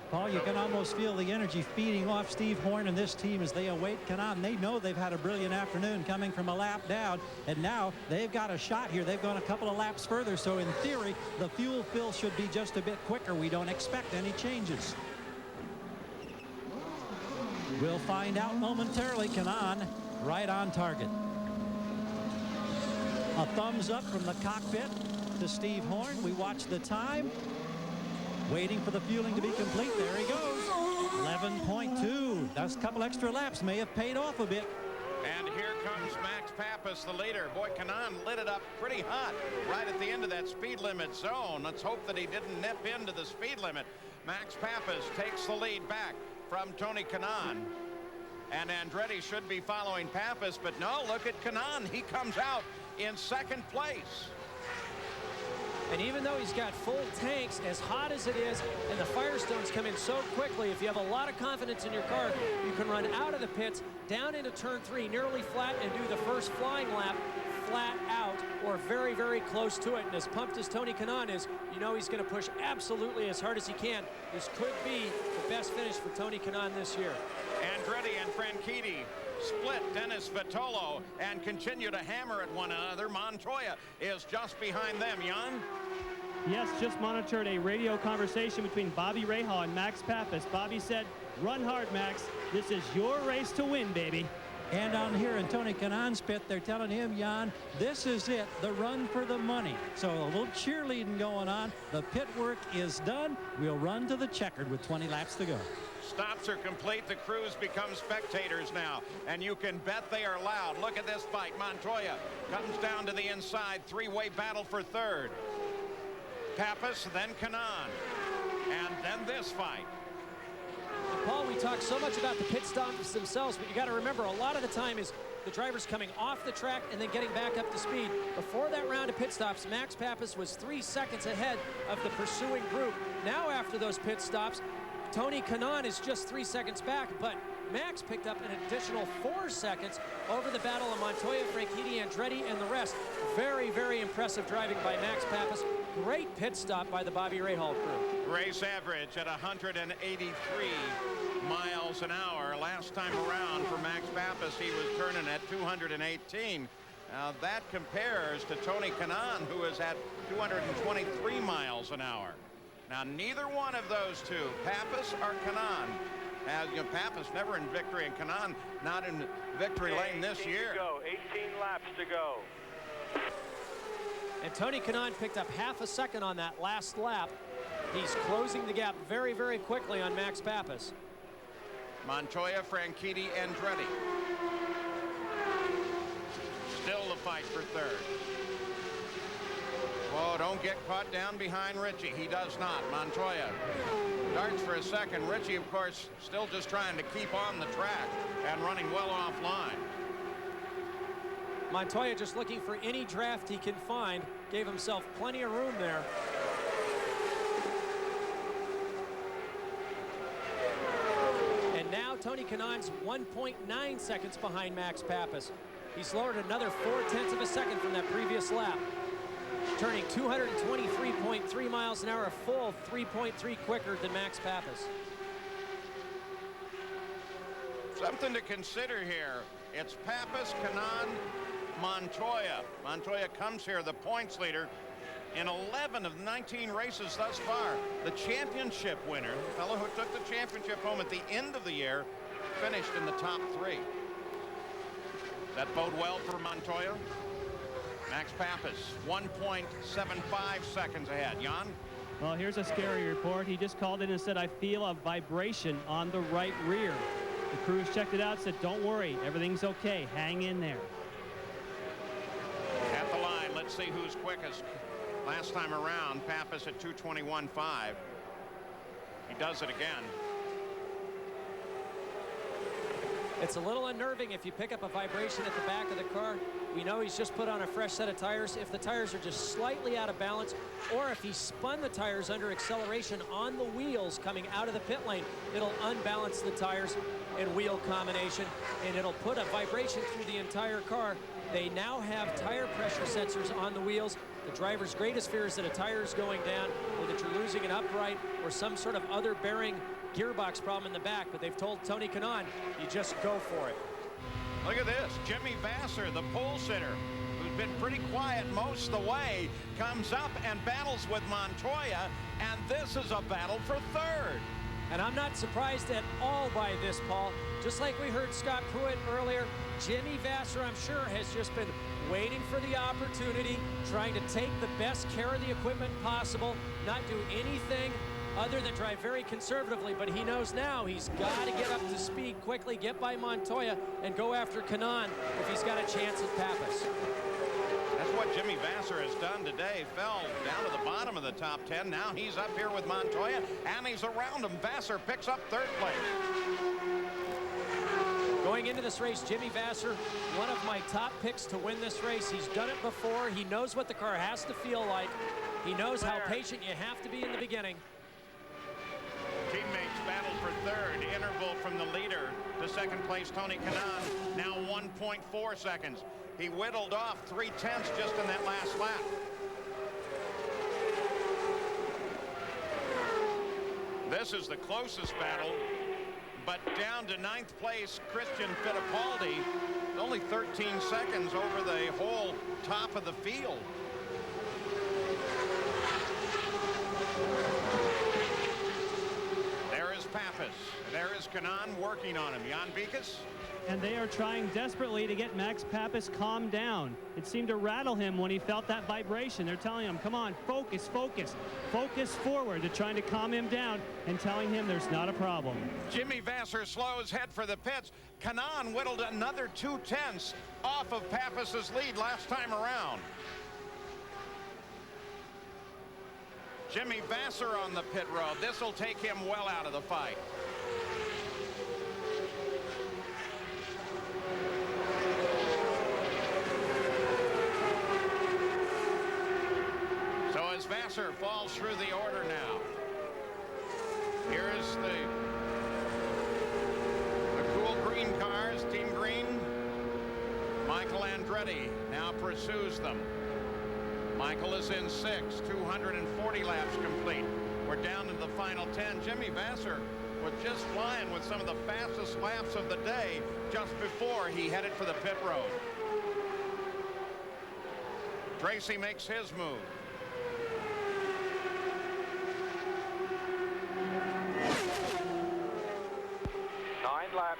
Paul, you can almost feel the energy feeding off Steve Horn and this team as they await Kanaan. They know they've had a brilliant afternoon coming from a lap down, and now they've got a shot here. They've gone a couple of laps further, so in theory, the fuel fill should be just a bit quicker. We don't expect any changes. We'll find out momentarily. Kanaan right on target. A thumbs up from the cockpit to Steve Horn. We watch the time. Waiting for the fueling to be complete. There he goes. 11.2. Those couple extra laps may have paid off a bit. And here comes Max Pappas, the leader. Boy, Kanaan lit it up pretty hot right at the end of that speed limit zone. Let's hope that he didn't nip into the speed limit. Max Pappas takes the lead back from Tony Kanaan. And Andretti should be following Pappas, but no, look at Kanaan. He comes out in second place. And even though he's got full tanks, as hot as it is, and the Firestones come in so quickly, if you have a lot of confidence in your car, you can run out of the pits, down into turn 3, nearly flat, and do the first flying lap flat out or very, very close to it. And as pumped as Tony Kanaan is, you know he's going to push absolutely as hard as he can. This could be the best finish for Tony Kanaan this year. Andretti and Franchitti split Dennis Vitolo and continue to hammer at one another. Montoya is just behind them. Jan? Yes, just monitored a radio conversation between Bobby Rahal and Max Pappas. Bobby said, run hard, Max. This is your race to win, baby. And down here in Tony Kanaan's pit, they're telling him, Jan, this is it, the run for the money. So a little cheerleading going on. The pit work is done. We'll run to the checkered with 20 laps to go. Stops are complete. The crews become spectators now, and you can bet they are loud. Look at this fight. Montoya comes down to the inside. Three-way battle for third. Pappas, then Kanaan, and then this fight. Paul, we talk so much about the pit stops themselves, but you got to remember a lot of the time is the drivers coming off the track and then getting back up to speed. Before that round of pit stops, Max Pappas was 3 seconds ahead of the pursuing group. Now after those pit stops, Tony Kanaan is just 3 seconds back, but Max picked up an additional 4 seconds over the battle of Montoya, Franchitti, Andretti, and the rest. Very, very impressive driving by Max Pappas. Great pit stop by the Bobby Rahal crew. Race average at 183 miles an hour. Last time around for Max Pappas, he was turning at 218. Now that compares to Tony Kanaan, who is at 223 miles an hour. Now neither one of those two, Pappas or Kanaan, Pappas never in victory, and Kanaan not in victory lane this year. 18 laps to go. And Tony Kanaan picked up half a second on that last lap. He's closing the gap very, very quickly on Max Pappas. Montoya, Franchitti, Andretti. Still the fight for third. Whoa, don't get caught down behind Richie. He does not. Montoya darts for a second. Richie, of course, still just trying to keep on the track and running well offline. Montoya just looking for any draft he can find. Gave himself plenty of room there. And now Tony Kanaan's 1.9 seconds behind Max Pappas. He's lowered another 0.4 of a second from that previous lap. Turning 223.3 miles an hour, a full 3.3 quicker than Max Pappas. Something to consider here. It's Pappas, Kanaan, Montoya. Montoya comes here, the points leader, in 11 of 19 races thus far. The championship winner, the fellow who took the championship home at the end of the year, finished in the top 3. Does that bode well for Montoya? Max Pappas, 1.75 seconds ahead. Jan? Well, here's a scary report. He just called in and said, I feel a vibration on the right rear. The crews checked it out, said, don't worry, everything's okay. Hang in there. At the line, let's see who's quickest. Last time around, Pappas at 2:21.5. He does it again. It's a little unnerving if you pick up a vibration at the back of the car. We know he's just put on a fresh set of tires. If the tires are just slightly out of balance, or if he spun the tires under acceleration on the wheels coming out of the pit lane, it'll unbalance the tires and wheel combination, and it'll put a vibration through the entire car. They now have tire pressure sensors on the wheels. The driver's greatest fear is that a tire is going down, or that you're losing an upright, or some sort of other bearing gearbox problem in the back, but they've told Tony Kanaan, you just go for it. Look at this. Jimmy Vasser, the pole sitter, who's been pretty quiet most of the way, comes up and battles with Montoya, and this is a battle for third. And I'm not surprised at all by this, Paul. Just like we heard Scott Pruitt earlier, Jimmy Vasser, I'm sure, has just been waiting for the opportunity, trying to take the best care of the equipment possible, not do anything other than drive very conservatively, but he knows now he's got to get up to speed quickly, get by Montoya, and go after Kanaan if he's got a chance at Pappas. That's what Jimmy Vasser has done today. Fell down to the bottom of the top 10. Now he's up here with Montoya, and he's around him. Vasser picks up third place. Going into this race, Jimmy Vasser, one of my top picks to win this race. He's done it before. He knows what the car has to feel like. He knows how patient you have to be in the beginning. Teammates battle for third. Interval from the leader to second place, Tony Kanaan. Now 1.4 seconds. He whittled off 3/10 just in that last lap. This is the closest battle, but down to ninth place, Christian Fittipaldi, only 13 seconds over the whole top of the field. There is Pappas. There is Kanaan working on him. Jan Vikas. And they are trying desperately to get Max Pappas calmed down. It seemed to rattle him when he felt that vibration. They're telling him, come on, focus, focus, focus forward. They're trying to calm him down and telling him there's not a problem. Jimmy Vasser slows, head for the pits. Kanaan whittled another 2/10 off of Pappas's lead last time around. Jimmy Vasser on the pit road. This will take him well out of the fight. So as Vasser falls through the order now, here's the cool green cars, Team Green. Michael Andretti now pursues them. Michael is in 6th, 240 laps complete. We're down to the final 10. Jimmy Vasser was just flying with some of the fastest laps of the day just before he headed for the pit road. Tracy makes his move. Nine laps.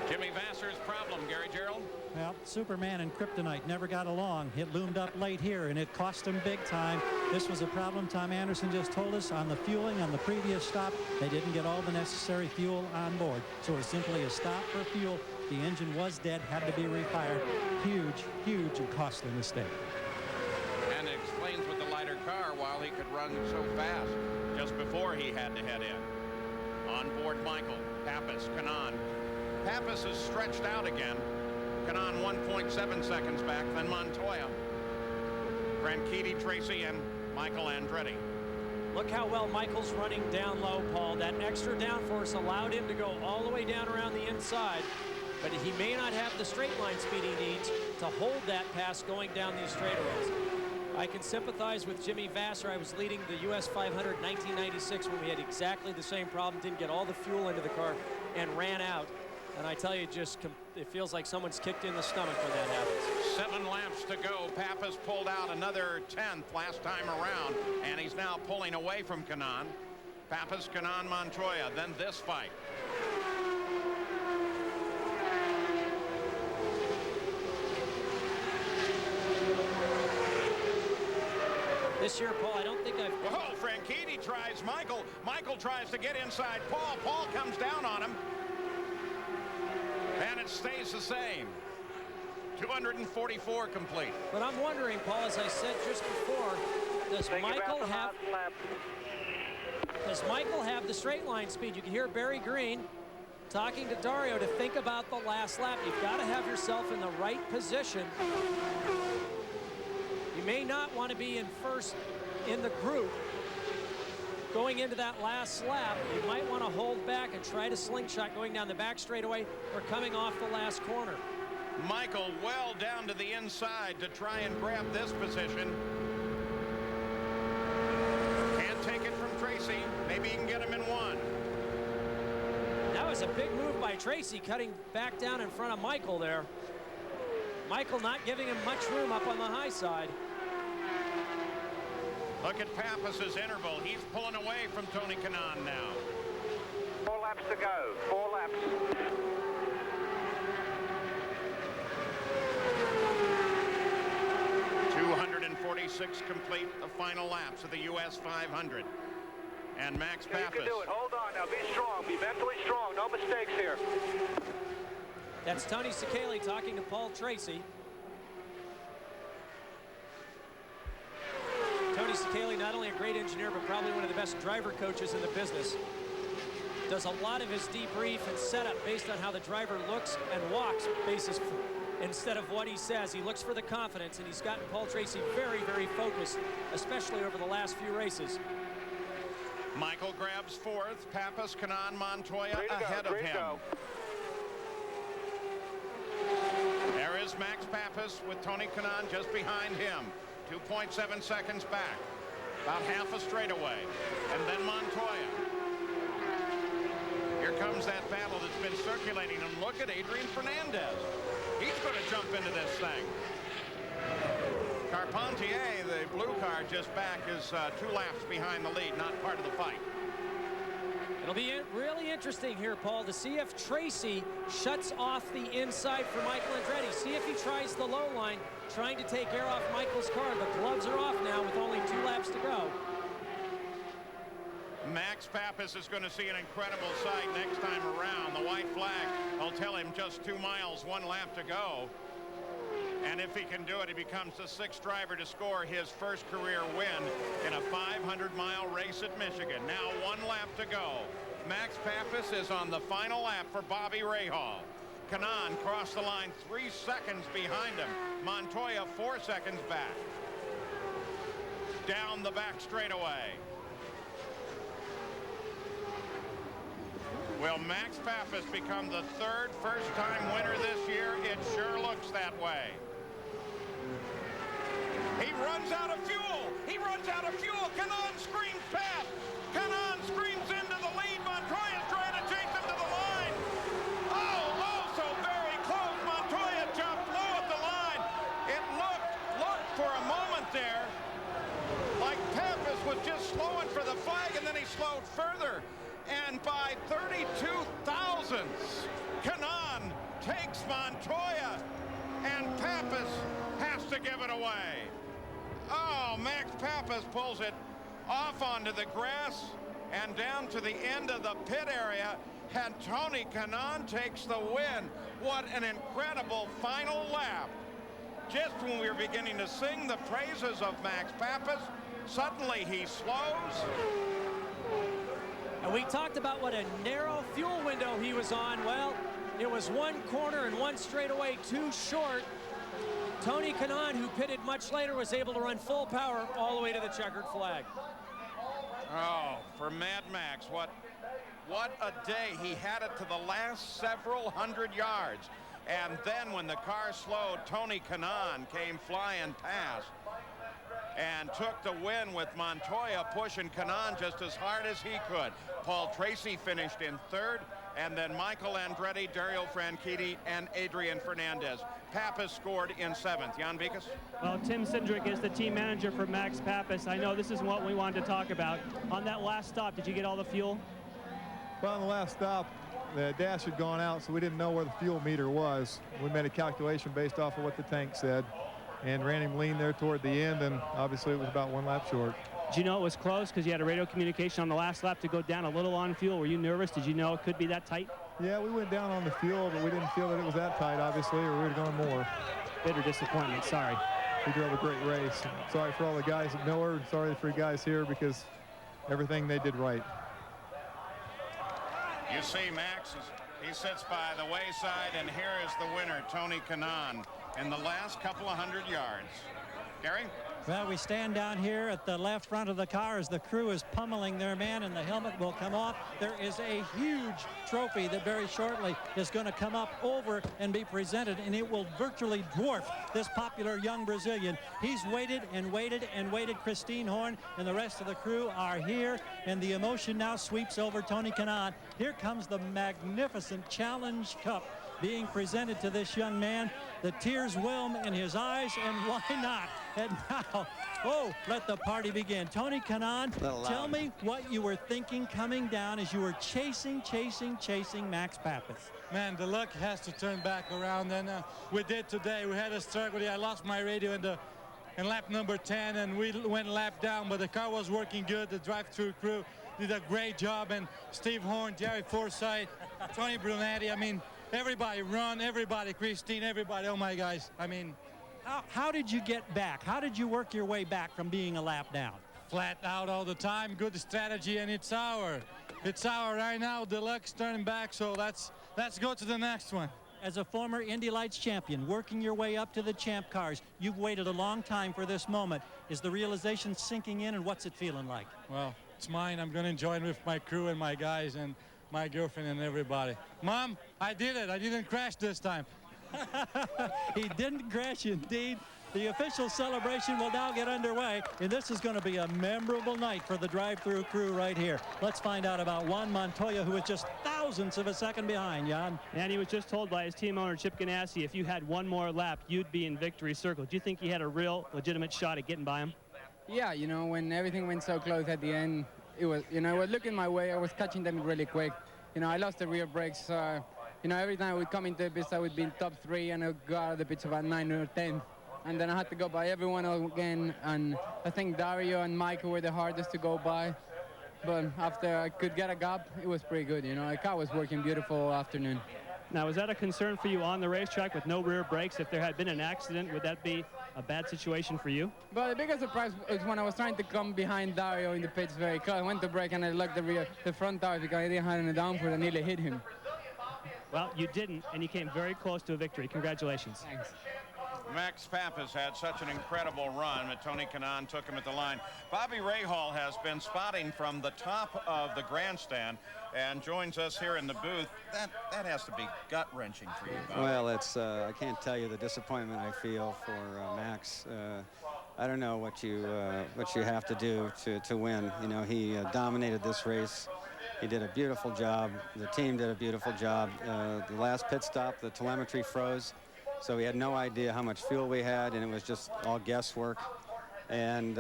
Jimmy Vasser's problem, Gary Gerald. Well, Superman and Kryptonite never got along. It loomed up late here, and it cost him big time. This was a problem Tom Anderson just told us on the fueling on the previous stop. They didn't get all the necessary fuel on board. So it was simply a stop for fuel. The engine was dead, had to be refired. Huge, huge and costly mistake. And it explains with the lighter car while he could run so fast just before he had to head in. On board Michael, Pappas, Kanaan. Pappas is stretched out again. Kanaan 1.7 seconds back, then Montoya. Franchitti, Tracy, and Michael Andretti. Look how well Michael's running down low, Paul. That extra downforce allowed him to go all the way down around the inside, but he may not have the straight line speed he needs to hold that pass going down these straightaways. I can sympathize with Jimmy Vasser. I was leading the US 500 in 1996 when we had exactly the same problem, didn't get all the fuel into the car and ran out. And I tell you, it feels like someone's kicked in the stomach when that happens. 7 laps to go. Pappas pulled out another 10th last time around, and he's now pulling away from Kanaan. Pappas, Kanaan, Montoya, then this fight. This year, Paul, I don't think I've... Whoa, Franchitti tries Michael. Michael tries to get inside Paul. Paul comes down on him. And it stays the same. 244 complete. But I'm wondering, Paul, as I said just before, does Michael have the straight line speed? You can hear Barry Green talking to Dario to think about the last lap. You've got to have yourself in the right position. You may not want to be in first in the group going into that last lap. You might want to hold back and try to slingshot going down the back straightaway or coming off the last corner. Michael well down to the inside to try and grab this position. Can't take it from Tracy. Maybe he can get him in 1. That was a big move by Tracy, cutting back down in front of Michael there. Michael not giving him much room up on the high side. Look at Pappas's interval. He's pulling away from Tony Kanaan now. 4 laps to go. 4 laps. .246 complete the final laps of the US 500. And Max You Pappas. can do it. Hold on now. Be strong. Be mentally strong. No mistakes here. That's Tony Sekeli talking to Paul Tracy. Tony Sekeli, not only a great engineer, but probably one of the best driver coaches in the business. Does a lot of his debrief and setup based on how the driver looks and walks basis instead of what he says. He looks for the confidence, and he's gotten Paul Tracy very, very focused, especially over the last few races. Michael grabs fourth. Pappas, Kanaan, Montoya ahead of him. There is Max Pappas with Tony Kanaan just behind him. 2.7 seconds back. About half a straightaway. And then Montoya. Here comes that battle that's been circulating. And look at Adrian Fernandez. He's going to jump into this thing. Carpentier, the blue car just back, is 2 laps behind the lead, not part of the fight. It'll be really interesting here, Paul, to see if Tracy shuts off the inside for Michael Andretti. See if he tries the low line, trying to take air off Michael's car. The gloves are off now with only 2 laps to go. Max Pappas is going to see an incredible sight next time around. The white flag will tell him just 2 miles, 1 lap to go. And if he can do it, he becomes the 6th driver to score his first career win in a 500-mile race at Michigan. Now 1 lap to go. Max Pappas is on the final lap for Bobby Rahal. Kanaan crossed the line 3 seconds behind him. Montoya 4 seconds back. Down the back straightaway. Will Max Pappas become the 3rd first-time winner this year? It sure looks that way. He runs out of fuel. He runs out of fuel. Kanaan screams past. Kanaan screams into the lead. Montoya's trying to chase him to the line. Oh, so very close. Montoya jumped low at the line. It looked for a moment there like Pappas was just slowing for the flag, and then he slowed further. And by 32 thousandths, Kanaan takes Montoya, and Pappas has to give it away. Oh, Max Pappas pulls it off onto the grass and down to the end of the pit area, and Tony Kanaan takes the win. What an incredible final lap. Just when we were beginning to sing the praises of Max Pappas, suddenly he slows. And we talked about what a narrow fuel window he was on. Well, it was 1 corner and 1 straightaway too short. Tony Kanaan, who pitted much later, was able to run full power all the way to the checkered flag. Oh, for Mad Max, what a day. He had it to the last several hundred yards. And then when the car slowed, Tony Kanaan came flying past and took the win with Montoya pushing Kanaan just as hard as he could. Paul Tracy finished in 3rd, and then Michael Andretti, Dario Franchitti, and Adrian Fernandez. Pappas scored in 7th. Jan Vikas? Well, Tim Cindric is the team manager for Max Pappas. I know this is what we wanted to talk about. On that last stop, did you get all the fuel? Well, on the last stop, the dash had gone out, so we didn't know where the fuel meter was. We made a calculation based off of what the tank said and ran him lean there toward the end, and obviously it was about 1 lap short. Did you know it was close because you had a radio communication on the last lap to go down a little on fuel? Were you nervous? Did you know it could be that tight? Yeah, we went down on the fuel, but we didn't feel that it was that tight, obviously, or we would have gone more. Bitter disappointment, sorry. He drove a great race. Sorry for all the guys at Miller. Sorry for you guys here because everything they did right. You see Max, he sits by the wayside, and here is the winner, Tony Kanaan, in the last couple of 100 yards. Gary? Well, we stand down here at the left front of the car as the crew is pummeling their man, and the helmet will come off. There is a huge trophy that very shortly is going to come up over and be presented, and it will virtually dwarf this popular young Brazilian. He's waited and waited and waited. Christine Horn and the rest of the crew are here, and the emotion now sweeps over Tony Kanaan. Here comes the magnificent Challenge Cup being presented to this young man. The tears whelm in his eyes, and why not? And now, oh, let the party begin. Tony Kanaan, tell me what you were thinking coming down as you were chasing Max Papis. Man, the luck has to turn back around, and we did today. We had a struggle. I lost my radio in lap number 10, and we went lap down, but the car was working good. The drive-through crew did a great job, and Steve Horn, Jerry Forsythe, Tony Brunetti, I mean, everybody, Ron, everybody, Christine, everybody, oh my guys, I mean. How did you get back? How did you work your way back from being a lap down? Flat out all the time, good strategy, and it's our right now. The luck's turning back, so let's go to the next one. As a former Indy Lights champion, working your way up to the champ cars, you've waited a long time for this moment. Is the realization sinking in, and what's it feeling like? Well, it's mine. I'm going to enjoy it with my crew and my guys and my girlfriend and everybody. Mom, I did it. I didn't crash this time. He didn't crash indeed. The official celebration will now get underway, and this is going to be a memorable night for the drive-through crew right here. Let's find out about Juan Montoya, who is just thousandths of a second behind, Jan. And he was just told by his team owner, Chip Ganassi, if you had one more lap, you'd be in victory circle. Do you think he had a real legitimate shot at getting by him? Yeah, you know, when everything went so close at the end, it was, you know, I was looking my way. I was catching them really quick. You know, I lost the rear brakes. You know, every time I would come into the pits, I would be in top 3, and I would go out of the pits about 9 or 10. And then I had to go by everyone again, and I think Dario and Michael were the hardest to go by. But after I could get a gap, it was pretty good. You know, the car was working beautiful all afternoon. Now, was that a concern for you on the racetrack with no rear brakes? If there had been an accident, would that be a bad situation for you? But the biggest surprise was when I was trying to come behind Dario in the pits very close. I went to brake and I locked the front tires because I didn't have any downforce. I nearly hit him. Well, you didn't, and you came very close to a victory. Congratulations. Thanks. Max Papis had such an incredible run, but Tony Kanaan took him at the line. Bobby Rahal has been spotting from the top of the grandstand and joins us here in the booth. That has to be gut-wrenching for you, Bobby. Well, it's I can't tell you the disappointment I feel for Max. I don't know what you have to do to win. You know, he dominated this race. He did a beautiful job. The team did a beautiful job. The last pit stop, the telemetry froze. So we had no idea how much fuel we had, and it was just all guesswork. And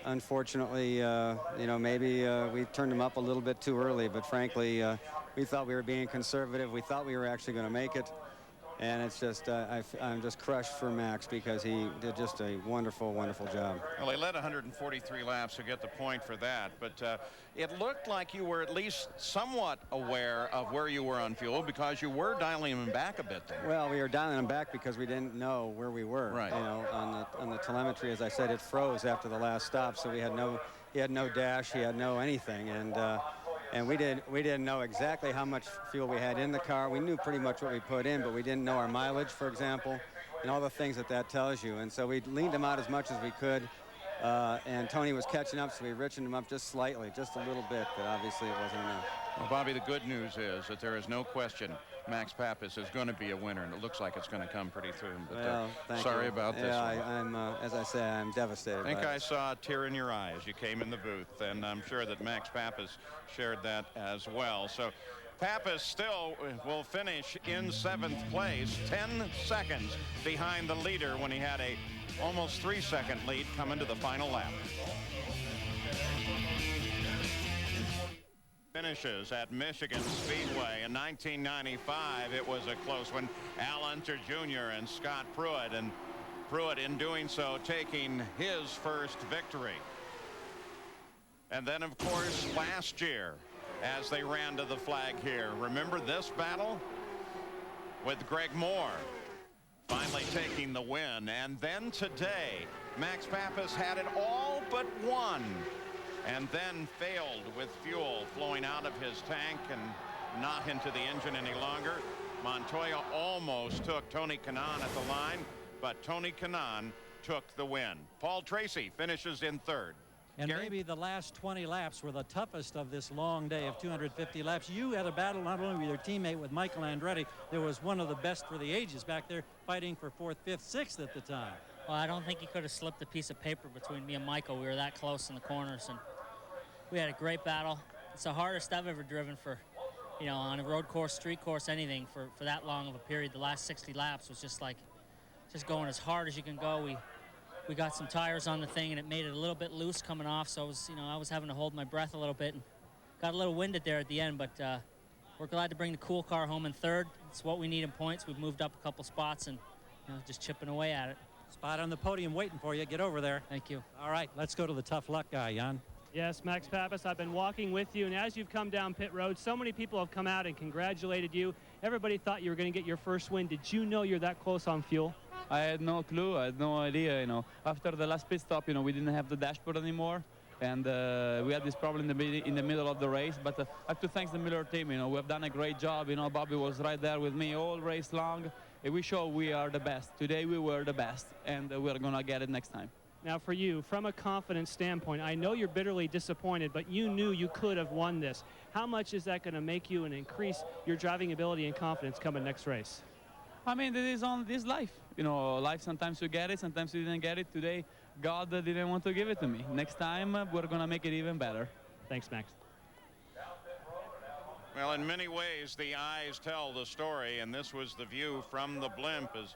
unfortunately, you know, maybe we turned him up a little bit too early, but frankly, we thought we were being conservative. We thought we were actually going to make it. And it's just, I'm just crushed for Max because he did just a wonderful, wonderful job. Well, he led 143 laps to get the point for that. But it looked like you were at least somewhat aware of where you were on fuel because you were dialing him back a bit there. Well, we were dialing him back because we didn't know where we were. Right. You know, on the telemetry, as I said, it froze after the last stop, so he had no dash, he had no anything, and we didn't know exactly how much fuel we had in the car. We knew pretty much what we put in, but we didn't know our mileage, for example, and all the things that tells you. And so we leaned him out as much as we could, and Tony was catching up, so we richened him up just slightly, just a little bit, but obviously it wasn't enough. Well, Bobby, the good news is that there is no question Max Papis is going to be a winner, and it looks like it's going to come pretty soon. But well, sorry about this. Yeah, I'm, as I say, I'm devastated. I think I saw a tear in your eye as you came in the booth, and I'm sure that Max Papis shared that as well. So Papis still will finish in 7th place, 10 seconds behind the leader when he had a almost 3-second lead coming to the final lap. Finishes at Michigan Speedway in 1995. It was a close one. Al Unser Jr. and Scott Pruitt, and Pruitt in doing so taking his first victory. And then, of course, last year as they ran to the flag here. Remember this battle with Greg Moore finally taking the win. And then today, Max Papis had it all but won, and then failed with fuel flowing out of his tank and not into the engine any longer. Montoya almost took Tony Kanaan at the line, but Tony Kanaan took the win. Paul Tracy finishes in 3rd. And maybe the last 20 laps were the toughest of this long day of 250 laps. You had a battle not only with your teammate, with Michael Andretti. There was one of the best for the ages back there, fighting for 4th, 5th, 6th at the time. Well, I don't think he could have slipped a piece of paper between me and Michael. We were that close in the corners, and we had a great battle. It's the hardest I've ever driven for, you know, on a road course, street course, anything for that long of a period. The last 60 laps was just like, just going as hard as you can go. we got some tires on the thing, and it made it a little bit loose coming off. So I was having to hold my breath a little bit, and got a little winded there at the end. But we're glad to bring the cool car home in third. It's what we need in points. We've moved up a couple spots and just chipping away at it. Spot on the podium waiting for you. Get over there. Thank you. All right, let's go to the tough luck guy, Jan. Yes, Max Papis, I've been walking with you, and as you've come down pit road, so many people have come out and congratulated you. Everybody thought you were going to get your first win. Did you know you're that close on fuel? I had no clue. I had no idea. After the last pit stop, we didn't have the dashboard anymore, and we had this problem in the middle of the race. But I have to thank the Miller team. We have done a great job. Bobby was right there with me all race long. We show we are the best. Today we were the best, and we're gonna get it next time. Now for you, from a confidence standpoint, I know you're bitterly disappointed, but you knew you could have won this. How much is that going to make you and increase your driving ability and confidence coming next race? I mean, this is on this life. Life, sometimes you get it, sometimes you didn't get it. Today, God didn't want to give it to me. Next time, we're going to make it even better. Thanks, Max. Well, in many ways, the eyes tell the story, and this was the view from the blimp as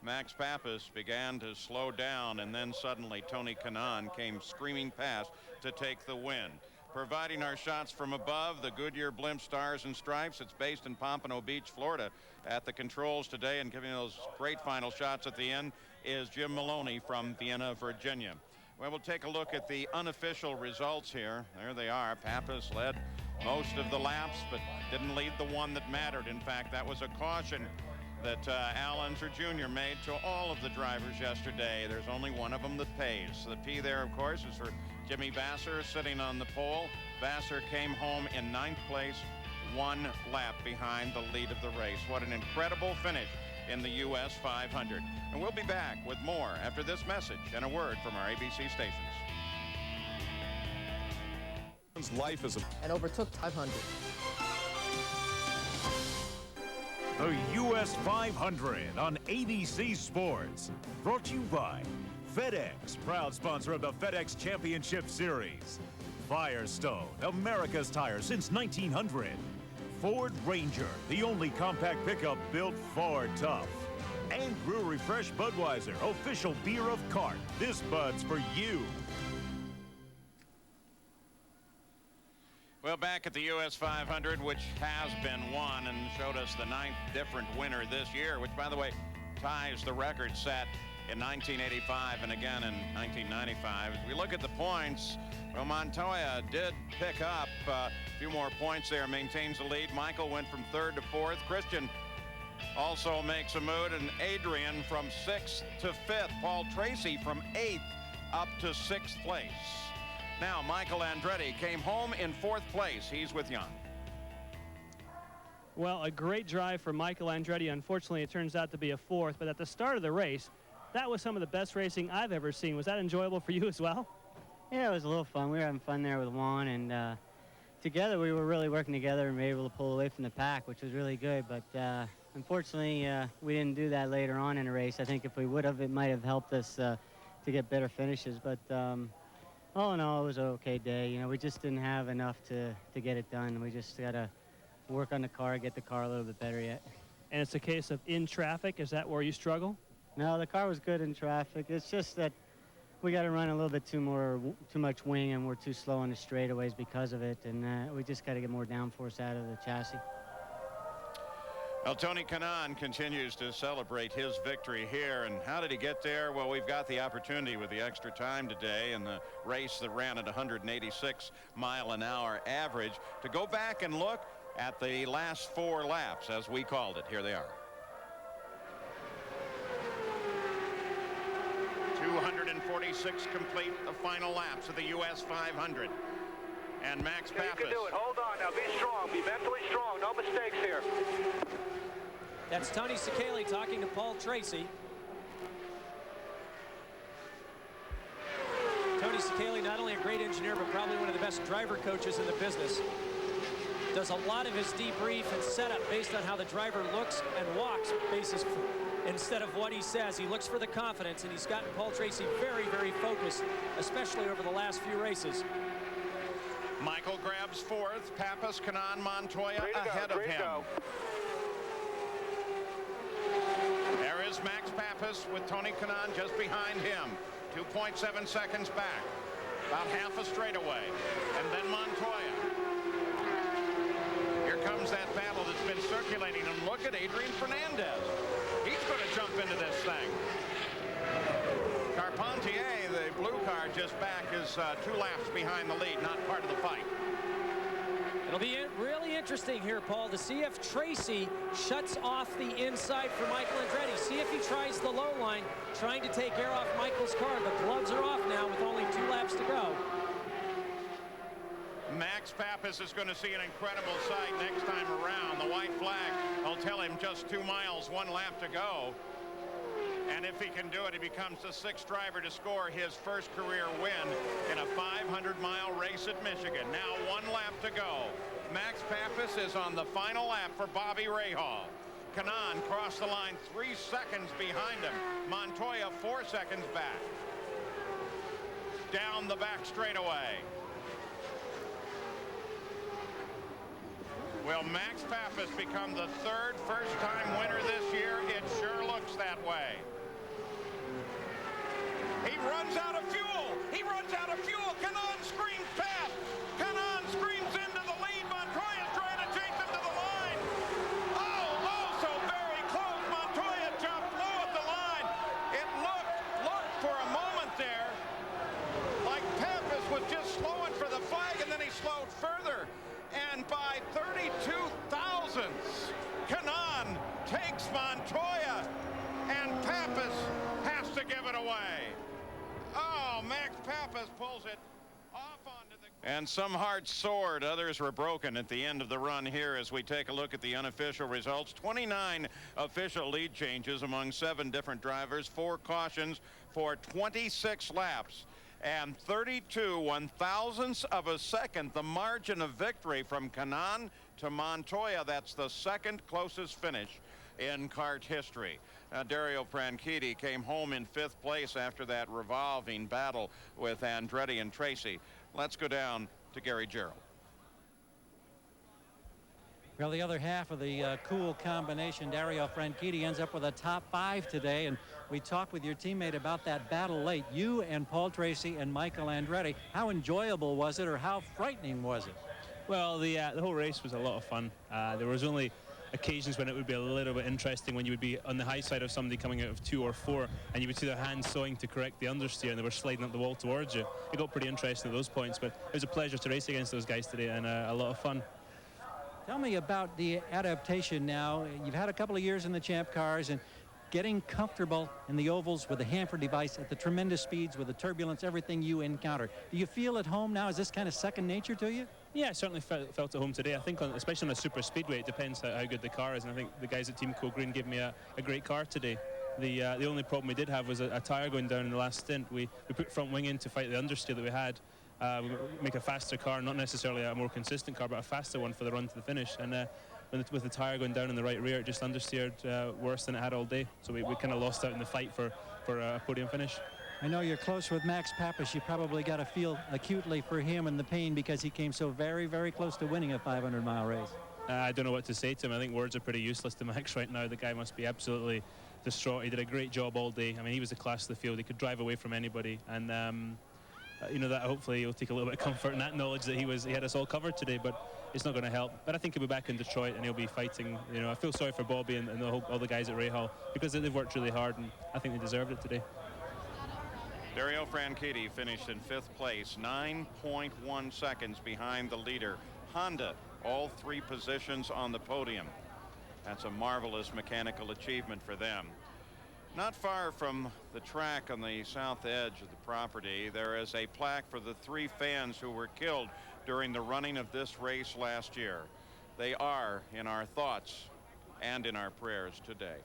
Max Papis began to slow down, and then suddenly Tony Kanaan came screaming past to take the win. Providing our shots from above, the Goodyear Blimp Stars and Stripes. It's based in Pompano Beach, Florida. At the controls today and giving those great final shots at the end is Jim Maloney from Vienna, Virginia. Well, we'll take a look at the unofficial results here. There they are. Papis led most of the laps, but didn't lead the one that mattered. In fact, that was a caution that Al Unser Jr. made to all of the drivers yesterday. There's only one of them that pays. The P there, of course, is for Jimmy Vasser sitting on the pole. Vasser came home in 9th place, 1 lap behind the lead of the race. What an incredible finish in the US 500. And we'll be back with more after this message and a word from our ABC stations. Life is and overtook 500. The US 500 on ABC Sports. Brought to you by FedEx, proud sponsor of the FedEx Championship Series. Firestone, America's tire since 1900. Ford Ranger, the only compact pickup built Ford tough. And Brewery Fresh Budweiser, official beer of CART. This Bud's for you. Well, back at the US 500, which has been won and showed us the 9th different winner this year, which, by the way, ties the record set in 1985 and again in 1995. As we look at the points, well, Montoya did pick up a few more points there, maintains the lead. Michael went from 3rd to 4th. Christian also makes a move, and Adrian from 6th to 5th. Paul Tracy from 8th up to 6th place. Now, Michael Andretti came home in 4th place. He's with Jan. Well, a great drive for Michael Andretti. Unfortunately, it turns out to be a 4th, but at the start of the race, that was some of the best racing I've ever seen. Was that enjoyable for you as well? Yeah, it was a little fun. We were having fun there with Juan, and together we were really working together and were able to pull away from the pack, which was really good. But unfortunately, we didn't do that later on in the race. I think if we would have, it might have helped us to get better finishes. But all in all, it was an okay day. We just didn't have enough to get it done. We just got to work on the car, get the car a little bit better yet. And it's a case of in traffic. Is that where you struggle? No, the car was good in traffic. It's just that we got to run a little bit too much wing, and we're too slow on the straightaways because of it. And we just got to get more downforce out of the chassis. Well, Tony Kanaan continues to celebrate his victory here. And how did he get there? Well, we've got the opportunity with the extra time today in the race that ran at 186 mile-an-hour average to go back and look at the last 4 laps, as we called it. Here they are. 246 complete, the final laps of the US 500. And Max Papis. You can do it. Hold on now. Be strong. Be mentally strong. No mistakes here. That's Tony Sekeli talking to Paul Tracy. Tony Sekeli, not only a great engineer, but probably one of the best driver coaches in the business. Does a lot of his debrief and setup based on how the driver looks and walks basis instead of what he says. He looks for the confidence, and he's gotten Paul Tracy very, very focused, especially over the last few races. Michael grabs 4th. Papis, Kanaan, Montoya ahead of him. There is Max Papis with Tony Kanaan just behind him. 2.7 seconds back. About half a straightaway. And then Montoya. Here comes that battle that's been circulating. And look at Adrian Fernandez. He's going to jump into this thing. Carpentier, the blue car, just back, is 2 laps behind the lead, not part of the fight. It'll be really interesting here, Paul, to see if Tracy shuts off the inside for Michael Andretti. See if he tries the low line, trying to take air off Michael's car. The gloves are off now with only 2 laps to go. Max Papis is going to see an incredible sight next time around. The white flag will tell him just 2 miles, 1 lap to go. And if he can do it, he becomes the 6th driver to score his first career win in a 500-mile race at Michigan. Now 1 lap to go. Max Papis is on the final lap for Bobby Rahal. Kanaan crossed the line 3 seconds behind him. Montoya 4 seconds back. Down the back straightaway. Will Max Papis become the 3rd first-time winner this year? It sure looks that way. He runs out of fuel. He runs out of fuel. Kanaan screams past. Kanaan screams into the lead. Montoya's trying to chase him to the line. Oh, so very close. Montoya jumped low at the line. It looked for a moment there like Papis was just slowing for the flag, and then he slowed further. And by 32 thousandths, Kanaan takes Montoya, and Papis has to give it away. Oh, Max Papis pulls it off onto the... And some hearts soared, others were broken at the end of the run here as we take a look at the unofficial results. 29 official lead changes among 7 different drivers, 4 cautions for 26 laps. And 32 1/1000ths of a second, the margin of victory from Kanaan to Montoya. That's the 2nd closest finish in kart history. Dario Franchitti came home in 5th place after that revolving battle with Andretti and Tracy. Let's go down to Gary Gerould. Well, the other half of the cool combination, Dario Franchitti, ends up with a top 5 today. And we talked with your teammate about that battle late. You and Paul Tracy and Michael Andretti. How enjoyable was it, or how frightening was it? Well, the whole race was a lot of fun. There was only occasions when it would be a little bit interesting, when you would be on the high side of somebody coming out of 2 or 4, and you would see their hands sawing to correct the understeer, and they were sliding up the wall towards you. It got pretty interesting at those points, but it was a pleasure to race against those guys today, and a lot of fun. Tell me about the adaptation now. You've had a couple of years in the Champ cars, and getting comfortable in the ovals with the Hanford device at the tremendous speeds, with the turbulence, everything you encounter. Do you feel at home now? Is this kind of second nature to you? Yeah, I certainly felt at home today. I think, especially on a super speedway, it depends how good the car is. And I think the guys at Team Co Green gave me a great car today. The only problem we did have was a tyre going down in the last stint. We put front wing in to fight the understeer that we had. We make a faster car, not necessarily a more consistent car, but a faster one for the run to the finish. And with the tyre going down in the right rear, it just understeered worse than it had all day. So we kind of lost out in the fight for a podium finish. I know you're close with Max Papis. You probably got to feel acutely for him and the pain, because he came so very, very close to winning a 500-mile race. I don't know what to say to him. I think words are pretty useless to Max right now. The guy must be absolutely distraught. He did a great job all day. I mean, he was the class of the field. He could drive away from anybody. And you know, that hopefully he'll take a little bit of comfort in that knowledge that he had us all covered today, but it's not going to help. But I think he'll be back in Detroit and he'll be fighting. You know, I feel sorry for Bobby and all the guys at Rahal, because they've worked really hard, and I think they deserved it today. Dario Franchitti finished in 5th place, 9.1 seconds behind the leader. Honda, all 3 positions on the podium. That's a marvelous mechanical achievement for them. Not far from the track on the south edge of the property, there is a plaque for the 3 fans who were killed during the running of this race last year. They are in our thoughts and in our prayers today.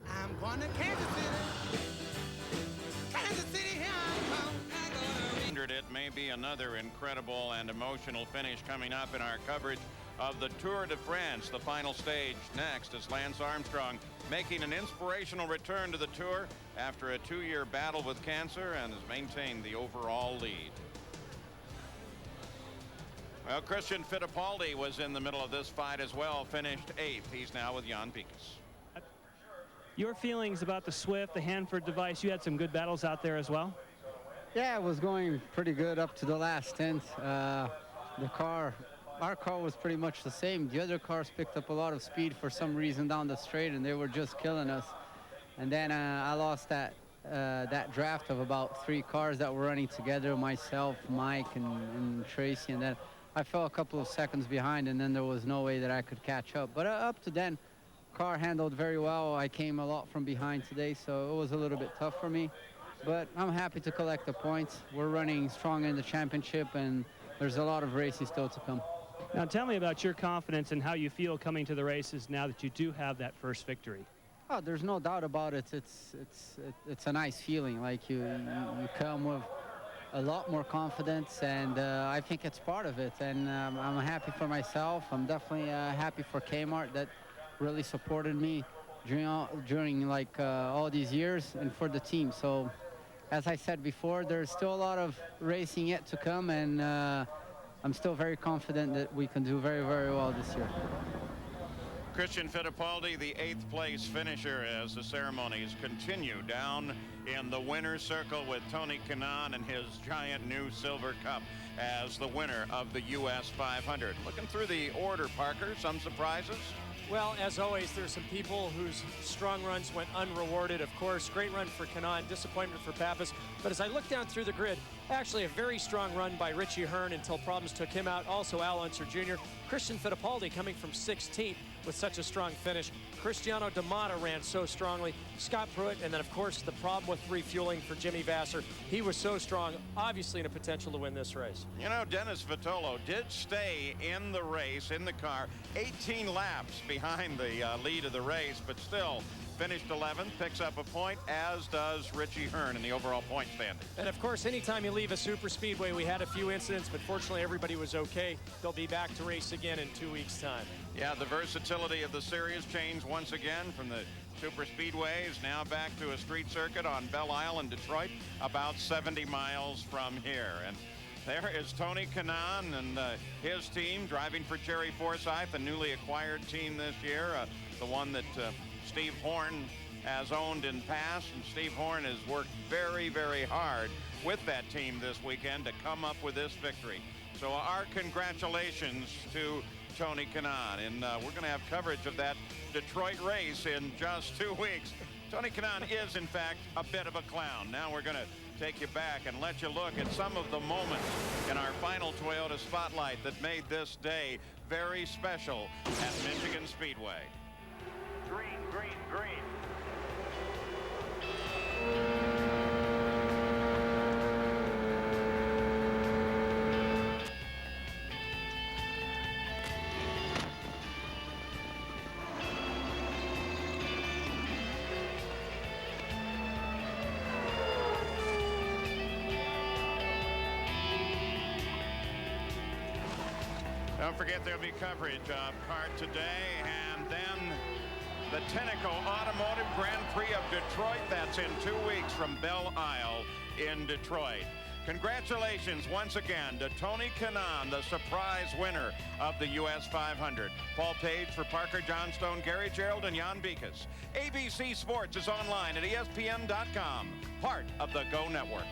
I'm going to Kansas City. Kansas City, here I come. It may be another incredible and emotional finish coming up in our coverage of the Tour de France. The final stage next is Lance Armstrong making an inspirational return to the Tour after a 2-year battle with cancer, and has maintained the overall lead. Well, Christian Fittipaldi was in the middle of this fight as well, finished 8th. He's now with Jan Pikus. Your feelings about the Swift, the Hanford device, you had some good battles out there as well? Yeah, it was going pretty good up to the last stint. Our car was pretty much the same. The other cars picked up a lot of speed for some reason down the straight, and they were just killing us. And then I lost that draft of about 3 cars that were running together, myself, Mike, and Tracy, and then I fell a couple of seconds behind, and then there was no way that I could catch up. But up to then, car handled very well. I came a lot from behind today, so it was a little bit tough for me. But I'm happy to collect the points. We're running strong in the championship, and there's a lot of races still to come. Now tell me about your confidence and how you feel coming to the races now that you do have that first victory. Oh, there's no doubt about it. It's a nice feeling. Like you come with a lot more confidence, and I think it's part of it. And I'm happy for myself. I'm definitely happy for Kmart that really supported me during like all these years, and for the team. So as I said before, there's still a lot of racing yet to come, and I'm still very confident that we can do very, very well this year. Christian Fittipaldi, the 8th place finisher, as the ceremonies continue down in the winner's circle with Tony Kanaan and his giant new silver cup as the winner of the US 500. Looking through the order, Parker, some surprises? Well, as always, there's some people whose strong runs went unrewarded. Of course, great run for Kanaan, disappointment for Pappas. But as I look down through the grid, actually a very strong run by Richie Hearn until problems took him out. Also Al Unser Jr. Christian Fittipaldi coming from 16th with such a strong finish. Cristiano D'Amata ran so strongly. Scott Pruitt, and then of course the problem with refueling for Jimmy Vasser. He was so strong, obviously in a potential to win this race. You know, Dennis Vitolo did stay in the race, in the car, 18 laps behind the lead of the race, but still finished 11th, picks up a point, as does Richie Hearn in the overall point standing. And of course, anytime you leave a super speedway, we had a few incidents, but fortunately everybody was okay. They'll be back to race again in 2 weeks' time. Yeah, the versatility of the series changed once again from the super speedways now back to a street circuit on Belle Isle in Detroit, about 70 miles from here. And there is Tony Kanaan and his team driving for Jerry Forsyth, a newly acquired team this year, the one that Steve Horn has owned in past, and Steve Horn has worked very, very hard with that team this weekend to come up with this victory. So our congratulations to Tony Kanaan, and we're going to have coverage of that Detroit race in just 2 weeks. Tony Kanaan is, in fact, a bit of a clown. Now we're going to take you back and let you look at some of the moments in our final Toyota Spotlight that made this day very special at Michigan Speedway. Green, green, green. Don't forget there'll be coverage of CART today, and then the Tenneco Automotive Grand Prix of Detroit. That's in 2 weeks from Belle Isle in Detroit. Congratulations once again to Tony Kanaan, the surprise winner of the US 500. Paul Page for Parker Johnstone, Gary Gerald, and Jan Bikas. ABC Sports is online at ESPN.com, part of the Go Network.